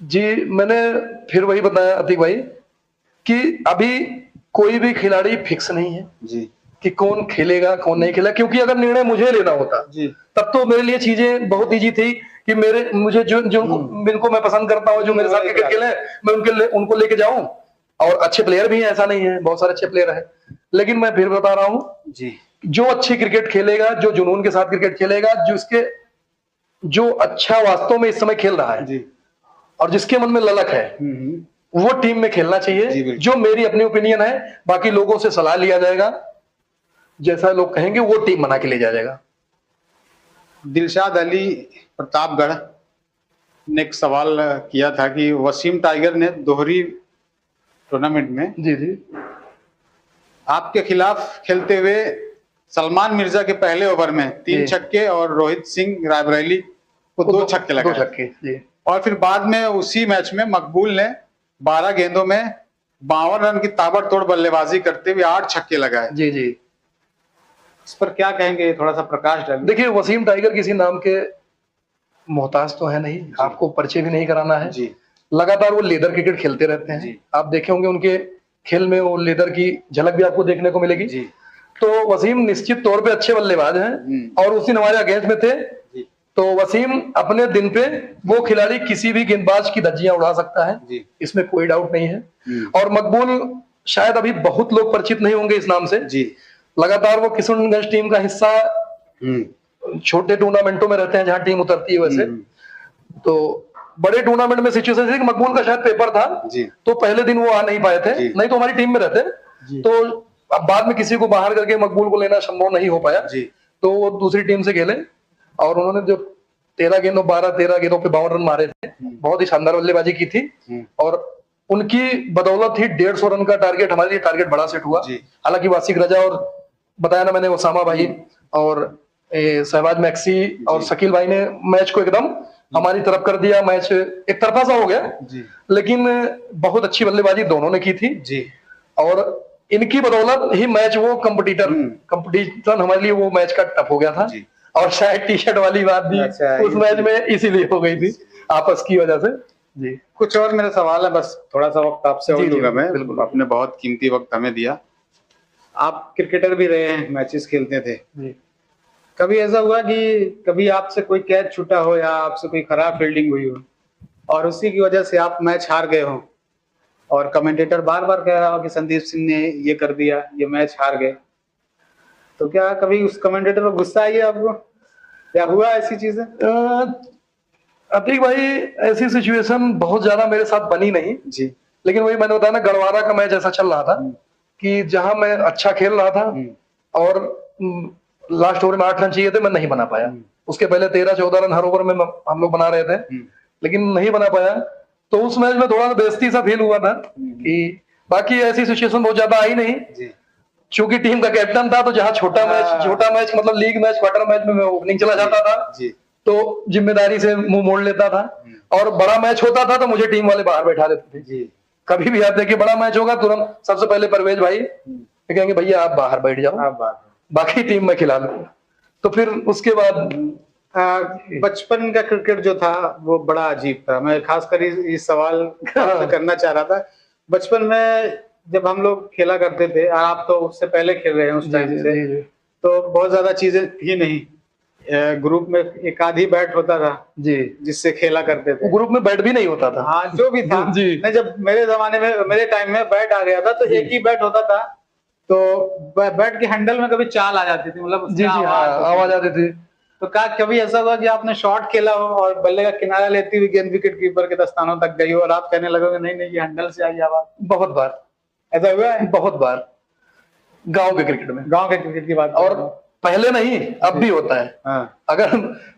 S2: जी, मैंने फिर वही बताया अतीक भाई कि अभी कोई भी खिलाड़ी फिक्स नहीं है
S1: जी
S2: कि कौन खेलेगा कौन नहीं खेलेगा, क्योंकि अगर निर्णय मुझे लेना होता
S1: जी
S2: तब तो मेरे लिए चीजें बहुत इजी थी कि मुझे जिनको मैं पसंद करता हूँ, जो मेरे साथ क्रिकेट खेले, मैं उनको लेके जाऊं, और अच्छे प्लेयर भी हैं, ऐसा नहीं है, बहुत सारे अच्छे प्लेयर हैं। लेकिन मैं फिर बता रहा हूँ
S1: जी,
S2: जो अच्छी क्रिकेट खेलेगा, जो जुनून के साथ क्रिकेट खेलेगा, जो अच्छा वास्तव में इस समय खेल रहा है
S1: जी,
S2: और जिसके मन में ललक है, वो टीम में खेलना चाहिए, जो मेरी अपनी ओपिनियन है। बाकी लोगों से सलाह लिया जाएगा, जैसा लोग कहेंगे वो टीम बना के ले जाया जाएगा।
S1: दिलशाद अली प्रतापगढ़ ने एक सवाल किया था कि वसीम टाइगर ने दोहरी टूर्नामेंट में
S2: जी जी
S1: आपके खिलाफ खेलते हुए सलमान मिर्जा के पहले ओवर में 3 छक्के और रोहित सिंह रायबरेली को 2 छक्के लगाए,
S2: 2 छक्के जी।
S1: और फिर बाद में उसी मैच में मकबूल ने 12 गेंदों में 52 रन की ताबड़तोड़ बल्लेबाजी करते हुए 8 छक्के लगाए।
S2: जी जी,
S1: इस पर क्या कहेंगे, थोड़ा सा प्रकाश डालिए।
S2: देखिए, वसीम टाइगर किसी नाम के मोहताज तो है नहीं, आपको परिचय भी नहीं कराना है
S1: जी,
S2: लगातार वो लेदर क्रिकेट खेलते रहते हैं। आप देखे होंगे उनके खेल में वो लेदर की झलक भी आपको देखने को मिलेगी
S1: जी।
S2: तो वसीम निश्चित तौर पे अच्छे बल्लेबाज हैं, और उस दिन हमारे अगेंस्ट में थे
S1: जी।
S2: तो वसीम अपने दिन पे वो खिलाड़ी किसी भी गेंदबाज की धज्जियां उड़ा सकता है
S1: जी।
S2: इसमें कोई डाउट नहीं है। और मकबूल शायद अभी बहुत लोग परिचित नहीं होंगे इस नाम से
S1: जी।
S2: लगातार वो किशनगंज टीम का हिस्सा छोटे टूर्नामेंटों में रहते हैं जहां टीम उतरती है। वैसे तो बड़े टूर्नामेंट में सिचुएशन थी कि मकबूल का शायद पेपर था
S1: जी।
S2: तो पहले दिन वो आ नहीं पाए थे, नहीं तो हमारी टीम में रहते। तो अब बाद में किसी को बाहर करके मकबूल को लेना संभव नहीं हो पाया
S1: जी।
S2: तो वो दूसरी टीम से खेले और उन्होंने जो 13 गेंदों 13 गेंदों पे 52 रन मारे थे, बहुत ही शानदार बल्लेबाजी की थी और उनकी बदौलत ही 150 रन का टारगेट हमारे लिए टारगेट बड़ा सेट हुआ। हालांकि वासिक रजा और बताया ना मैंने ओसामा भाई और शहबाज मैक्सी और शकील भाई ने मैच को एकदम हमारी तरफ कर दिया। मैच एक तरफा सा हो गया लेकिन बहुत अच्छी बल्लेबाजी दोनों ने की थी
S1: जी।
S2: और इनकी बदौलत ही मैच वो कंपटीशन हमारे लिए वो मैच का टफ हो गया था और शायद टी शर्ट वाली बात भी
S1: अच्छा,
S2: उस मैच में इसीलिए हो गई थी, आपस की वजह से। जी
S1: कुछ और मेरा सवाल है, बस थोड़ा सा वक्त आपसे और
S2: जी, जी,
S1: लूंगा मैं,
S2: बिल्कुल।
S1: आपने बहुत कीमती वक्त हमें दिया। आप क्रिकेटर भी रहे हैं, मैचेस खेलते थे,
S2: जी
S1: कभी ऐसा हुआ कि कभी आपसे कोई कैच छूटा हो या आपसे कोई खराब फील्डिंग हुई हो और उसी की वजह से आप मैच हार गए हो और कमेंटेटर बार बार कह रहा हो कि संदीप सिंह ने ये कर दिया, ये मैच हार गए, तो क्या कभी उस कमेंटेटर पर गुस्सा आई है आपको, क्या हुआ ऐसी चीजें?
S2: अतीक भाई, ऐसी सिचुएशन बहुत ज्यादा मेरे साथ बनी नहीं,
S1: जी।
S2: लेकिन वही मैंने बताया ना, गढ़वारा का मैच ऐसा चल रहा था कि जहां मैं अच्छा खेल रहा था और लास्ट ओवर में 8 रन चाहिए थे, मैं नहीं बना पाया। उसके पहले 13-14 रन हर ओवर में हम लोग बना रहे थे, लेकिन नहीं बना पाया। तो उस मैच में थोड़ा बेइज्जती सा फील हुआ था कि बाकी ऐसी सिचुएशन बहुत ज्यादा आई नहीं,
S1: जी।
S2: चूंकि टीम का कैप्टन था, तो जहां छोटा मैच मतलब लीग मैच, क्वार्टर मैच में मैं ओपनिंग चला जाता था,
S1: जी।
S2: तो जिम्मेदारी से मुंह मोड़ लेता था। और बड़ा मैच होता था तो मुझे टीम वाले बाहर बैठा देते थे।
S1: जी।
S2: कभी भी आप देखिए, बड़ा मैच होगा तुरंत सबसे पहले परवेज भाई कहेंगे भैया आप बाहर बैठ जाओ,
S1: आप बात
S2: बाकी टीम में खिला लूंगा। तो फिर उसके बाद
S1: बचपन का क्रिकेट जो था वो बड़ा अजीब था। मैं खासकर इस सवाल आपसे करना चाह रहा था। बचपन में जब हम लोग खेला करते थे, और आप तो उससे पहले खेल रहे हैं उस टाइम से, तो बहुत ज्यादा चीजें थी नहीं। ग्रुप में एक आधी बैट होता था
S2: जी, जिससे
S1: खेला करते थे।
S2: ग्रुप में बैट भी नहीं होता था।
S1: हाँ, जो भी था
S2: जी।
S1: नहीं, जब मेरे जमाने में, मेरे टाइम में बैट आ गया था तो एक ही बैट होता था, तो बैट के हैंडल में कभी चाल आ जाती थी, मतलब
S2: जी जी, हाँ, आवाज आती थी।
S1: तो क्या कभी ऐसा हुआ कि आपने शॉट खेला हो और बल्ले का किनारा लेती हुई गेंद विकेट कीपर के दस्तानों तक गई हो और आप कहने लगोगे नहीं नहीं ये हैंडल से आई आवाज?
S2: बहुत बार
S1: ऐसा हुआ है?
S2: बहुत बार, गांव के क्रिकेट में।
S1: गांव के क्रिकेट की बात
S2: और पहले नहीं, अब भी होता है।
S1: हाँ।
S2: अगर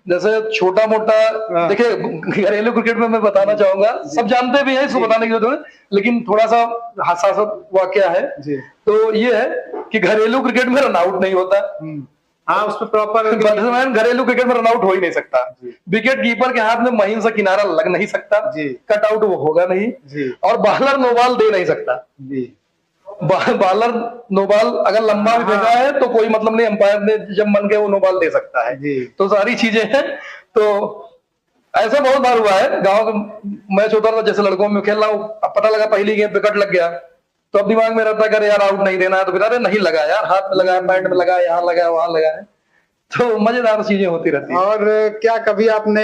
S2: जैसे छोटा मोटा देखिए, घरेलू क्रिकेट में मैं बताना चाहूंगा, सब जानते भी हैं, इसको बताने की जरूरत है, लेकिन थोड़ा सा हादसा वाकया है। तो ये है कि घरेलू क्रिकेट में रन आउट नहीं होता।
S1: हाँ, उसमें प्रॉपर
S2: बैट्समैन घरेलू क्रिकेट में रन आउट हो ही नहीं सकता। विकेट कीपर के हाथ में महीन सा किनारा लग नहीं सकता, कट आउट वो होगा नहीं, और बॉलर नो बॉल दे नहीं सकता। बॉलर नो बॉल अगर लंबा भी फेंका है तो कोई मतलब नहीं, अंपायर ने जब मन गया वो नो बॉल दे सकता है। तो सारी चीजें हैं। तो ऐसा बहुत बार हुआ है, गांव का मैच होता था, जैसे लड़कों में खेल रहा हूँ, अब पता लगा पहली गेंद पे कट लग गया, तो अब दिमाग में रहता है अरे यार आउट नहीं देना है, तो फिर अरे नहीं लगा यार, हाथ में लगा, पैंट में लगा, यहाँ लगा, वहां लगा है। तो मजेदार चीजें होती रहती है।
S1: और क्या कभी आपने,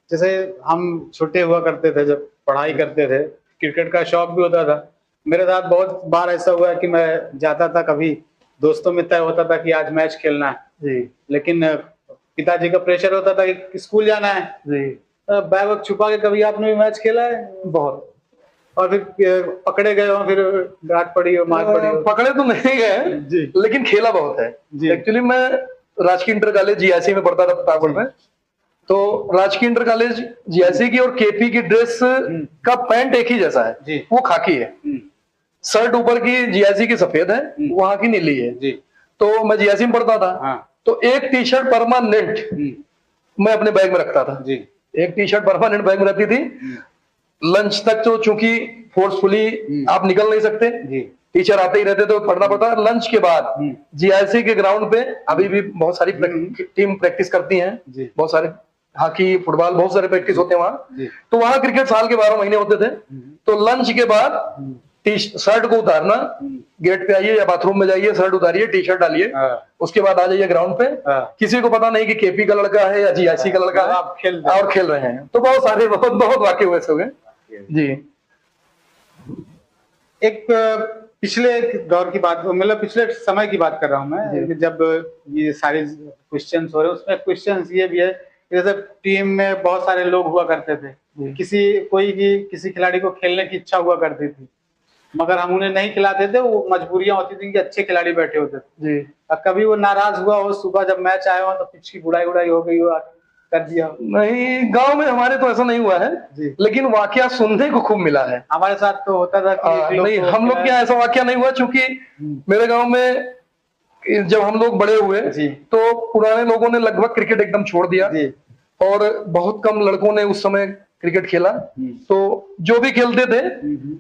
S1: जैसे हम छोटे हुआ करते थे जब पढ़ाई करते थे, क्रिकेट का शौक भी होता था, मेरे साथ बहुत बार ऐसा हुआ है कि मैं जाता था, कभी दोस्तों में तय होता था कि आज मैच खेलना है जी, लेकिन पिताजी का प्रेशर होता था कि स्कूल जाना है जी, बैग वैग छुपा के कभी आपने भी मैच खेला है? बहुत। और फिर पकड़े गए हो, फिर डांट पड़ी हो, मार पड़ी हो?
S2: पकड़े तो नहीं गए जी, लेकिन खेला बहुत है जी। एक्चुअली मैं राजकीय इंटर कॉलेज जीआईसी में पढ़ता था, प्रतापगढ़ में। तो राजकीय इंटर कॉलेज जीआईसी की और केपी की ड्रेस का पैंट एक ही जैसा है जी, वो खाकी है। शर्ट ऊपर की जीआईसी की सफेद है, वहां की नीली है जी। तो मैं जीआईसी में पढ़ता था। हाँ। तो एक टी शर्ट परमानेंट मैं अपने बैग में रखता था जी। एक टी शर्ट परमानेंट बैग में रहती थी। लंच तक तो चूंकि फोर्सफुली आप निकल नहीं सकते, टीचर आते ही रहते तो पढ़ना पड़ता है। लंच के बाद जीआईसी के ग्राउंड पे अभी भी बहुत सारी टीम प्रैक्टिस करती हैं, बहुत सारे हॉकी, फुटबॉल, बहुत सारे प्रैक्टिस होते हैं वहां। तो वहां क्रिकेट साल के 12 महीने होते थे। तो लंच के बाद शर्ट को उतारना, गेट पे आइए या बाथरूम में जाइए, शर्ट उतारिए, टी शर्ट डालिए, उसके बाद आ जाइए ग्राउंड पे। किसी को पता नहीं कि केपी का लड़का है या जीआईसी का लड़का है, आप खेल रहे हैं। तो बहुत सारे बहुत वाकई हुए हो गए जी। एक
S1: पिछले दौर की बात, मतलब पिछले समय की बात कर रहा हूँ मैं, जब ये सारे क्वेश्चंस हो रहे हैं, उसमें क्वेश्चंस ये भी है, जैसे टीम में बहुत सारे लोग हुआ करते थे, किसी खिलाड़ी को खेलने की इच्छा हुआ करती थी, मगर हम उन्हें नहीं खिलाते थे, वो मजबूरियां होती थी कि अच्छे खिलाड़ी बैठे होते थे जी। अब कभी वो नाराज हुआ हो, सुबह जब मैच आया हो तो पिच की गुड़ाई हो गई हो, कर दिया?
S2: नहीं, गांव में हमारे तो ऐसा नहीं हुआ है जी। लेकिन वाकया सुनने को खूब मिला है।
S1: हमारे साथ तो होता था कि
S2: नहीं, हम लोग क्या ऐसा वाकया नहीं हुआ, चूंकि मेरे गांव में जब हम लोग बड़े हुए तो पुराने लोगों ने लगभग क्रिकेट एकदम छोड़ दिया और बहुत कम लड़कों ने उस समय क्रिकेट खेला। तो जो भी खेलते थे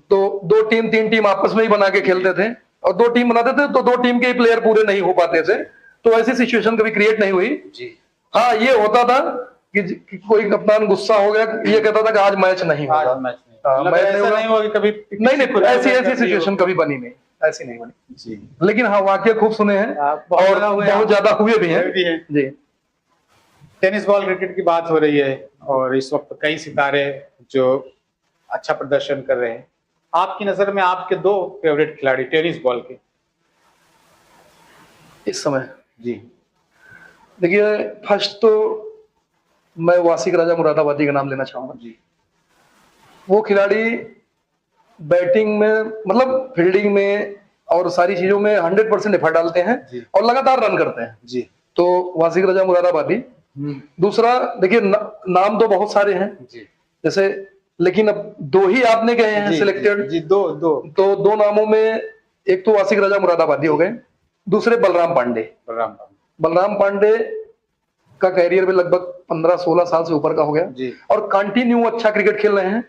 S2: तो 2 टीम 3 टीम आपस में ही बना के खेलते थे, और 2 टीम बनाते थे तो 2 टीम के प्लेयर पूरे नहीं हो पाते थे, तो ऐसी सिचुएशन कभी क्रिएट नहीं हुई जी। हाँ, ये होता था कि कोई कप्तान गुस्सा हो गया, ये कहता था कि आज मैच नहीं होगा।
S1: आज मैच नहीं,
S2: हाँ,
S1: मतलब
S2: मैच
S1: ऐसा
S2: नहीं होगा।
S1: नहीं हुआ कि कभी
S2: नहीं नहीं, ऐसी
S1: मैच
S2: ऐसी
S1: कभी
S2: सिचुएशन
S1: हो।
S2: कभी बनी नहीं, ऐसी नहीं बनी।
S1: जी।
S2: लेकिन हाँ, वाकई खूब सुने हैं
S1: आप बहुत
S2: और
S1: ज्यादा हुए
S2: बहुत
S1: आप।
S2: ज्यादा हुए भी हैं।
S1: हुए भी हैं।
S2: जी।
S1: टेनिस बॉल क्रिकेट की बात हो रही है और इस वक्त कई सितारे जो अच्छा प्रदर्शन कर रहे हैं, आपकी नजर में आपके दो फेवरेट खिलाड़ी टेनिस बॉल के?
S2: इस समय
S1: जी।
S2: देखिए, फर्स्ट तो मैं वासिक राजा मुरादाबादी का नाम लेना चाहूंगा।
S1: जी।
S2: वो खिलाड़ी बैटिंग में, मतलब फील्डिंग में और सारी चीजों में 100% एफर्ट डालते हैं
S1: जी।
S2: और लगातार रन करते हैं।
S1: जी।
S2: तो वासिक राजा मुरादाबादी। दूसरा, देखिए नाम तो बहुत सारे हैं
S1: जी।
S2: जैसे, लेकिन अब दो ही आपने कहे हैं
S1: जी।
S2: सिलेक्टेड।
S1: जी, दो दो।
S2: तो दो नामों में एक तो वासिक राजा मुरादाबादी हो गए, दूसरे बलराम पांडे।
S1: बलराम।
S2: बलराम पांडे का कैरियर में लगभग 15-16 साल से ऊपर का हो गया
S1: जी।
S2: और कंटिन्यू अच्छा क्रिकेट खेल रहे हैं।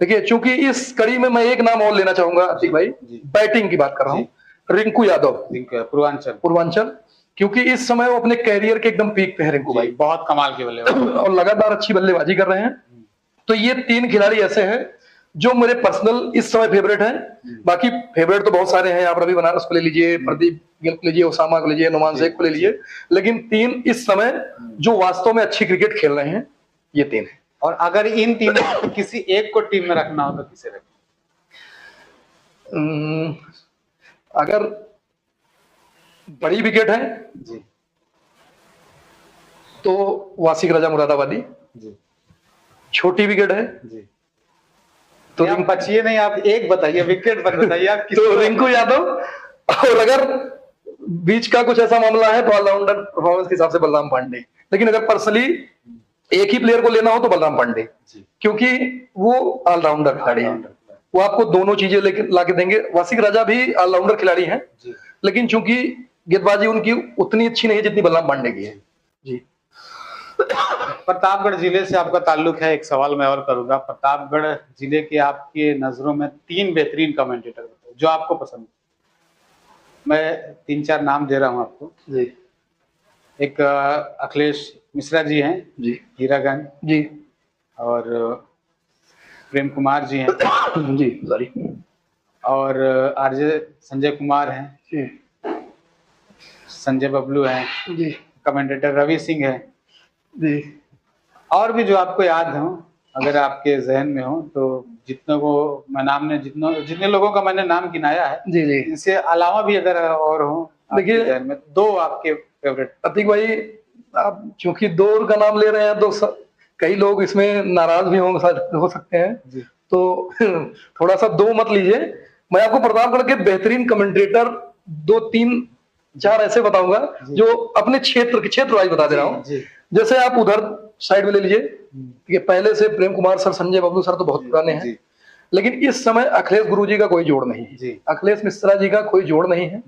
S2: देखिए, चूंकि इस कड़ी में मैं एक नाम और लेना चाहूंगा आतिक भाई, बैटिंग की बात कर रहा हूँ, रिंकू यादव,
S1: पूर्वांचल।
S2: पूर्वांचल। क्योंकि इस समय वो अपने कैरियर के एकदम पीक पे है रिंकू भाई,
S1: बहुत कमाल के बल्लेबाज
S2: और लगातार अच्छी बल्लेबाजी कर रहे हैं। तो ये तीन खिलाड़ी ऐसे हैं जो मेरे पर्सनल इस समय फेवरेट हैं। बाकी फेवरेट तो बहुत सारे हैं, आप रवि बनारस को ले लीजिए, प्रदीप गिल को लीजिए, ओसामा को लीजिए, नुमान शेख को ले लीजिए, लेकिन तीन इस समय जो वास्तव में अच्छी क्रिकेट खेल रहे हैं, ये तीन है।
S1: और अगर इन तीनों में किसी एक को टीम में रखना हो तो किसे रखें?
S2: अगर बड़ी विकेट है
S1: जी।
S2: तो वासिक राजा मुरादाबादी।
S1: जी।
S2: छोटी विकेट है
S1: जी।
S2: तो
S1: आप बचिए नहीं, आप एक बताइए, विकेट पर बताइए आप।
S2: तो रिंकू यादव। और अगर बीच का कुछ ऐसा मामला है तो ऑलराउंडर परफॉर्मेंस के हिसाब से बलराम पांडे। लेकिन अगर पर्सनली एक ही प्लेयर को लेना हो तो बलराम पांडे, क्योंकि वो ऑलराउंडर खिलाड़ी है, वो आपको दोनों चीजें ला के देंगे। वासिक राजा भी ऑलराउंडर खिलाड़ी हैं, लेकिन चूंकि गेंदबाजी उनकी उतनी अच्छी नहीं है जितनी बलराम पांडे की है। जी।
S1: प्रतापगढ़ जिले से आपका ताल्लुक है, एक सवाल मैं और करूंगा। प्रतापगढ़ जिले के आपके नजरों में तीन बेहतरीन कमेंटेटर बताओ जो आपको पसंद। मैं 3-4 नाम दे रहा हूं आपको।
S2: जी।
S1: एक अखिलेश मिश्रा जी हैं
S2: जी,
S1: हीरागंज
S2: जी,
S1: और प्रेम कुमार जी हैं
S2: जी, सॉरी,
S1: और आरजे संजय कुमार हैं
S2: जी,
S1: संजय बबलू हैं
S2: जी,
S1: कमेंटेटर रवि सिंह है
S2: जी।
S1: और भी जो आपको याद हो, अगर आपके जहन में हो तो जितनों को मैं नाम ने जितने लोगों का मैंने नाम गिनाया है,
S2: जी, जी।
S1: इनसे अलावा भी अगर और हो
S2: देखिए,
S1: जहन में, दो आपके फेवरेट।
S2: अतीक भाई, आप चूंकि दो का नाम ले रहे हैं तो कई लोग इसमें नाराज भी हो सकते हैं, तो थोड़ा सा दो मत लीजिए। मैं आपको प्रतापगढ़ के बेहतरीन कमेंटेटर 2-3-4 ऐसे बताऊंगा जो अपने क्षेत्र वाइज बता दे रहा हूँ। जैसे आप उधर साइड में ले लीजिए, ठीक है, पहले से प्रेम कुमार सर, संजय बबलू सर तो बहुत पुराने हैं, लेकिन इस समय अखिलेश गुरु जी का कोई जोड़ नहीं है। अखिलेश मिश्रा जी का कोई जोड़ नहीं है।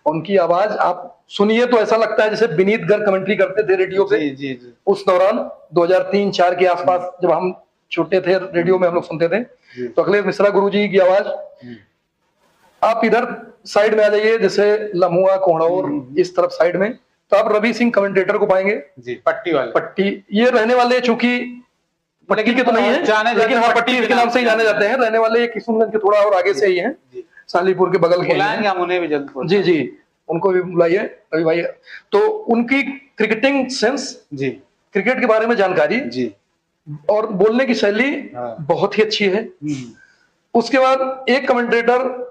S2: उनकी आवाज आप सुनिए तो ऐसा लगता है जैसे विनीत गर्ग कमेंट्री करते थे रेडियो पे। उस दौरान 2003-4 के आसपास जब हम छोटे थे, रेडियो में हम लोग सुनते थे, तो अखिलेश मिश्रा गुरु जी की आवाज। आप इधर साइड में आ जाइए, जैसे लम्हुआ, कोहड़ौर, इस तरफ साइड में, तो आप रवि सिंह कमेंटेटर को पाएंगे। पट्टी वाले, पट्टी ये रहने वाले, चूंकि पट्टी के तो नहीं है, लेकिन हाँ पट्टी के नाम से ही जाने जाते हैं। रहने वाले किशनगंज के थोड़ा और आगे से ही हैं, सालीपुर के बगल के।
S1: बुलाएंगे हम उन्हें भी जल्द।
S2: जी जी, उनको भी बुलाइए रवि भाई। तो उनकी क्रिकेटिंग सेंस, जी, क्रिकेट के बारे में जानकारी, जी, और बोलने की शैली बहुत ही अच्छी है। उसके बाद एक कमेंटेटर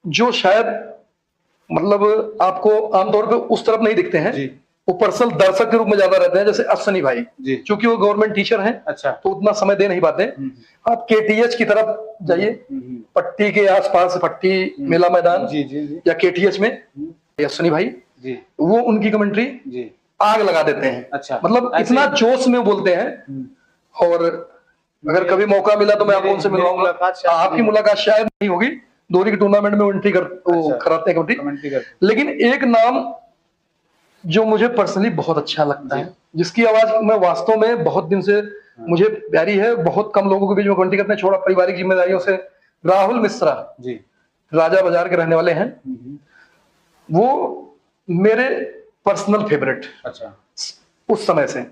S2: जो शायद मतलब आपको आमतौर पे उस तरफ नहीं दिखते हैं, वो पर्सनल दर्शक के रूप में ज्यादा रहते हैं, जैसे अश्वनी भाई, क्योंकि वो गवर्नमेंट टीचर हैं। अच्छा। तो उतना समय दे नहीं पाते। आप केटीएच की तरफ जाइए, पट्टी के आसपास, पट्टी मेला मैदान, या केटीएच में अश्वनी भाई, वो उनकी कमेंट्री आग लगा देते हैं। अच्छा। मतलब इतना जोश में बोलते हैं। और अगर कभी मौका मिला तो मैं आपको उनसे मिलवाऊंगा। आपकी मुलाकात शायद नहीं होगी, दोहरी के टूर्नामेंट में एंट्री कराते हैं कमेंट्री। लेकिन एक नाम जो मुझे पर्सनली बहुत अच्छा लगता है, जिसकी आवाज मैं वास्तव में बहुत दिन से मुझे प्यारी है, बहुत कम लोगों के बीच में कमेंट्री करते हैं, छोड़ा पारिवारिक जिम्मेदारियों से, राहुल मिश्रा जी, राजा बाजार के रहने वाले हैं। वो मेरे पर्सनल फेवरेट। अच्छा। उस समय से।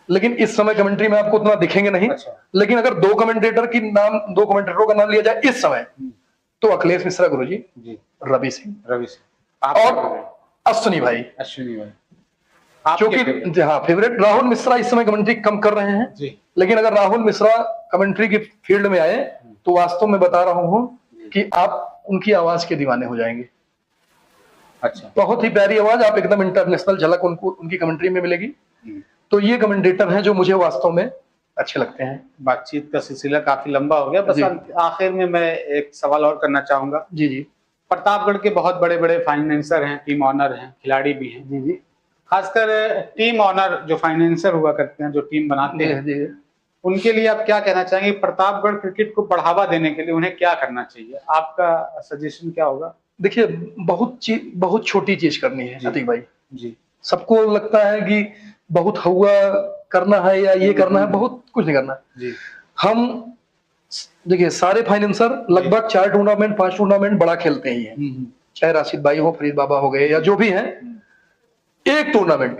S2: लेकिन इस समय कमेंट्री में आपको उतना दिखेंगे नहीं।
S1: अच्छा।
S2: लेकिन अगर दो कमेंटेटरों का नाम लिया जाए इस समय, तो अखिलेश मिश्रा गुरुजी,
S1: जी,
S2: रवि सिंह
S1: रवि सिंह
S2: और अश्विनी भाई।
S1: अश्विनी भाई
S2: जो कि हाँ फेवरेट। राहुल मिश्रा इस समय कमेंट्री कम कर रहे हैं
S1: जी,
S2: लेकिन अगर राहुल मिश्रा कमेंट्री की फील्ड में आए तो वास्तव में बता रहा हूं कि आप उनकी आवाज के दीवाने हो जाएंगे।
S1: अच्छा,
S2: बहुत ही प्यारी आवाज, आप एकदम इंटरनेशनल झलक उनको उनकी कमेंट्री में मिलेगी। तो ये कमेंटेटर हैं जो मुझे वास्तव में अच्छे लगते हैं।
S1: बातचीत का सिलसिला काफी लंबा हो गया, बस
S2: जी।
S1: आखिर में मैं एक सवाल और करना चाहूंगा।
S2: जी जी
S1: प्रतापगढ़ के बहुत बड़े बड़े फाइनेंसर हैं, टीम ऑनर हैं, खिलाड़ी भी हैं।
S2: जी जी
S1: खासकर टीम ऑनर जो फाइनेंसर हुआ करते हैं, जो टीम बनाते हैं,
S2: जी।
S1: उनके लिए आप क्या कहना चाहेंगे? प्रतापगढ़ क्रिकेट को बढ़ावा देने के लिए उन्हें क्या करना चाहिए? आपका सजेशन क्या होगा?
S2: देखिए, बहुत छोटी चीज करनी है अतीक भाई।
S1: जी,
S2: सबको लगता है कि बहुत हुआ करना है या ये करना है, बहुत कुछ नहीं करना है।
S1: जी,
S2: हम देखिए, सारे फाइनेंसर लगभग 4 टूर्नामेंट 5 टूर्नामेंट बड़ा खेलते ही हैं, चाहे राशिद भाई हो, फरीद बाबा हो गए या जो भी हैं। एक टूर्नामेंट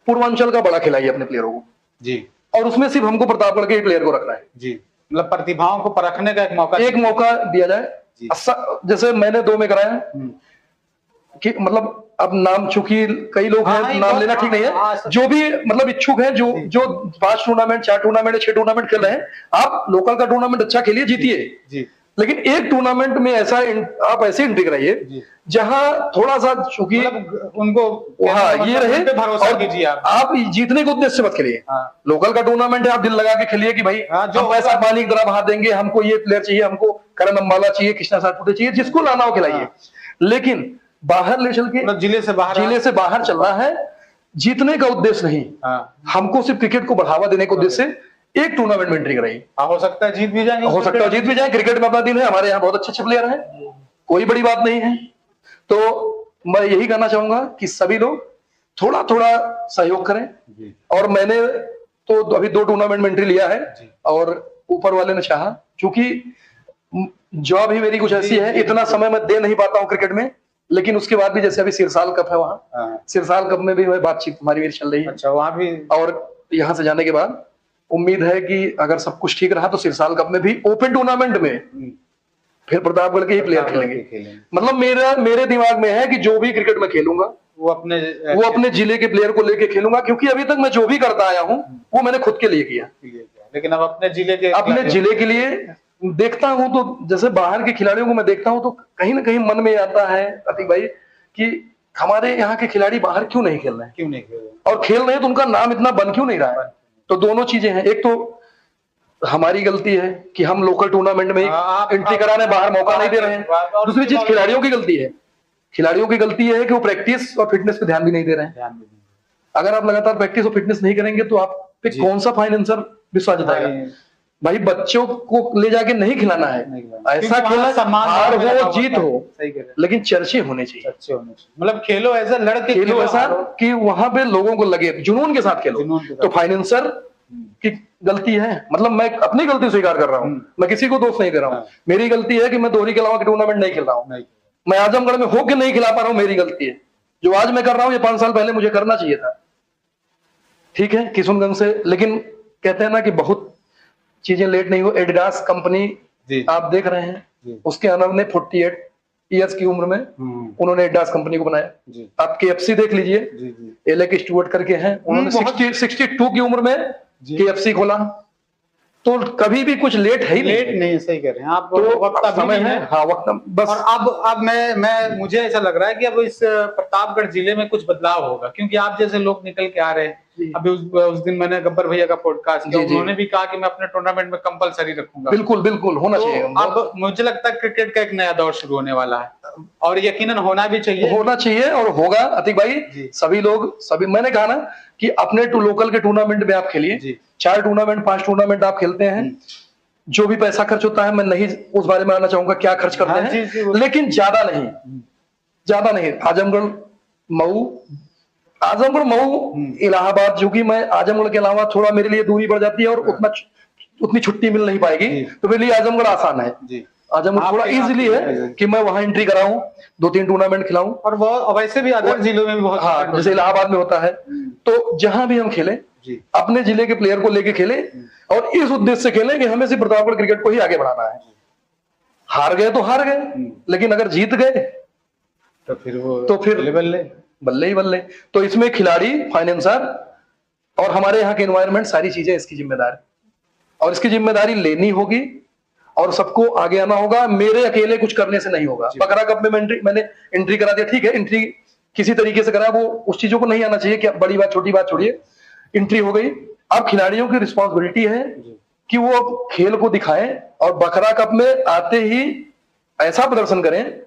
S2: पूर्वांचल का बड़ा खिलाइए अपने प्लेयरों को
S1: जी,
S2: और उसमें सिर्फ हमको प्रतापगढ़ के प्लेयर को रखना है।
S1: जी, मतलब प्रतिभाओं को परखने का
S2: एक मौका दिया जाए। जैसे मैंने 2 में कराया कि मतलब अब नाम, चूंकि कई लोग हैं, नाम लेना ठीक नहीं है। जो भी मतलब इच्छुक है, जो 5 टूर्नामेंट 4 टूर्नामेंट 6 टूर्नामेंट खेल रहे हैं, आप लोकल का टूर्नामेंट अच्छा खेलिए, जीतिए। लेकिन एक टूर्नामेंट में ऐसा आप ऐसे एंट्री कराइए जहां थोड़ा सा, चूंकि
S1: मतलब उनको
S2: हाँ ये रहे,
S1: भरोसा कीजिए। आप
S2: जीतने के उद्देश्य से मत खेलिए। लोकल का टूर्नामेंट है, आप दिल लगा के खेलिए कि भाई जो पैसा पानी की तरह बहा देंगे, हमको ये प्लेयर चाहिए, हमको करण अंबाला चाहिए, कृष्णा सातपुते चाहिए, जिसको लाना हो खिलाइए। लेकिन बाहर ले चल के, जिले से बाहर चलना है, जीतने का उद्देश्य नहीं। हमको सिर्फ क्रिकेट को बढ़ावा देने के उद्देश्य से एक टूर्नामेंट में एंट्री कराइए।
S1: हो सकता है जीत भी जाए,
S2: क्रिकेट में अपना दिन है, हमारे यहाँ बहुत अच्छे प्लेयर हैं, कोई बड़ी बात नहीं है। तो मैं यही कहना चाहूंगा कि सभी लोग थोड़ा थोड़ा सहयोग करें। और मैंने तो अभी 2 टूर्नामेंट में एंट्री लिया है और ऊपर वाले ने चाहा, क्योंकि जॉब ही मेरी कुछ ऐसी है, इतना समय मैं दे नहीं पाता हूँ क्रिकेट में। लेकिन उसके बाद भी, जैसे अभी सिरसाल कप है, वहाँ सिरसाल कप में भी बातचीत हमारी मेरी चल रही है।
S1: अच्छा, वहाँ भी। और
S2: यहाँ से जाने के बाद उम्मीद है कि अगर सब कुछ ठीक रहा तो सिरसाल कप में भी ओपन टूर्नामेंट में फिर प्रतापगढ़ के ही प्लेयर खेलेंगे। मतलब मेरे दिमाग में है कि जो भी क्रिकेट में खेलूंगा वो अपने जिले के प्लेयर को लेके खेलूंगा, क्योंकि अभी तक मैं जो भी करता आया हूँ वो मैंने खुद के लिए किया।
S1: लेकिन अब अपने जिले के लिए
S2: देखता हूं, तो जैसे बाहर के खिलाड़ियों को मैं देखता हूं तो कहीं ना कहीं मन में आता है अतीक भाई कि हमारे यहाँ के खिलाड़ी बाहर क्यों नहीं खेल रहे हैं, और खेल रहे हैं तो उनका नाम इतना बन क्यों नहीं रहा है। तो दोनों चीजें हैं, एक तो हमारी गलती है कि हम लोकल टूर्नामेंट में एंट्री कराने बाहर मौका नहीं दे रहे हैं। दूसरी चीज खिलाड़ियों की गलती है। खिलाड़ियों की गलती है कि वो प्रैक्टिस और फिटनेस पे ध्यान भी नहीं दे रहे हैं। अगर आप लगातार प्रैक्टिस और फिटनेस नहीं करेंगे तो आप पे कौन सा फाइनेंसर विश्वास जताएगा। भाई बच्चों को ले जाके नहीं खिलाना है, ऐसा खेलना, हार हो जीत हो, लेकिन चर्चे होने चाहिए।
S1: मतलब खेलो ऐसा, लड़के
S2: खेलो ऐसा कि वहां पे लोगों को लगे, जुनून के साथ खेलो। तो फाइनेंसर की गलती है, मतलब मैं अपनी गलती स्वीकार कर रहा हूँ, मैं किसी को दोष नहीं दे रहा हूँ। मेरी गलती है कि मैं दोहरी के अलावा टूर्नामेंट नहीं खेल रहा हूँ। मैं आजमगढ़ में होकर नहीं खिला पा रहा हूँ, मेरी गलती है। जो आज मैं कर रहा हूँ ये 5 साल पहले मुझे करना चाहिए था। ठीक है, किशनगंज से, लेकिन कहते हैं ना कि बहुत चीजें लेट नहीं हो। एडिडास कंपनी आप देख रहे हैं, उसके अनर ने 48 ईयर्स की उम्र में उन्होंने एडिडास कंपनी को बनाया। आप KFC देख लीजिए, एलेक स्टुअर्ट करके हैं, उन्होंने 62 की उम्र में KFC खोला। तो कभी भी कुछ लेट है ही
S1: नहीं। सही कह रहे हैं आप,
S2: तो
S1: वक्त
S2: समय है। हाँ, वक्त बस।
S1: और अब मैं मुझे ऐसा लग रहा है कि अब इस प्रतापगढ़ जिले में कुछ बदलाव होगा, क्योंकि आप जैसे लोग निकल के आ रहे हैं। अभी उस दिन मैंने गब्बर भैया का पॉडकास्ट किया, उन्होंने भी कहा कि मैं अपने टूर्नामेंट में कंपलसरी रखूंगा।
S2: बिल्कुल होना चाहिए।
S1: अब मुझे लगता है क्रिकेट का एक नया दौर शुरू होने वाला है, और यकीनन होना भी चाहिए
S2: और होगा। अतीक भाई, सभी मैंने कहा ना कि अपने लोकल के टूर्नामेंट में आप खेलिए। 4 टूर्नामेंट 5 टूर्नामेंट आप खेलते हैं, जो भी पैसा खर्च होता है, मैं नहीं उस बारे में आना चाहूंगा क्या खर्च करते हैं, लेकिन ज्यादा नहीं। आजमगढ़ मऊ इलाहाबाद, जो कि मैं आजमगढ़ के अलावा थोड़ा मेरे लिए दूरी बढ़ जाती है और उतनी छुट्टी मिल नहीं पाएगी, तो मेरे लिए आजमगढ़ आसान है। आजमगढ़ थोड़ा
S1: आपके-
S2: इजीली है
S1: आपके-
S2: कि मैं वहां एंट्री कराऊं, 2-3 टूर्नामेंट खिलाऊं।
S1: और बहुत वैसे भी अदर जिलों में भी बहुत
S2: हाँ, जैसे इलाहाबाद में होता है, तो जहां भी हम खेलें
S1: जी
S2: अपने जिले के प्लेयर को लेके खेलें और इस उद्देश्य से खेलें कि हमें सिर्फ प्रतापगढ़ क्रिकेट को ही आगे बढ़ाना है। हार गए तो हार गए, लेकिन अगर जीत गए
S1: तो
S2: तो फिर
S1: बल्ले
S2: बल्ले ही बल्ले। तो इसमें खिलाड़ी, फाइनेंसर और हमारे यहाँ के एनवायरनमेंट, सारी चीजें इसकी जिम्मेदार है और इसकी जिम्मेदारी लेनी होगी और सबको आगे आना होगा। मेरे अकेले कुछ करने से नहीं होगा। बकरा कप में मैंने एंट्री करा दिया, ठीक है, एंट्री किसी तरीके से करा, वो उस चीजों को नहीं आना चाहिए कि बड़ी बात छोटी बात छोड़िए, एंट्री हो गई। अब खिलाड़ियों की रिस्पॉन्सिबिलिटी है कि वो अब खेल को दिखाएं और बकरा कप में आते ही ऐसा प्रदर्शन करें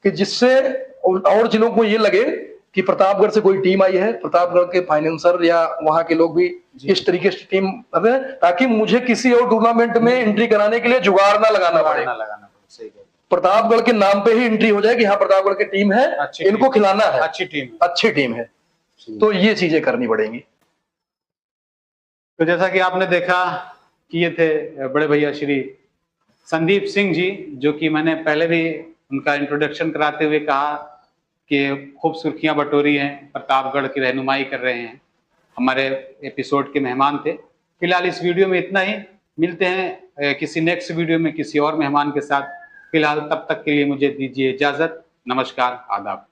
S2: कि जिससे और जिलों को ये लगे कि प्रतापगढ़ से कोई टीम आई है, प्रतापगढ़ के फाइनेंसर या वहां के लोग भी इस तरीके से टीम, ताकि मुझे किसी और टूर्नामेंट में एंट्री कराने के लिए जुगाड़ ना लगाना पड़े। प्रतापगढ़ के नाम पे ही एंट्री हो जाए कि हाँ प्रतापगढ़ की टीम है, इनको खिलाना है, अच्छी टीम है। तो ये चीजें करनी पड़ेंगी।
S1: तो जैसा कि आपने देखा कि ये थे बड़े भैया श्री संदीप सिंह जी, जो कि मैंने पहले भी उनका इंट्रोडक्शन कराते हुए कहा कि खूब सुर्खियां बटोरी हैं, प्रतापगढ़ की रहनुमाई कर रहे हैं, हमारे एपिसोड के मेहमान थे। फिलहाल इस वीडियो में इतना ही, मिलते हैं किसी नेक्स्ट वीडियो में किसी और मेहमान के साथ। फिलहाल तब तक के लिए मुझे दीजिए इजाजत। नमस्कार, आदाब।